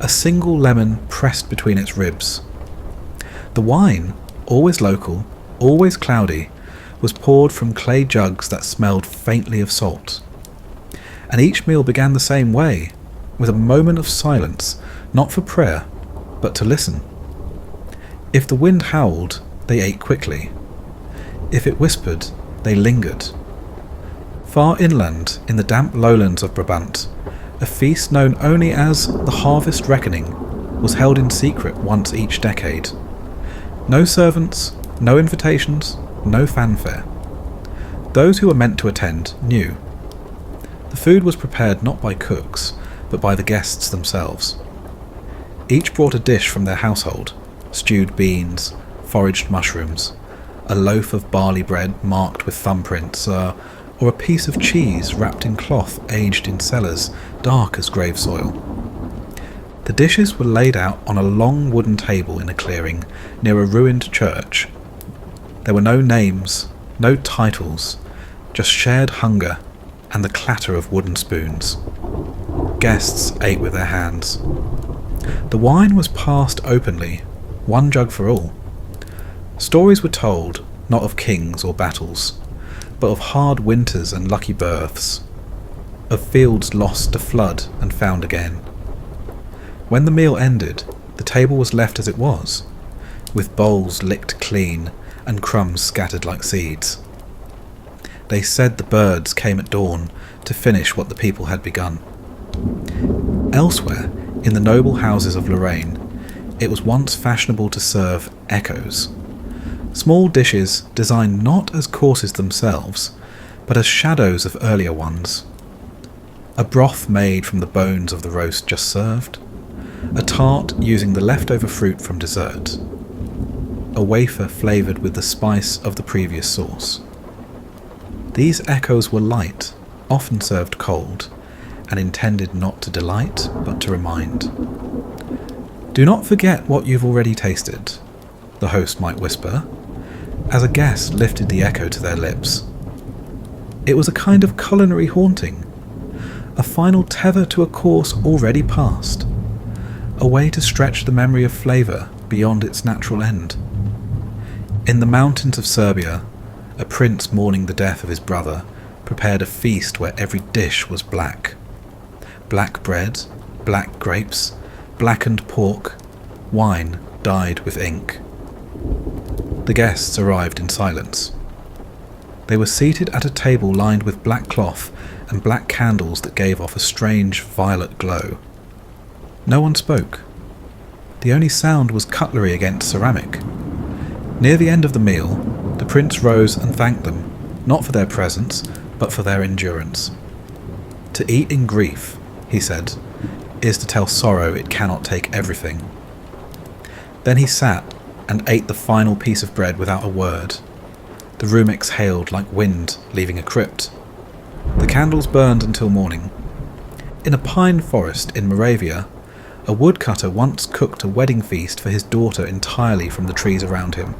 a single lemon pressed between its ribs. The wine, always local, always cloudy, was poured from clay jugs that smelled faintly of salt. And each meal began the same way, with a moment of silence, not for prayer, but to listen. If the wind howled, they ate quickly. If it whispered, they lingered. Far inland, in the damp lowlands of Brabant, a feast known only as the Harvest Reckoning was held in secret once each decade. No servants, no invitations, no fanfare. Those who were meant to attend knew. The food was prepared not by cooks, but by the guests themselves. Each brought a dish from their household, stewed beans, foraged mushrooms, a loaf of barley bread marked with thumbprints, or a piece of cheese wrapped in cloth aged in cellars dark as grave soil. The dishes were laid out on a long wooden table in a clearing near a ruined church. There were no names, no titles, just shared hunger and the clatter of wooden spoons. Guests ate with their hands. The wine was passed openly, one jug for all. Stories were told, not of kings or battles, but of hard winters and lucky births, of fields lost to flood and found again. When the meal ended, the table was left as it was, with bowls licked clean and crumbs scattered like seeds. They said the birds came at dawn to finish what the people had begun. Elsewhere, in the noble houses of Lorraine, it was once fashionable to serve echoes, small dishes designed not as courses themselves, but as shadows of earlier ones. A broth made from the bones of the roast just served, a tart using the leftover fruit from dessert, a wafer flavoured with the spice of the previous sauce. These echoes were light, often served cold, and intended not to delight, but to remind. "Do not forget what you've already tasted," the host might whisper, as a guest lifted the echo to their lips. It was a kind of culinary haunting, a final tether to a course already past, a way to stretch the memory of flavour beyond its natural end. In the mountains of Serbia, a prince mourning the death of his brother prepared a feast where every dish was black. Black bread, black grapes, blackened pork, wine dyed with ink. The guests arrived in silence. They were seated at a table lined with black cloth and black candles that gave off a strange violet glow. No one spoke. The only sound was cutlery against ceramic. Near the end of the meal, the prince rose and thanked them, not for their presence, but for their endurance. "To eat in grief," he said, "is to tell sorrow it cannot take everything." Then he sat and ate the final piece of bread without a word. The room exhaled like wind leaving a crypt. The candles burned until morning. In a pine forest in Moravia, a woodcutter once cooked a wedding feast for his daughter entirely from the trees around him.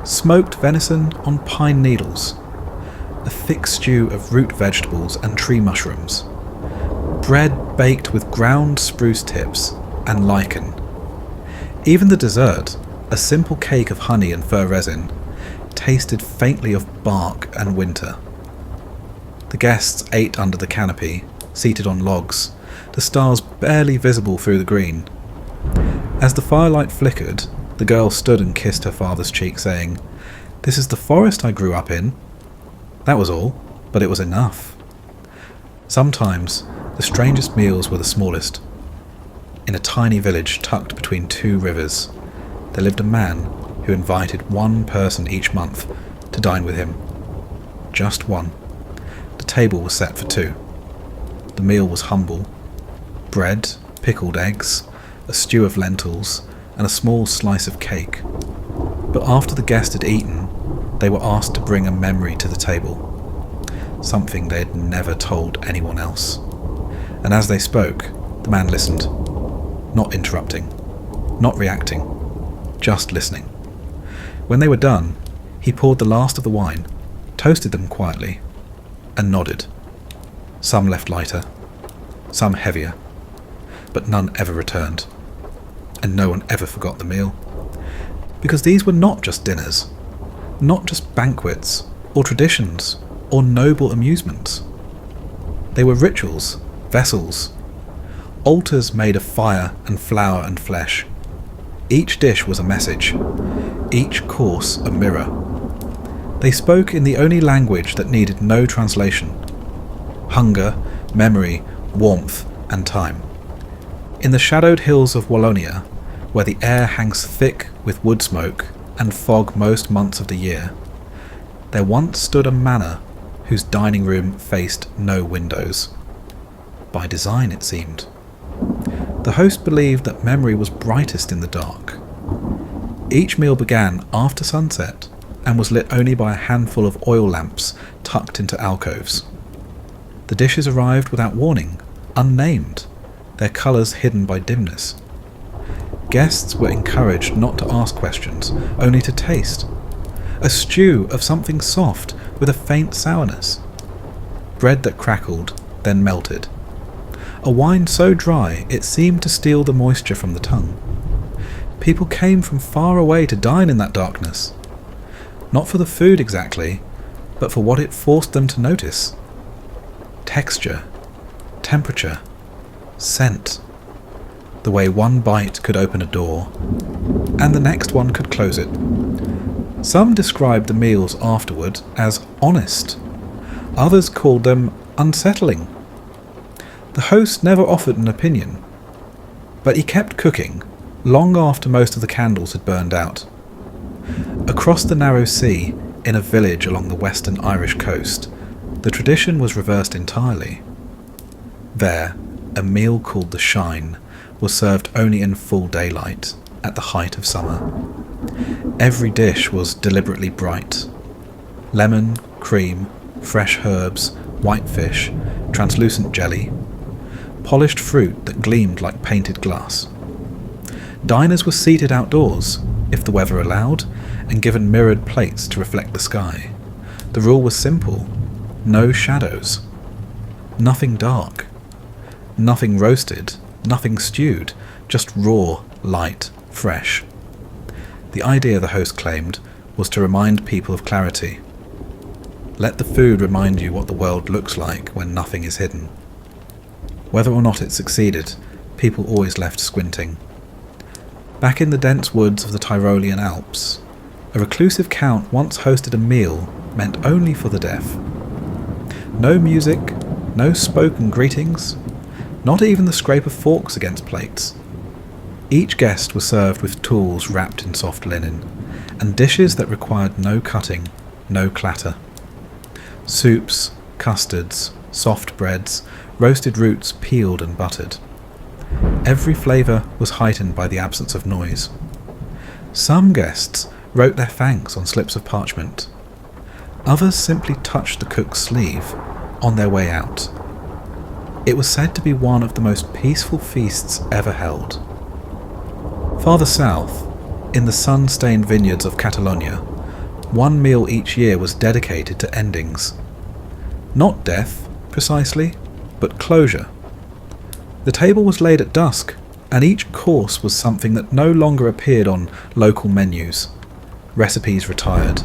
Smoked venison on pine needles, a thick stew of root vegetables and tree mushrooms, bread baked with ground spruce tips and lichen. Even the dessert, a simple cake of honey and fir resin, tasted faintly of bark and winter. The guests ate under the canopy, seated on logs, the stars barely visible through the green. As the firelight flickered, the girl stood and kissed her father's cheek, saying, "This is the forest I grew up in." That was all, but it was enough. Sometimes the strangest meals were the smallest. In a tiny village tucked between two rivers, there lived a man who invited one person each month to dine with him. Just one. The table was set for two. The meal was humble. Bread, pickled eggs, a stew of lentils, and a small slice of cake. But after the guest had eaten, they were asked to bring a memory to the table, something they had never told anyone else. And as they spoke, the man listened, not interrupting, not reacting, just listening. When they were done, he poured the last of the wine, toasted them quietly, and nodded. Some left lighter, some heavier, but none ever returned, and no one ever forgot the meal. Because these were not just dinners, not just banquets, or traditions, or noble amusements. They were rituals, vessels, altars made of fire and flour and flesh. Each dish was a message, each course a mirror. They spoke in the only language that needed no translation: hunger, memory, warmth, and time. In the shadowed hills of Wallonia, where the air hangs thick with wood smoke and fog most months of the year, there once stood a manor whose dining room faced no windows. By design, it seemed. The host believed that memory was brightest in the dark. Each meal began after sunset and was lit only by a handful of oil lamps tucked into alcoves. The dishes arrived without warning, unnamed, their colours hidden by dimness. Guests were encouraged not to ask questions, only to taste. A stew of something soft with a faint sourness. Bread that crackled, then melted. A wine so dry it seemed to steal the moisture from the tongue. People came from far away to dine in that darkness. Not for the food exactly, but for what it forced them to notice. Texture, temperature, scent. The way one bite could open a door, and the next one could close it. Some described the meals afterward as honest. Others called them unsettling. The host never offered an opinion, but he kept cooking long after most of the candles had burned out. Across the narrow sea, in a village along the western Irish coast, the tradition was reversed entirely. There, a meal called the Shine was served only in full daylight, at the height of summer. Every dish was deliberately bright. Lemon, cream, fresh herbs, white fish, translucent jelly, polished fruit that gleamed like painted glass. Diners were seated outdoors, if the weather allowed, and given mirrored plates to reflect the sky. The rule was simple: no shadows. Nothing dark. Nothing roasted, nothing stewed, just raw, light, fresh. The idea, the host claimed, was to remind people of clarity. Let the food remind you what the world looks like when nothing is hidden. Whether or not it succeeded, people always left squinting. Back in the dense woods of the Tyrolean Alps, a reclusive count once hosted a meal meant only for the deaf. No music, no spoken greetings, not even the scrape of forks against plates. Each guest was served with tools wrapped in soft linen, and dishes that required no cutting, no clatter. Soups, custards, soft breads, roasted roots peeled and buttered. Every flavour was heightened by the absence of noise. Some guests wrote their thanks on slips of parchment. Others simply touched the cook's sleeve on their way out. It was said to be one of the most peaceful feasts ever held. Farther south, in the sun-stained vineyards of Catalonia, one meal each year was dedicated to endings. Not death, precisely, but closure. The table was laid at dusk, and each course was something that no longer appeared on local menus. Recipes retired,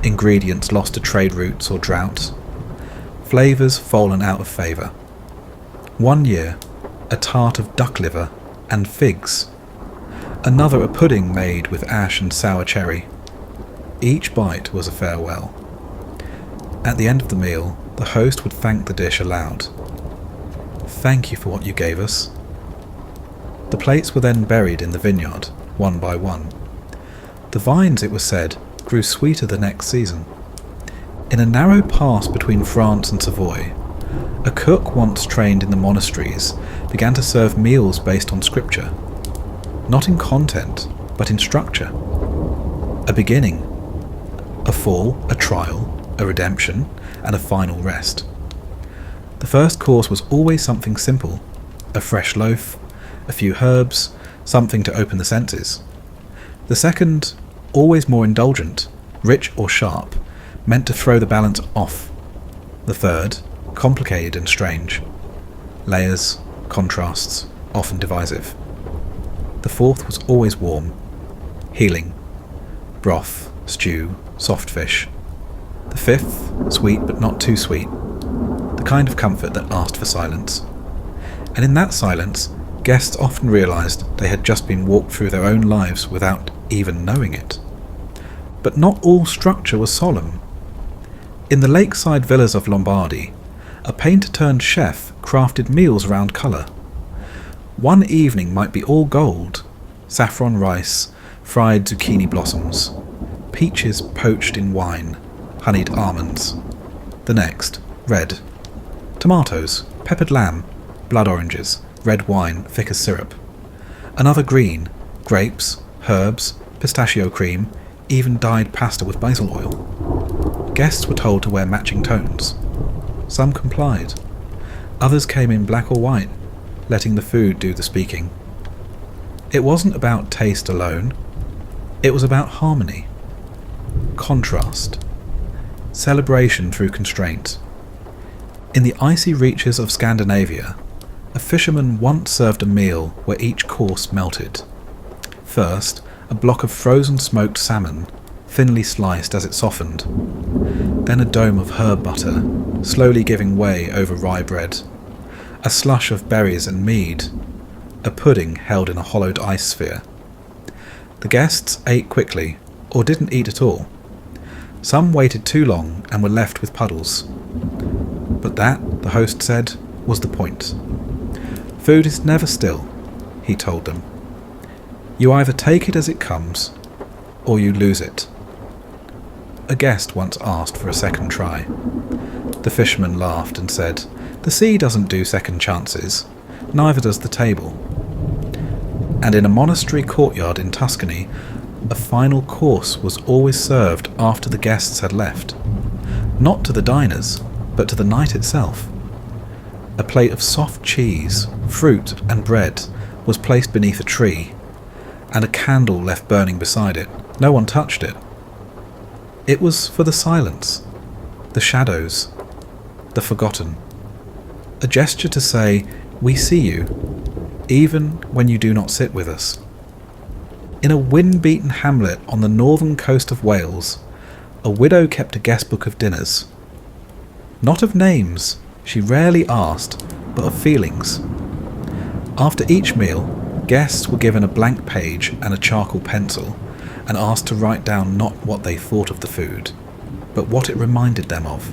ingredients lost to trade routes or drought, flavours fallen out of favour. One year, a tart of duck liver and figs. Another a pudding made with ash and sour cherry. Each bite was a farewell. At the end of the meal, the host would thank the dish aloud. Thank you for what you gave us. The plates were then buried in the vineyard, one by one. The vines, it was said, grew sweeter the next season. In a narrow pass between France and Savoy, a cook once trained in the monasteries began to serve meals based on scripture, not in content, but in structure. A beginning, a fall, a trial, a redemption, and a final rest. The first course was always something simple: a fresh loaf, a few herbs, something to open the senses. The second, always more indulgent, rich or sharp, meant to throw the balance off. The third, complicated and strange. Layers, contrasts, often divisive. The fourth was always warm, healing. Broth, stew, soft fish. The fifth, sweet but not too sweet. The kind of comfort that asked for silence. And in that silence, guests often realised they had just been walked through their own lives without even knowing it. But not all structure was solemn. In the lakeside villas of Lombardy, a painter-turned-chef crafted meals around colour. One evening might be all gold: saffron rice, fried zucchini blossoms, peaches poached in wine, honeyed almonds. The next, red. Tomatoes, peppered lamb, blood oranges, red wine, thick as syrup. Another green, grapes, herbs, pistachio cream, even dyed pasta with basil oil. Guests were told to wear matching tones. Some complied. Others came in black or white, letting the food do the speaking. It wasn't about taste alone. It was about harmony, contrast, celebration through constraint. In the icy reaches of Scandinavia, a fisherman once served a meal where each course melted. First, a block of frozen smoked salmon, thinly sliced as it softened. Then a dome of herb butter, slowly giving way over rye bread. A slush of berries and mead. A pudding held in a hollowed ice sphere. The guests ate quickly, or didn't eat at all. Some waited too long and were left with puddles. But that, the host said, was the point. Food is never still, he told them. You either take it as it comes, or you lose it. A guest once asked for a second try. The fisherman laughed and said, "The sea doesn't do second chances, neither does the table." And in a monastery courtyard in Tuscany, a final course was always served after the guests had left. Not to the diners, but to the night itself. A plate of soft cheese, fruit and bread was placed beneath a tree, and a candle left burning beside it. No one touched it. It was for the silence, the shadows, the forgotten. A gesture to say, "We see you, even when you do not sit with us." In a wind-beaten hamlet on the northern coast of Wales, a widow kept a guest book of dinners. Not of names, she rarely asked, but of feelings. After each meal, guests were given a blank page and a charcoal pencil, and asked to write down not what they thought of the food, but what it reminded them of.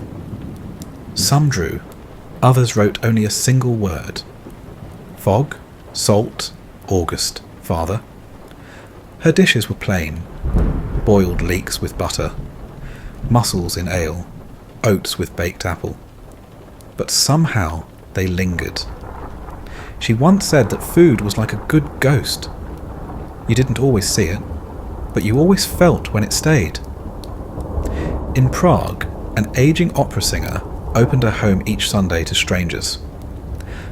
Some drew, others wrote only a single word. Fog, salt, August, father. Her dishes were plain: boiled leeks with butter, mussels in ale, oats with baked apple. But somehow they lingered. She once said that food was like a good ghost. You didn't always see it, but you always felt when it stayed. In Prague, an aging opera singer opened her home each Sunday to strangers.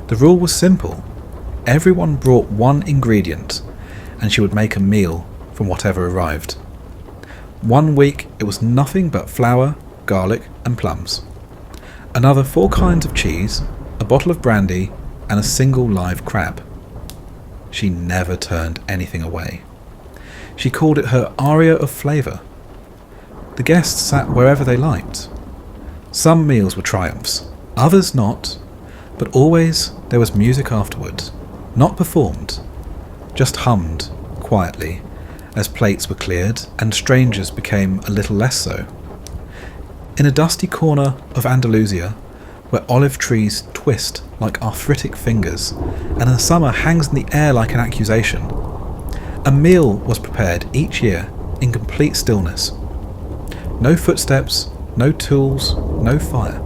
The rule was simple. Everyone brought one ingredient, and she would make a meal from whatever arrived. One week it was nothing but flour, garlic and plums. Another 4 kinds of cheese, a bottle of brandy and a single live crab. She never turned anything away. She called it her aria of flavour. The guests sat wherever they liked. Some meals were triumphs, others not, but always there was music afterwards, not performed, just hummed quietly as plates were cleared and strangers became a little less so. In a dusty corner of Andalusia, where olive trees twist like arthritic fingers and the summer hangs in the air like an accusation, a meal was prepared each year in complete stillness. No footsteps, no tools, no fire.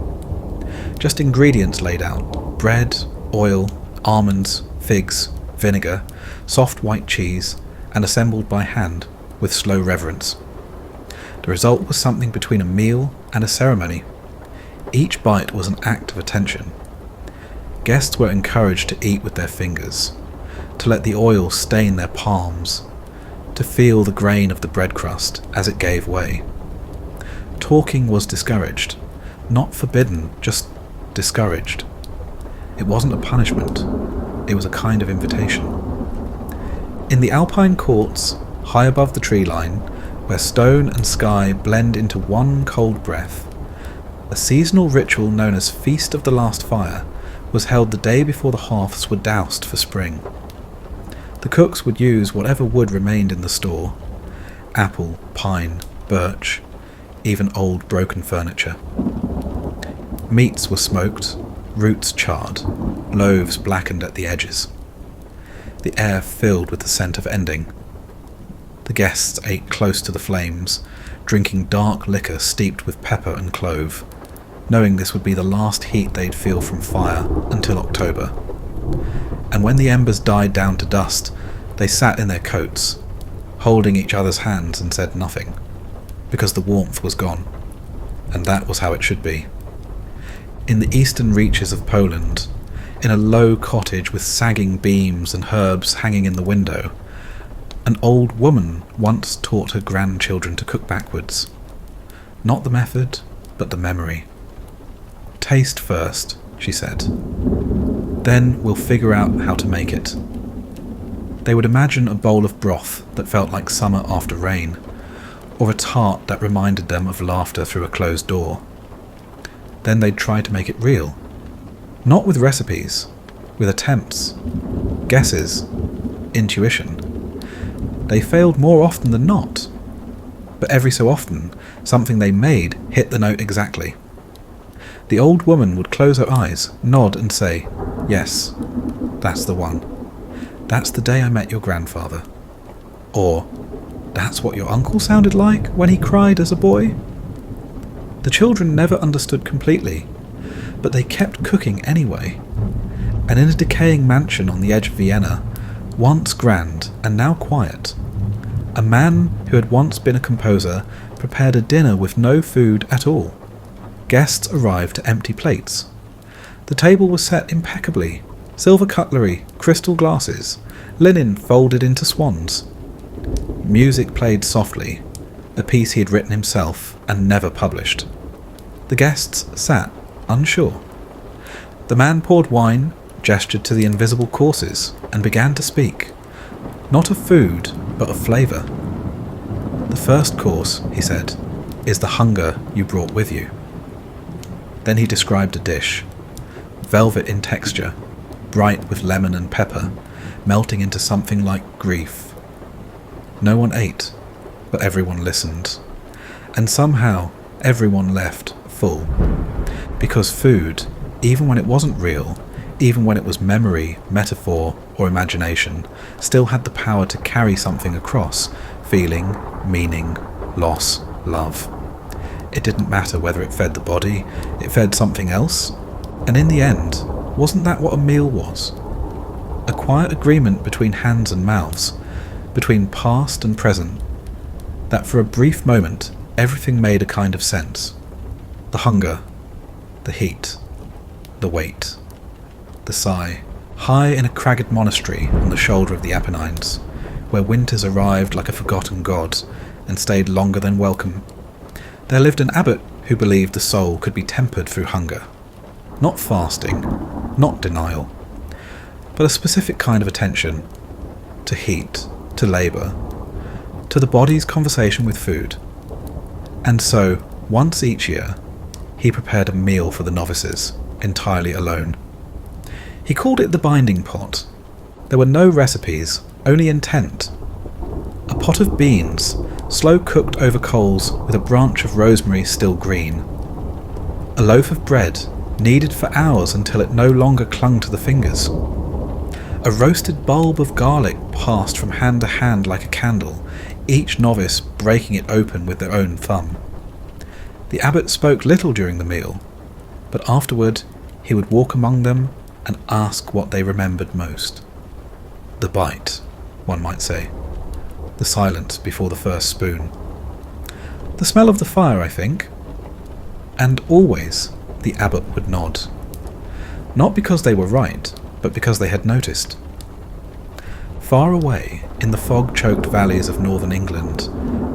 Just ingredients laid out: bread, oil, almonds, figs, vinegar, soft white cheese, and assembled by hand with slow reverence. The result was something between a meal and a ceremony. Each bite was an act of attention. Guests were encouraged to eat with their fingers, to let the oil stain their palms, to feel the grain of the bread crust as it gave way. Talking was discouraged, not forbidden, just discouraged. It wasn't a punishment, it was a kind of invitation. In the Alpine courts, high above the tree line, where stone and sky blend into one cold breath, a seasonal ritual known as Feast of the Last Fire was held the day before the hearths were doused for spring. The cooks would use whatever wood remained in the store: apple, pine, birch, even old broken furniture. Meats were smoked, roots charred, loaves blackened at the edges. The air filled with the scent of ending. The guests ate close to the flames, drinking dark liquor steeped with pepper and clove, knowing this would be the last heat they'd feel from fire until October. And when the embers died down to dust, they sat in their coats, holding each other's hands, and said nothing, because the warmth was gone, and that was how it should be. In the eastern reaches of Poland, in a low cottage with sagging beams and herbs hanging in the window, an old woman once taught her grandchildren to cook backwards. Not the method, but the memory. "Taste first," she said. "Then we'll figure out how to make it." They would imagine a bowl of broth that felt like summer after rain, or a tart that reminded them of laughter through a closed door. Then they'd try to make it real. Not with recipes, with attempts, guesses, intuition. They failed more often than not, but every so often, something they made hit the note exactly. The old woman would close her eyes, nod and say, "Yes, that's the one. That's the day I met your grandfather." Or, "That's what your uncle sounded like when he cried as a boy." The children never understood completely, but they kept cooking anyway. And in a decaying mansion on the edge of Vienna, once grand and now quiet, a man who had once been a composer prepared a dinner with no food at all. Guests arrived to empty plates. The table was set impeccably, silver cutlery, crystal glasses, linen folded into swans. Music played softly, a piece he had written himself and never published. The guests sat, unsure. The man poured wine, gestured to the invisible courses, and began to speak, not of food, but of flavour. "The first course," he said, "is the hunger you brought with you." Then he described a dish, velvet in texture, bright with lemon and pepper, melting into something like grief. No one ate, but everyone listened, and somehow everyone left full, because food, even when it wasn't real, even when it was memory, metaphor, or imagination, still had the power to carry something across, feeling, meaning, loss, love. It didn't matter whether it fed the body, it fed something else, and in the end, wasn't that what a meal was? A quiet agreement between hands and mouths, between past and present, that for a brief moment everything made a kind of sense. The hunger, the heat, the weight, the sigh. High in a cragged monastery on the shoulder of the Apennines, where winters arrived like a forgotten god and stayed longer than welcome, there lived an abbot who believed the soul could be tempered through hunger. Not fasting, not denial, but a specific kind of attention to heat, to labour, to the body's conversation with food. And so, once each year, he prepared a meal for the novices, entirely alone. He called it the binding pot. There were no recipes, only intent. A pot of beans, slow cooked over coals with a branch of rosemary still green. A loaf of bread, kneaded for hours until it no longer clung to the fingers. A roasted bulb of garlic passed from hand to hand like a candle, each novice breaking it open with their own thumb. The abbot spoke little during the meal, but afterward he would walk among them and ask what they remembered most. The bite, one might say. The silence before the first spoon. The smell of the fire, I think. And always the abbot would nod. Not because they were right, but because they had noticed. Far away, in the fog-choked valleys of northern England,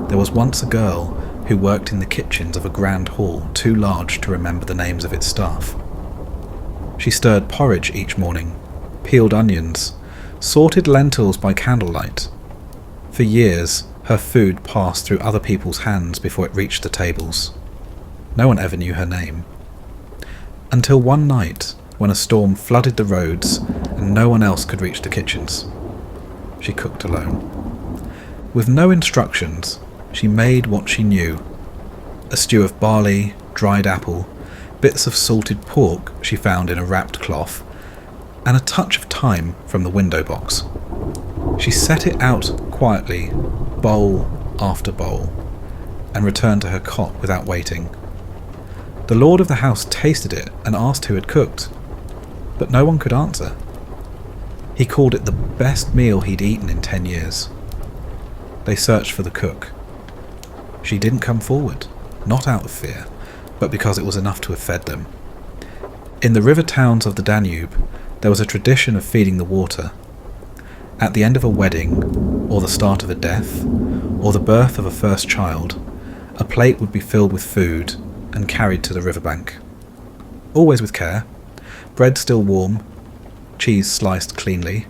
there was once a girl who worked in the kitchens of a grand hall too large to remember the names of its staff. She stirred porridge each morning, peeled onions, sorted lentils by candlelight. For years, her food passed through other people's hands before it reached the tables. No one ever knew her name. Until one night, when a storm flooded the roads and no one else could reach the kitchens. She cooked alone. With no instructions, she made what she knew. A stew of barley, dried apple, bits of salted pork she found in a wrapped cloth, and a touch of thyme from the window box. She set it out quietly, bowl after bowl, and returned to her cot without waiting. The lord of the house tasted it and asked who had cooked, but no one could answer. He called it the best meal he'd eaten in 10 years. they searched for the cook. She didn't come forward, not out of fear, but because it was enough to have fed them. In the river towns of the Danube, there was a tradition of feeding the water. At the end of a wedding, or the start of a death, or the birth of a first child, a plate would be filled with food and carried to the riverbank. Always with care, bread still warm, cheese sliced cleanly,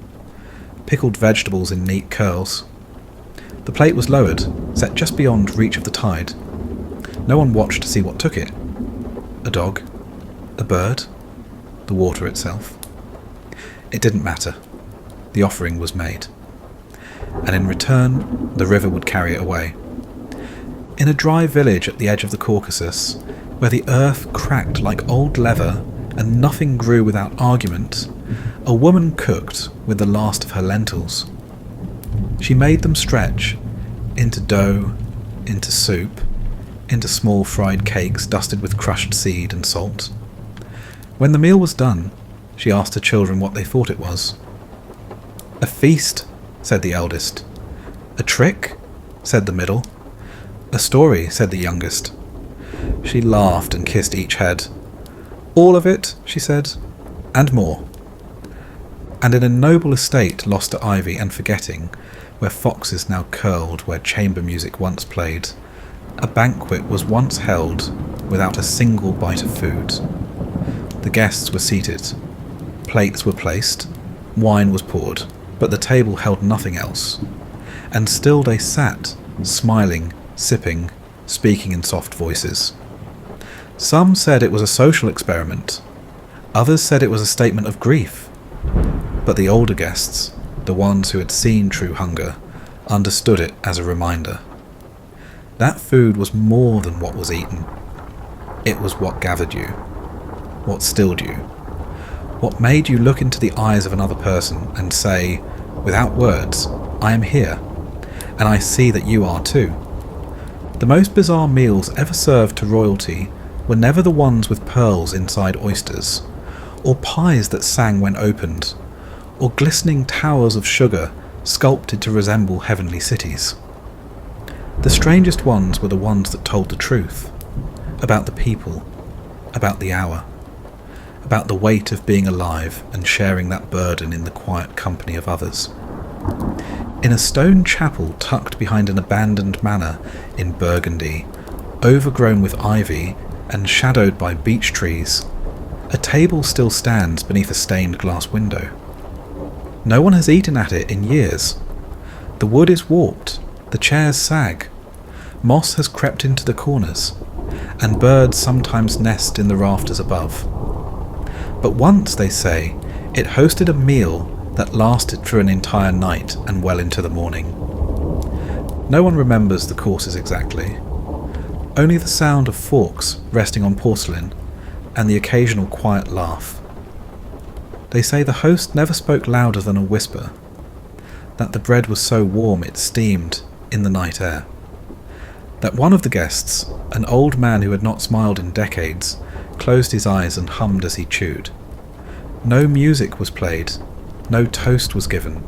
pickled vegetables in neat curls. The plate was lowered, set just beyond reach of the tide. No one watched to see what took it. A dog? A bird? The water itself? It didn't matter. The offering was made. And in return, the river would carry it away. In a dry village at the edge of the Caucasus, where the earth cracked like old leather and nothing grew without argument, a woman cooked with the last of her lentils. She made them stretch into dough, into soup, into small fried cakes dusted with crushed seed and salt. When the meal was done, she asked her children what they thought it was. "A feast," said the eldest. "A trick," said the middle. "A story," said the youngest. She laughed and kissed each head. "All of it," she said, "and more." And in a noble estate lost to ivy and forgetting, where foxes now curled, where chamber music once played, a banquet was once held without a single bite of food. The guests were seated, plates were placed, wine was poured, but the table held nothing else. And still they sat, smiling, sipping, speaking in soft voices. Some said it was a social experiment, others said it was a statement of grief. But the older guests, the ones who had seen true hunger, understood it as a reminder. That food was more than what was eaten. It was what gathered you, what stilled you, what made you look into the eyes of another person and say, without words, "I am here, and I see that you are too." The most bizarre meals ever served to royalty were never the ones with pearls inside oysters, or pies that sang when opened, or glistening towers of sugar sculpted to resemble heavenly cities. The strangest ones were the ones that told the truth, about the people, about the hour, about the weight of being alive and sharing that burden in the quiet company of others. In a stone chapel tucked behind an abandoned manor in Burgundy, overgrown with ivy and shadowed by beech trees, a table still stands beneath a stained glass window. No one has eaten at it in years. The wood is warped, the chairs sag, moss has crept into the corners, and birds sometimes nest in the rafters above. But once, they say, it hosted a meal that lasted for an entire night and well into the morning. No one remembers the courses exactly. Only the sound of forks resting on porcelain and the occasional quiet laugh. They say the host never spoke louder than a whisper, that the bread was so warm it steamed in the night air, that one of the guests, an old man who had not smiled in decades, closed his eyes and hummed as he chewed. No music was played, no toast was given,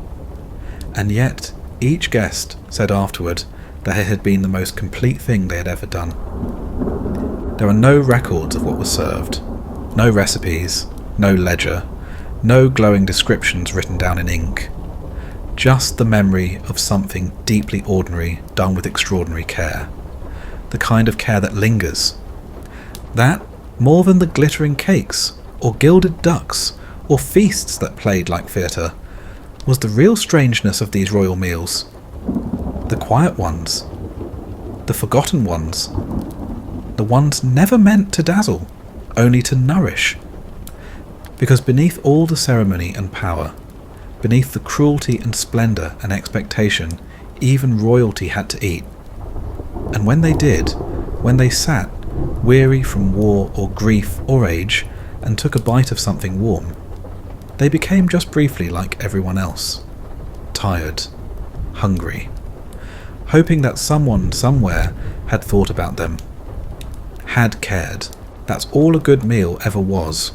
and yet each guest said afterward that it had been the most complete thing they had ever done. There are no records of what was served, no recipes, no ledger, no glowing descriptions written down in ink, just the memory of something deeply ordinary done with extraordinary care, the kind of care that lingers. That, more than the glittering cakes, or gilded ducks, or feasts that played like theatre, was the real strangeness of these royal meals. The quiet ones, the forgotten ones, the ones never meant to dazzle, only to nourish. Because beneath all the ceremony and power, beneath the cruelty and splendour and expectation, even royalty had to eat. And when they did, when they sat, weary from war or grief or age, and took a bite of something warm, they became just briefly like everyone else, tired, hungry, hoping that someone somewhere had thought about them, had cared. That's all a good meal ever was.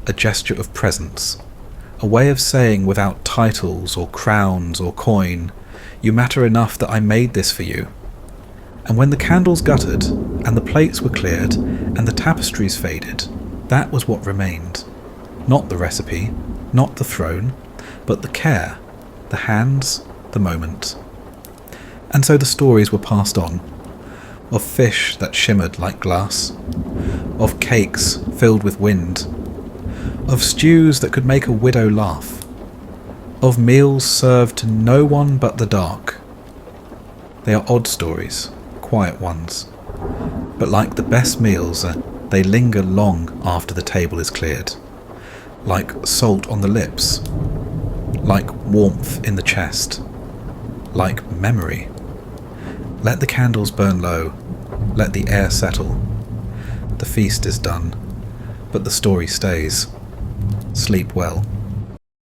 A gesture of presence, a way of saying without titles or crowns or coin, You matter enough that I made this for you. And when the candles guttered, and the plates were cleared, and the tapestries faded, that was what remained. Not the recipe, not the throne, but the care, the hands, the moment. And so the stories were passed on, of fish that shimmered like glass, of cakes filled with wind, of stews that could make a widow laugh, of meals served to no one but the dark. They are odd stories, quiet ones, but like the best meals, they linger long after the table is cleared, like salt on the lips, like warmth in the chest, like memory. Let the candles burn low, let the air settle. The feast is done, but the story stays. Sleep well.